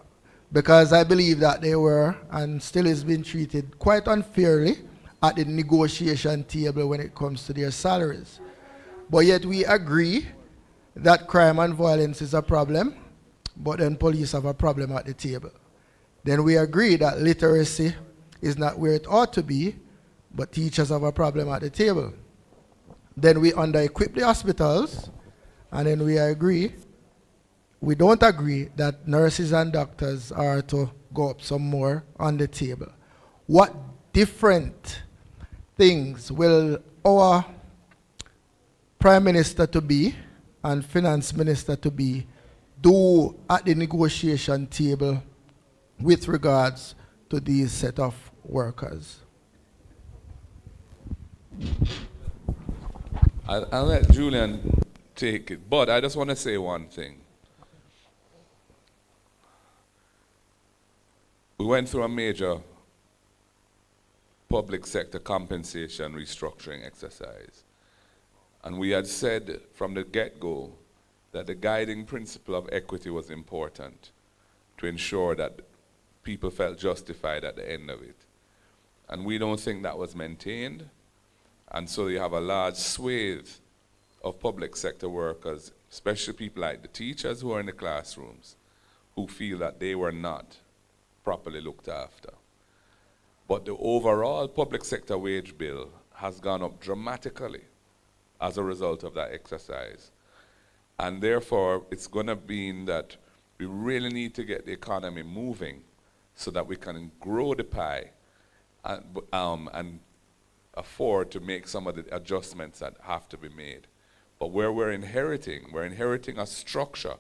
Speaker 16: because I believe that they were and still is being treated quite unfairly at the negotiation table when it comes to their salaries. But yet we agree that crime and violence is a problem, but then police have a problem at the table. Then we agree that literacy is not where it ought to be, but teachers have a problem at the table. Then we under-equip the hospitals, and then we don't agree that nurses and doctors are to go up some more on the table. What different things will our Prime Minister to be and Finance Minister to be do at the negotiation table with regards to these set of workers?
Speaker 5: I'll let Julian take it, but I just want to say one thing. We went through a major public sector compensation restructuring exercise. And we had said from the get-go that the guiding principle of equity was important to ensure that people felt justified at the end of it. And we don't think that was maintained. And so you have a large swathe of public sector workers, especially people like the teachers who are in the classrooms, who feel that they were not properly looked after. But the overall public sector wage bill has gone up dramatically as a result of that exercise. And therefore, it's going to mean that we really need to get the economy moving so that we can grow the pie and afford to make some of the adjustments that have to be made. But where we're inheriting a structure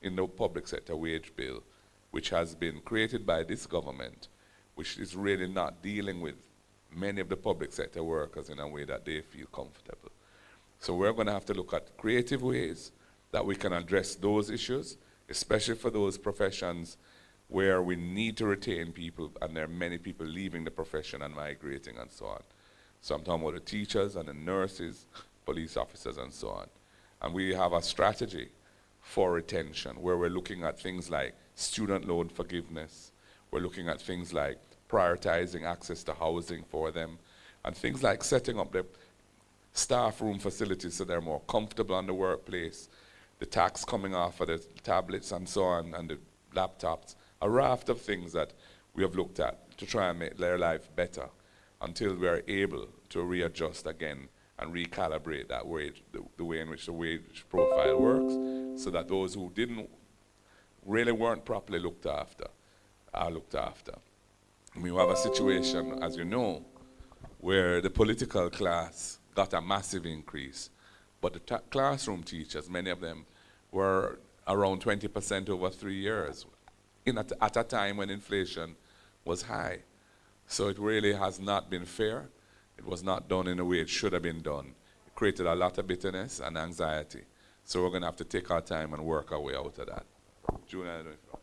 Speaker 5: in the public sector wage bill, which has been created by this government, which is really not dealing with many of the public sector workers in a way that they feel comfortable. So we're going to have to look at creative ways that we can address those issues, especially for those professions where we need to retain people and there are many people leaving the profession and migrating and so on. So I'm talking about the teachers and the nurses, police officers and so on. And we have a strategy for retention where we're looking at things like student loan forgiveness. We're looking at things like prioritizing access to housing for them and things like setting up the staff room facilities so they're more comfortable in the workplace, the tax coming off of the tablets and so on, and the laptops, a raft of things that we have looked at to try and make their life better until we are able to readjust again and recalibrate that wage, the way in which the wage profile works, so that those who weren't properly looked after are looked after. We have a situation, as you know, where the political class got a massive increase, but the classroom teachers, many of them, were around 20% over 3 years, at a time when inflation was high. So it really has not been fair. It was not done in the way it should have been done. It created a lot of bitterness and anxiety. So we're going to have to take our time and work our way out of that. Julian, I don't know if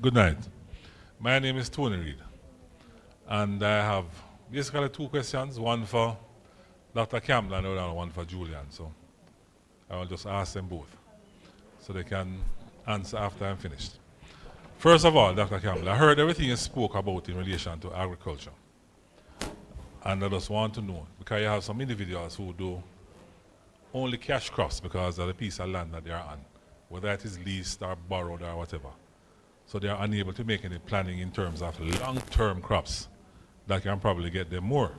Speaker 17: Good night. My name is Tony Reed, and I have basically 2 questions, one for Dr. Campbell and one for Julian. So I will just ask them both so they can answer after I'm finished. First of all, Dr. Campbell, I heard everything you spoke about in relation to agriculture. And I just want to know, because you have some individuals who do only cash crops because of the piece of land that they are on, whether it is leased or borrowed or whatever. So they are unable to make any planning in terms of long-term crops that can probably get them more.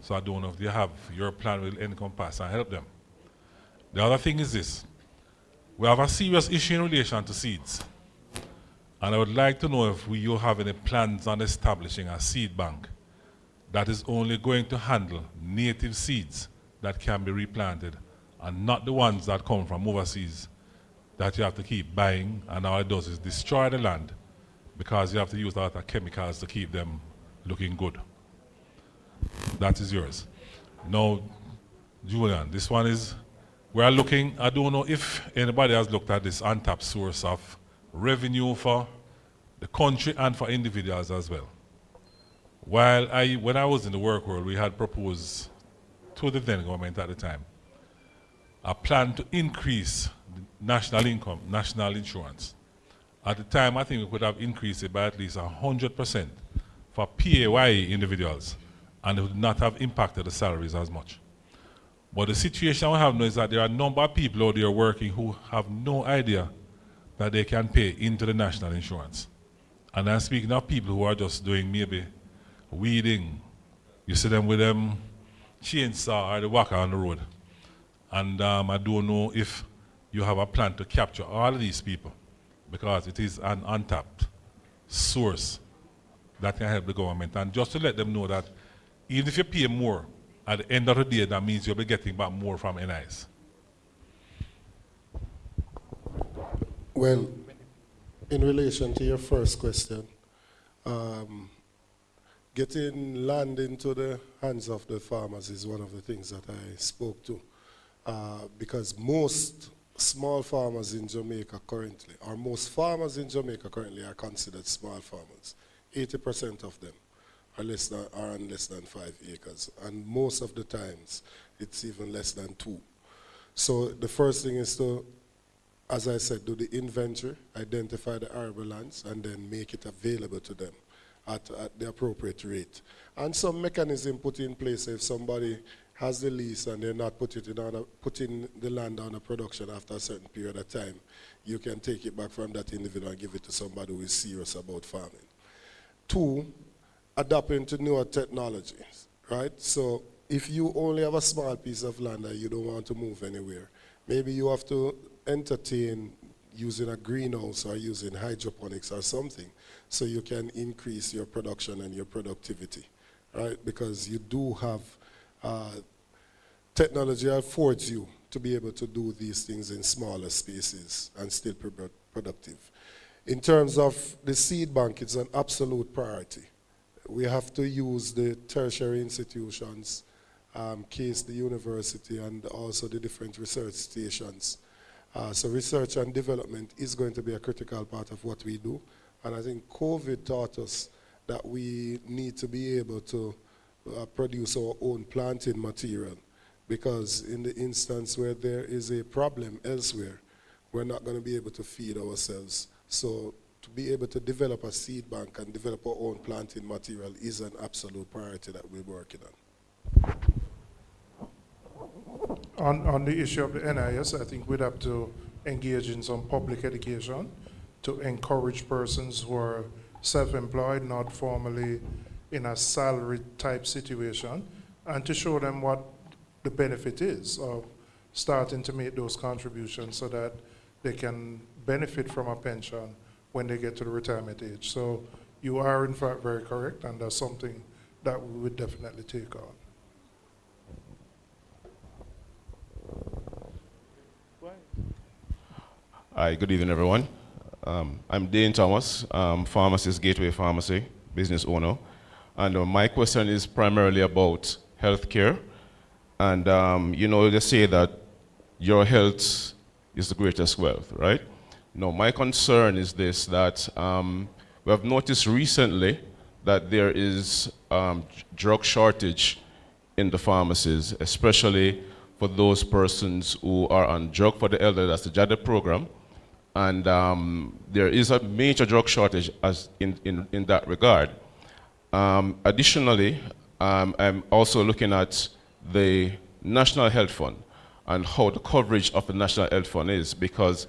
Speaker 17: So I don't know if you have your plan will encompass and help them. The other thing is this. We have a serious issue in relation to seeds. And I would like to know if you have any plans on establishing a seed bank that is only going to handle native seeds that can be replanted and not the ones that come from overseas that you have to keep buying, and all it does is destroy the land because you have to use a lot of chemicals to keep them looking good. That is yours. Now, Julian, this one is, we are looking, I don't know if anybody has looked at this untapped source of revenue for the country and for individuals as well. When I was in the work world, we had proposed to the then government at the time a plan to increase national income, national insurance. At the time, I think we could have increased it by at least 100% for PAYE individuals, and it would not have impacted the salaries as much. But the situation we have now is that there are a number of people out there working who have no idea that they can pay into the national insurance. And I'm speaking of people who are just doing maybe weeding. You see them with them chainsaw or the whacker on the road. And I don't know if you have a plan to capture all of these people, because it is an untapped source that can help the government. And just to let them know that even if you pay more, at the end of the day, that means you'll be getting back more from NIs.
Speaker 7: Well, in relation to your first question, getting land into the hands of the farmers is one of the things that I spoke to. Because most small farmers in Jamaica currently, or most farmers in Jamaica currently are considered small farmers. 80% of them are on less than 5 acres. And most of the times, it's even less than 2. So the first thing is to, as I said, do the inventory, identify the arable lands, and then make it available to them at the appropriate rate. And some mechanism put in place if somebody has the lease and they're not putting the land on a production after a certain period of time, you can take it back from that individual and give it to somebody who is serious about farming. 2, adapting to newer technologies, right? So if you only have a small piece of land and you don't want to move anywhere, maybe you have to entertain using a greenhouse or using hydroponics or something so you can increase your production and your productivity, right? Because you do have technology affords you to be able to do these things in smaller spaces and still be productive. In terms of the seed bank, it's an absolute priority. We have to use the tertiary institutions, case the university, and also the different research stations. So research and development is going to be a critical part of what we do. And I think COVID taught us that we need to be able to produce our own planting material, because in the instance where there is a problem elsewhere, we're not going to be able to feed ourselves So to be able to develop a seed bank and develop our own planting material is an absolute priority that we're working on.
Speaker 6: On the issue of the NIS, I think we'd have to engage in some public education to encourage persons who are self-employed, not formally in a salary type situation, and to show them what the benefit is of starting to make those contributions so that they can benefit from a pension when they get to the retirement age. So you are in fact very correct, and that's something that we would definitely take on.
Speaker 18: Hi, good evening, everyone. I'm Dane Thomas, pharmacist, Gateway Pharmacy, business owner. And my question is primarily about healthcare. And you know, they say that your health is the greatest wealth, right? Now, my concern is this, that we have noticed recently that there is drug shortage in the pharmacies, especially for those persons who are on drug for the elderly, that's the JADA program. And there is a major drug shortage as in that regard. Additionally, I'm also looking at the National Health Fund and how the coverage of the National Health Fund is, because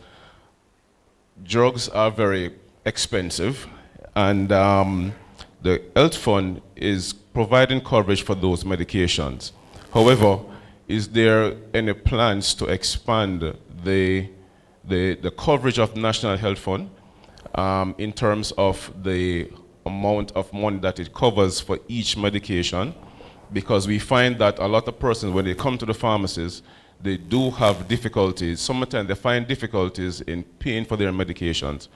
Speaker 18: drugs are very expensive, and the Health Fund is providing coverage for those medications. However, is there any plans to expand the coverage of the National Health Fund in terms of the amount of money that it covers for each medication? Because we find that a lot of persons, when they come to the pharmacies, they do have difficulties. Sometimes they find difficulties in paying for their medications.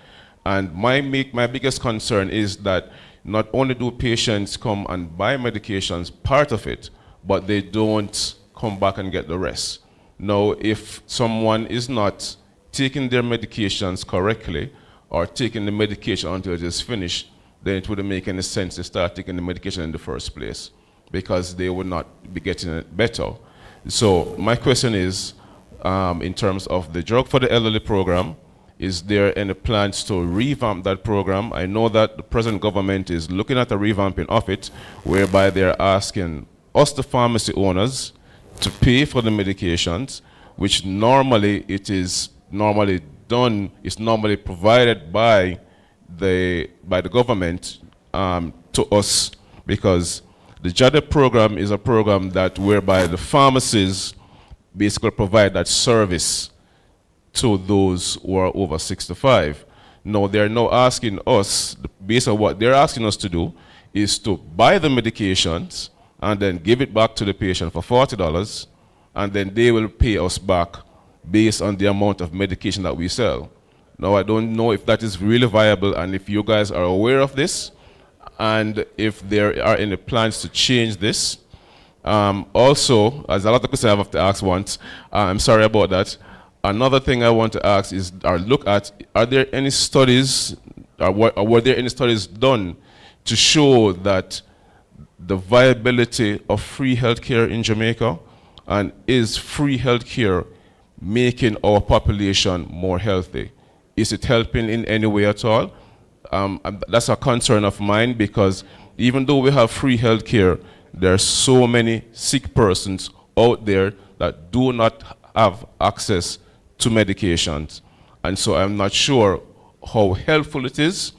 Speaker 18: And my biggest concern is that not only do patients come and buy medications, part of it, but they don't come back and get the rest. Now, if someone is not taking their medications correctly or taking the medication until it is finished, then it wouldn't make any sense to start taking the medication in the first place, because they would not be getting it better. So my question is, in terms of the drug for the elderly program, is there any plans to revamp that program? I know that the present government is looking at a revamping of it, whereby they're asking us, the pharmacy owners, to pay for the medications, which normally it is normally done, is normally provided by the government to us, because the JADA program is a program that whereby the pharmacies basically provide that service to those who are over 65. Now they're now asking us, based on what they're asking us to do, is to buy the medications and then give it back to the patient for $40, and then they will pay us back based on the amount of medication that we sell. Now, I don't know if that is really viable, and if you guys are aware of this, and if there are any plans to change this. Also, as a lot of questions I have to ask once, I'm sorry about that. Another thing I want to ask is, or look at, are there any studies, or were there any studies done to show that the viability of free healthcare in Jamaica, and is free healthcare making our population more healthy? Is it helping in any way at all? That's a concern of mine, because even though we have free healthcare, there are so many sick persons out there that do not have access to medications. And so I'm not sure how helpful it is,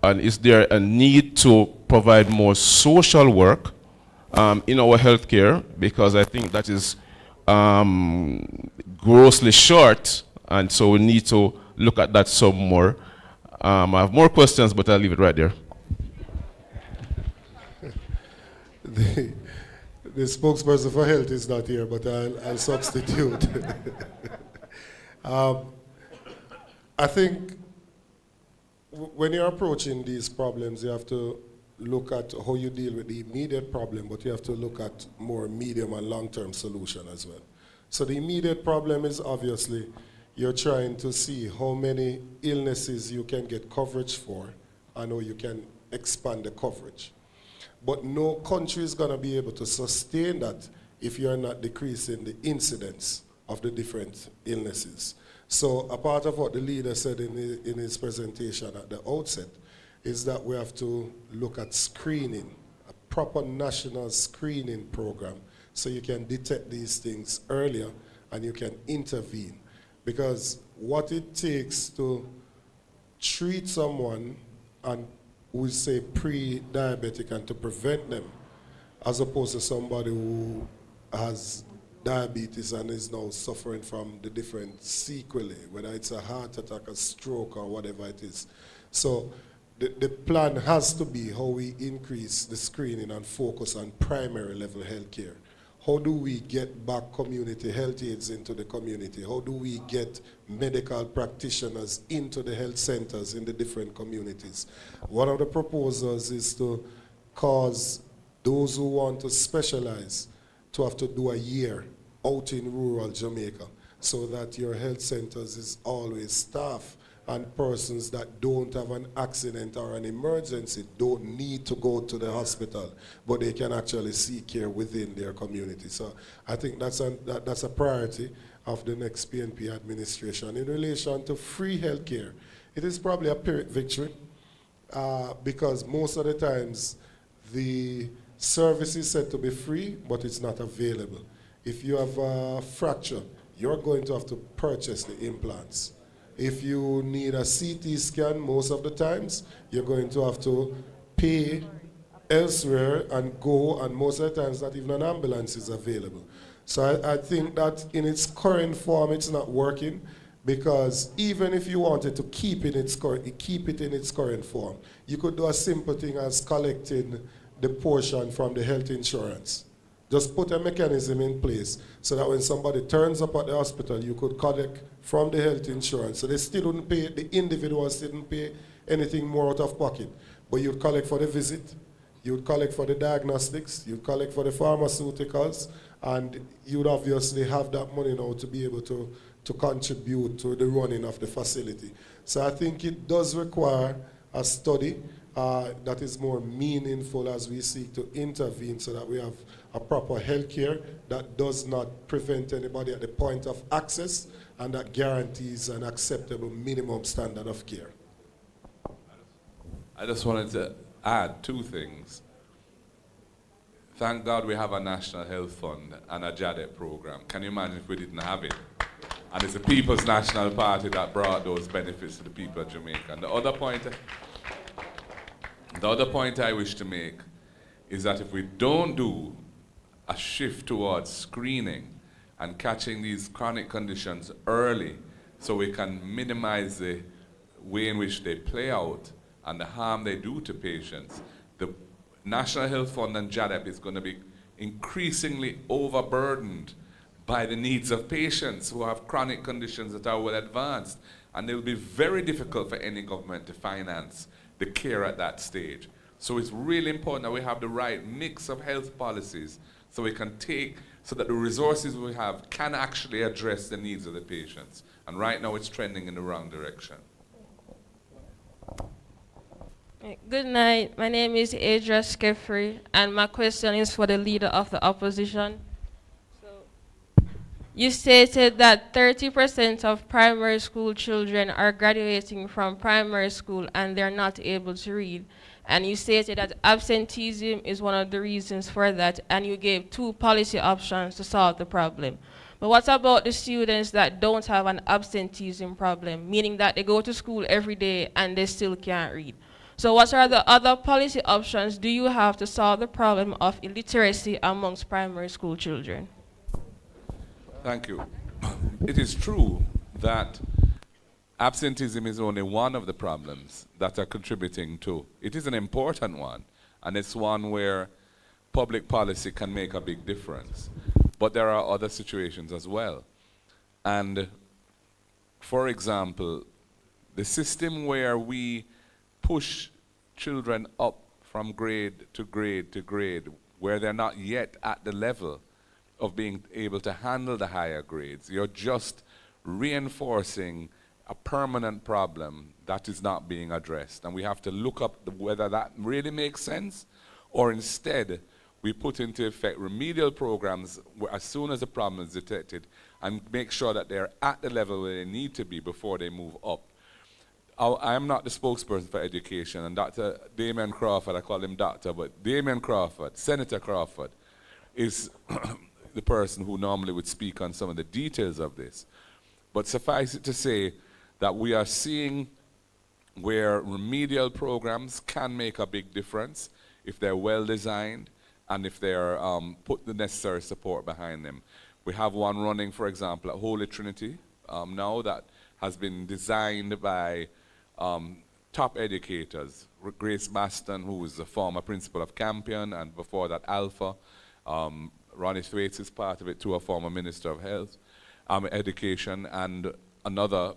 Speaker 18: and is there a need to provide more social work in our healthcare, because I think that is grossly short, and so we need to look at that some more. I have more questions, but I'll leave it right there.
Speaker 7: The spokesperson for health is not here, but I'll substitute. I think when you're approaching these problems, you have to look at how you deal with the immediate problem, but you have to look at more medium and long-term solution as well. So the immediate problem is obviously you're trying to see how many illnesses you can get coverage for and how you can expand the coverage. But no country is going to be able to sustain that if you're not decreasing the incidence of the different illnesses. So a part of what the leader said in his presentation at the outset is that we have to look at screening, a proper national screening program, so you can detect these things earlier and you can intervene. Because what it takes to treat someone and we say pre-diabetic and to prevent them, as opposed to somebody who has diabetes and is now suffering from the different sequelae, whether it's a heart attack, a stroke, or whatever it is. So the plan has to be how we increase the screening and focus on primary level health care. How do we get back community health aides into the community? How do we get medical practitioners into the health centers in the different communities? One of the proposals is to cause those who want to specialize to have to do a year out in rural Jamaica, so that your health centers is always staffed and persons that don't have an accident or an emergency don't need to go to the hospital, but they can actually seek care within their community. So I think that's a priority of the next PNP administration. In relation to free health care, it is probably a Pyrrhic victory because most of the times the service is said to be free, but it's not available. If you have a fracture, you're going to have to purchase the implants. If you need a CT scan, most of the times, you're going to have to pay elsewhere and go, and most of the times not even an ambulance is available. So I think that in its current form, it's not working, because even if you wanted to keep it in its current form, you could do a simple thing as collecting the portion from the health insurance. Just put a mechanism in place so that when somebody turns up at the hospital, you could collect from the health insurance. So they still wouldn't pay, the individuals didn't pay anything more out of pocket. But you'd collect for the visit, you'd collect for the diagnostics, you'd collect for the pharmaceuticals, and you'd obviously have that money now to be able to contribute to the running of the facility. So I think it does require a study that is more meaningful as we seek to intervene so that we have a proper health care that does not prevent anybody at the point of access and that guarantees an acceptable minimum standard of care.
Speaker 5: I just wanted to add two things. Thank God we have a National Health Fund and a JADEP program. Can you imagine if we didn't have it? And it's the People's National Party that brought those benefits to the people of Jamaica. And the other point I wish to make is that if we don't do a shift towards screening and catching these chronic conditions early so we can minimize the way in which they play out and the harm they do to patients, the National Health Fund and JADEP is going to be increasingly overburdened by the needs of patients who have chronic conditions that are well advanced. And it will be very difficult for any government to finance the care at that stage. So it's really important that we have the right mix of health policies so we can so that the resources we have can actually address the needs of the patients. And right now it's trending in the wrong direction.
Speaker 19: Good night. My name is Adria Skeffrey, and my question is for the leader of the opposition. You stated that 30% of primary school children are graduating from primary school and they're not able to read. And you stated that absenteeism is one of the reasons for that, and you gave 2 policy options to solve the problem. But what about the students that don't have an absenteeism problem, meaning that they go to school every day and they still can't read? So what are the other policy options do you have to solve the problem of illiteracy amongst primary school children?
Speaker 5: Thank you. It is true that absenteeism is only one of the problems that are contributing to. It is an important one, and it's one where public policy can make a big difference. But there are other situations as well. And for example, the system where we push children up from grade to grade to grade, where they're not yet at the level of being able to handle the higher grades, you're just reinforcing a permanent problem that is not being addressed. And we have to look up whether that really makes sense, or instead we put into effect remedial programs as soon as the problem is detected and make sure that they're at the level where they need to be before they move up. I am not the spokesperson for education, and Dr. Damian Crawford, I call him doctor, but Damian Crawford, Senator Crawford, is the person who normally would speak on some of the details of this. But suffice it to say that we are seeing where remedial programs can make a big difference if they're well designed and if they're put the necessary support behind them. We have one running, for example, at Holy Trinity now that has been designed by top educators. Grace Maston, who is the former principal of Campion, and before that Alpha. Ronnie Thwaites is part of it too, a former minister of health, education, and another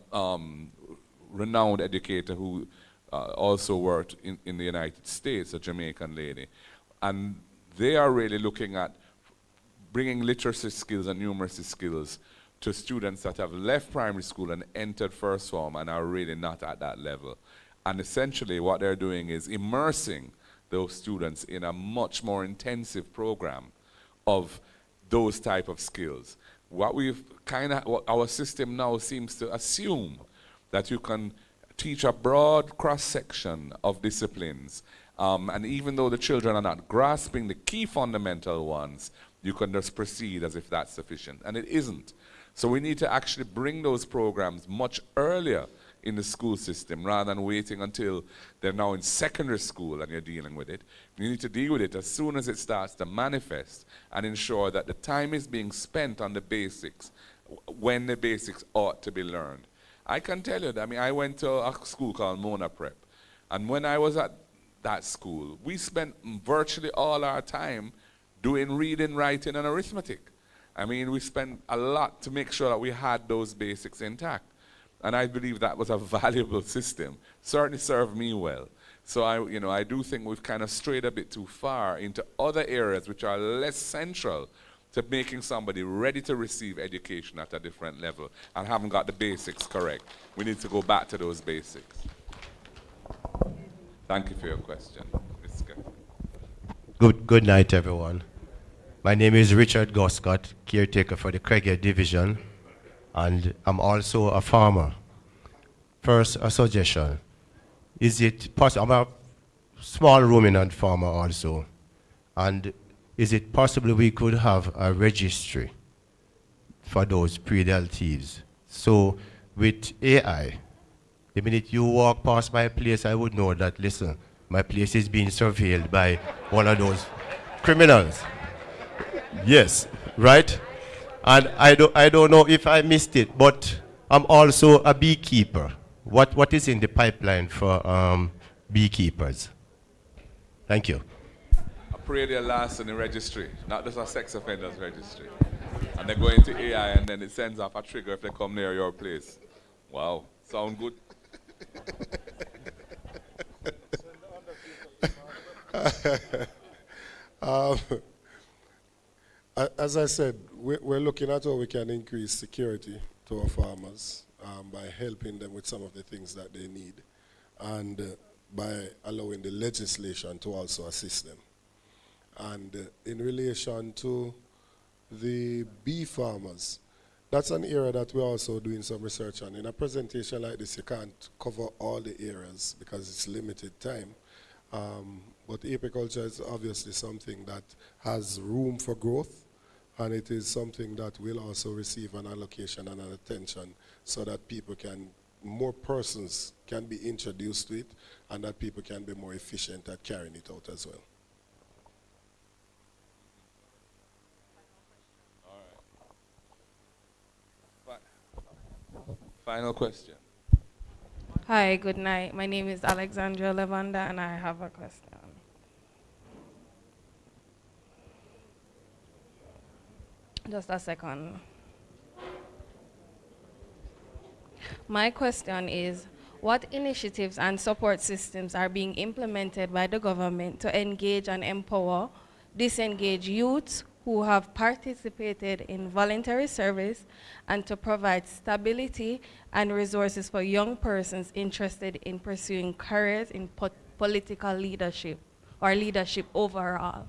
Speaker 5: renowned educator who also worked in the United States, a Jamaican lady. And they are really looking at bringing literacy skills and numeracy skills to students that have left primary school and entered first form and are really not at that level. And essentially what they're doing is immersing those students in a much more intensive program of those type of skills. What our system now seems to assume that you can teach a broad cross-section of disciplines, and even though the children are not grasping the key fundamental ones, you can just proceed as if that's sufficient, and it isn't. So we need to actually bring those programs much earlier in the school system rather than waiting until they're now in secondary school and you're dealing with it. You need to deal with it as soon as it starts to manifest and ensure that the time is being spent on the basics when the basics ought to be learned. I can tell you that, I went to a school called Mona Prep, and when I was at that school, we spent virtually all our time doing reading, writing, and arithmetic. We spent a lot to make sure that we had those basics intact. And I believe that was a valuable system. Certainly served me well. So I do think we've kind of strayed a bit too far into other areas which are less central to making somebody ready to receive education at a different level and haven't got the basics correct. We need to go back to those basics. Thank you for your question.
Speaker 20: Good night, everyone. My name is Richard Goscott, caretaker for the Craigie Division, and I'm also a farmer. First, a suggestion. Is it possible, I'm a small ruminant farmer also, and is it possible we could have a registry for those pre-deltives? So with AI, the minute you walk past my place, I would know that, listen, my place is being surveilled by one of those criminals. Yes, right? And I don't know if I missed it, but I'm also a beekeeper. What is in the pipeline for beekeepers? Thank you.
Speaker 5: A parade last in the registry, not just a sex offenders registry. And they go into AI and then it sends off a trigger if they come near your place. Wow, sound good?
Speaker 7: As I said, we're looking at how we can increase security to our farmers by helping them with some of the things that they need, and by allowing the legislation to also assist them. And in relation to the bee farmers, that's an area that we're also doing some research on. In a presentation like this, you can't cover all the areas because it's limited time. But apiculture is obviously something that has room for growth, and it is something that will also receive an allocation and an attention so that more persons can be introduced to it, and that people can be more efficient at carrying it out as well.
Speaker 5: All right. Final question.
Speaker 21: Hi, good night. My name is Alexandra Lavanda, and I have a question. Just a second. My question is, what initiatives and support systems are being implemented by the government to engage and empower disengaged youths who have participated in voluntary service and to provide stability and resources for young persons interested in pursuing careers in political leadership or leadership overall?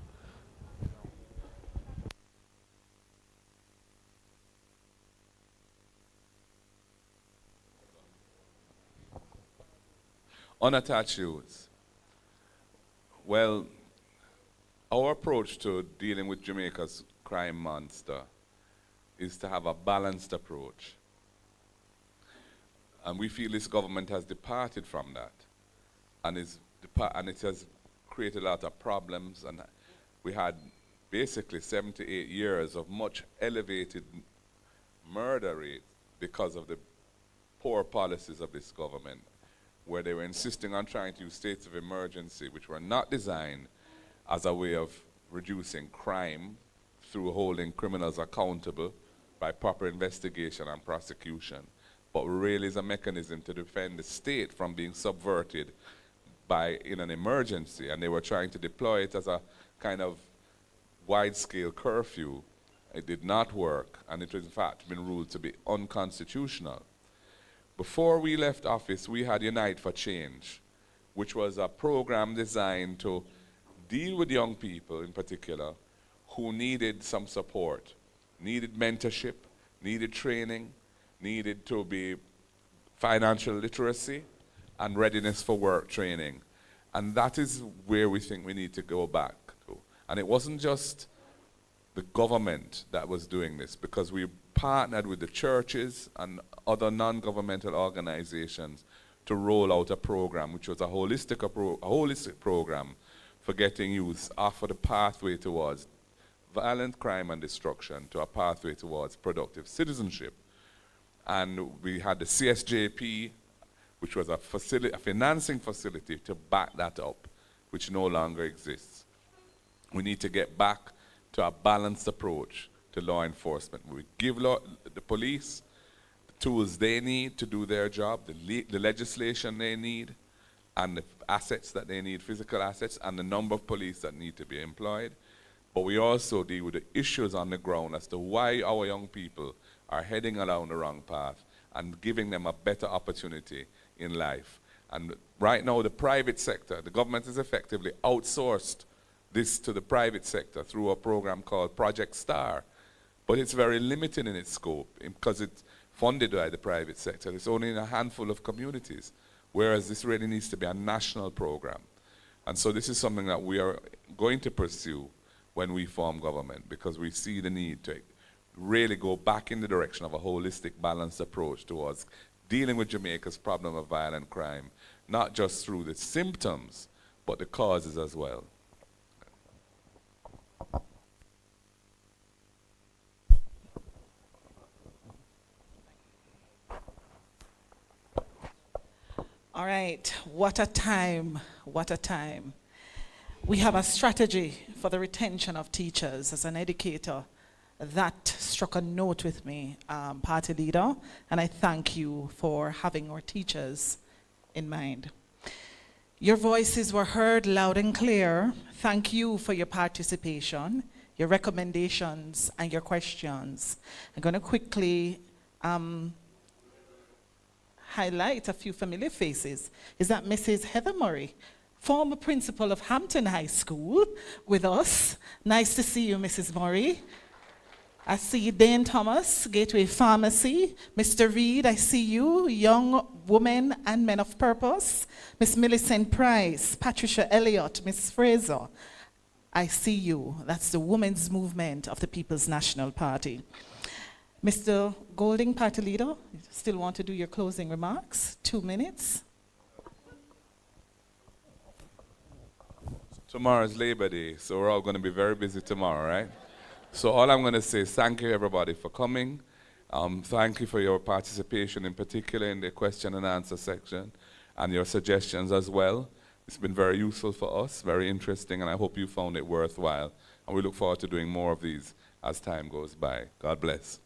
Speaker 5: Unattached youths. Well, our approach to dealing with Jamaica's crime monster is to have a balanced approach. And we feel this government has departed from that. And it has created a lot of problems. And we had basically 7 to 8 years of much elevated murder rate because of the poor policies of this government, where they were insisting on trying to use states of emergency, which were not designed as a way of reducing crime through holding criminals accountable by proper investigation and prosecution, but really is a mechanism to defend the state from being subverted in an emergency. And they were trying to deploy it as a kind of wide-scale curfew. It did not work, and it was in fact been ruled to be unconstitutional. Before we left office, we had Unite for Change, which was a program designed to deal with young people in particular who needed some support, needed mentorship, needed training, needed to be financial literacy and readiness for work training. And that is where we think we need to go back to. And it wasn't just the government that was doing this, because we partnered with the churches and other non-governmental organizations to roll out a program, which was a holistic program for getting youth off of the pathway towards violent crime and destruction to a pathway towards productive citizenship. And we had the CSJP, which was a financing facility to back that up, which no longer exists. We need to get back to a balanced approach to law enforcement. We give the police the tools they need to do their job, the legislation they need, and the assets that they need, physical assets, and the number of police that need to be employed. But we also deal with the issues on the ground as to why our young people are heading along the wrong path and giving them a better opportunity in life. And right now, the private sector, the government has effectively outsourced this to the private sector through a program called Project STAR. But it's very limited in its scope because it's funded by the private sector. It's only in a handful of communities, whereas this really needs to be a national program. And so this is something that we are going to pursue when we form government, because we see the need to really go back in the direction of a holistic, balanced approach towards dealing with Jamaica's problem of violent crime, not just through the symptoms, but the causes as well.
Speaker 1: All right, what a time, what a time. We have a strategy for the retention of teachers. As an educator, that struck a note with me, party leader, and I thank you for having our teachers in mind. Your voices were heard loud and clear. Thank you for your participation, your recommendations, and your questions. I'm going to quickly highlight a few familiar faces. Is that Mrs. Heather Murray, former principal of Hampton High School, with us? Nice to see you, Mrs. Murray. I see Dane Thomas, Gateway Pharmacy. Mr. Reed, I see you, Young Women and Men of Purpose. Miss Millicent Price, Patricia Elliott, Miss Fraser. I see you. That's the Women's Movement of the People's National Party. Mr. Golding, party leader, you still want to do your closing remarks? 2 minutes.
Speaker 5: Tomorrow is Labor Day, so we're all going to be very busy tomorrow, right? So all I'm going to say is thank you, everybody, for coming. Thank you for your participation, in particular in the question and answer section, and your suggestions as well. It's been very useful for us, very interesting, and I hope you found it worthwhile. And we look forward to doing more of these as time goes by. God bless.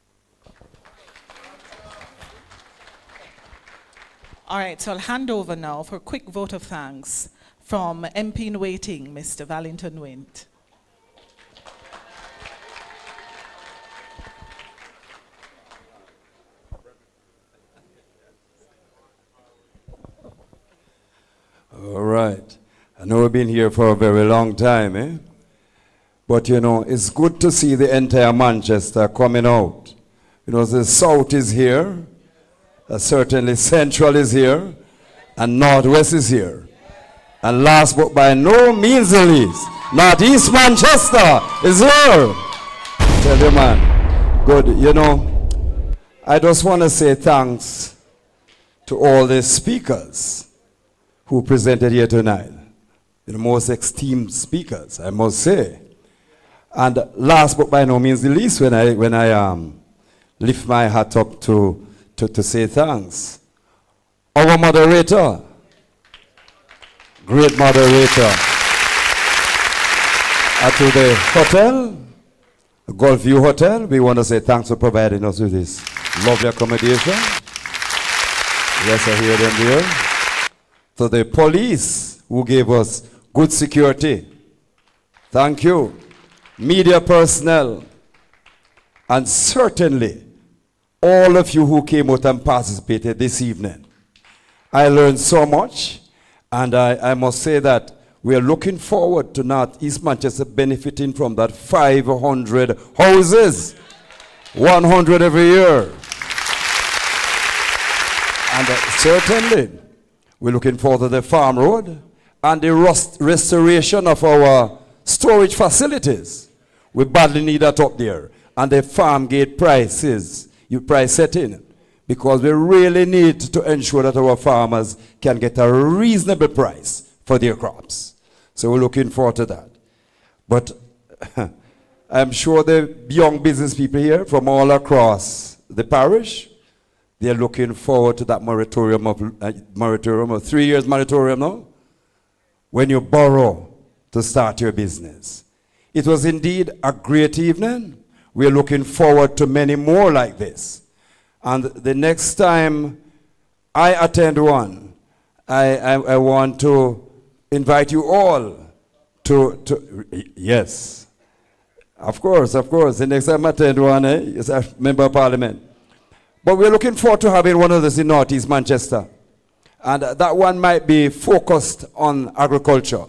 Speaker 1: All right, so I'll hand over now for a quick vote of thanks from MP in waiting, Mr. Valentin Wint.
Speaker 2: All right. I know we've been here for a very long time, eh? But, you know, it's good to see the entire Manchester coming out. You know, the South is here. Certainly Central is here. And Northwest is here. And last but by no means the least, Northeast Manchester is here. Tell you, man. Good. You know, I just want to say thanks to all the speakers who presented here tonight. The most esteemed speakers, I must say. And last but by no means the least, when I lift my hat up to say thanks, our moderator, great moderator, to the hotel, the Gulf View Hotel, we want to say thanks for providing us with this lovely accommodation. Yes, I hear them there. To the police who gave us good security. Thank you. Media personnel, and certainly all of you who came out and participated this evening. I learned so much, and I must say that we are looking forward to Northeast Manchester benefiting from that 500 houses, 100 every year. And certainly, we're looking forward to the farm road and the restoration of our storage facilities. We badly need that up there. And the farm gate prices, price setting, because we really need to ensure that our farmers can get a reasonable price for their crops. So we're looking forward to that. But I'm sure the young business people here from all across the parish, they're looking forward to that moratorium of 3 years moratorium now, when you borrow to start your business. It was indeed a great evening. We're looking forward to many more like this. And the next time I attend one, I want to invite you all to yes, of course, the next time I attend one, as a member of parliament. But we're looking forward to having one of those in Northeast Manchester. And that one might be focused on agriculture.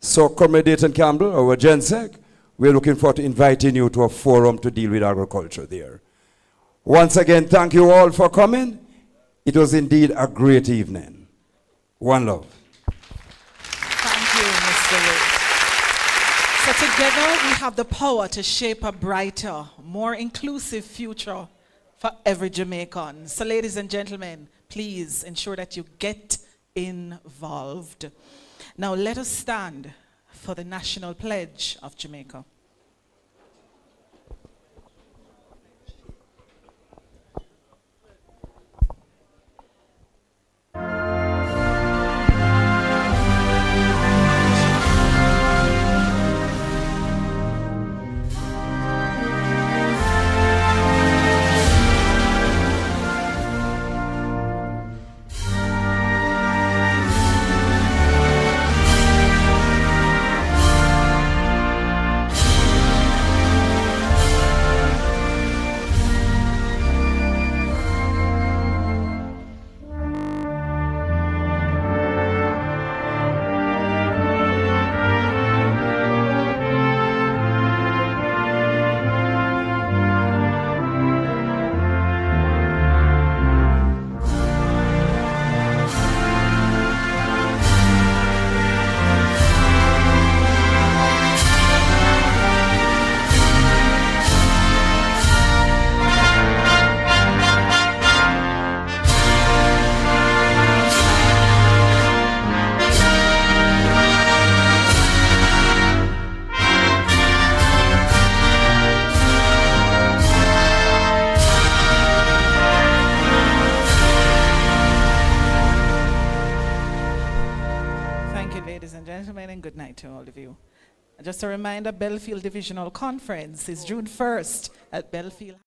Speaker 2: So, Comrade Dayton Campbell, our GenSec, we're looking forward to inviting you to a forum to deal with agriculture there. Once again, thank you all for coming. It was indeed a great evening. One love.
Speaker 1: Thank you, Mr. Wood. So together we have the power to shape a brighter, more inclusive future for every Jamaican. So ladies and gentlemen, please ensure that you get involved. Now let us stand for the National Pledge of Jamaica. Good night to all of you. Just a reminder, Belfield Divisional Conference is June 1st at Belfield.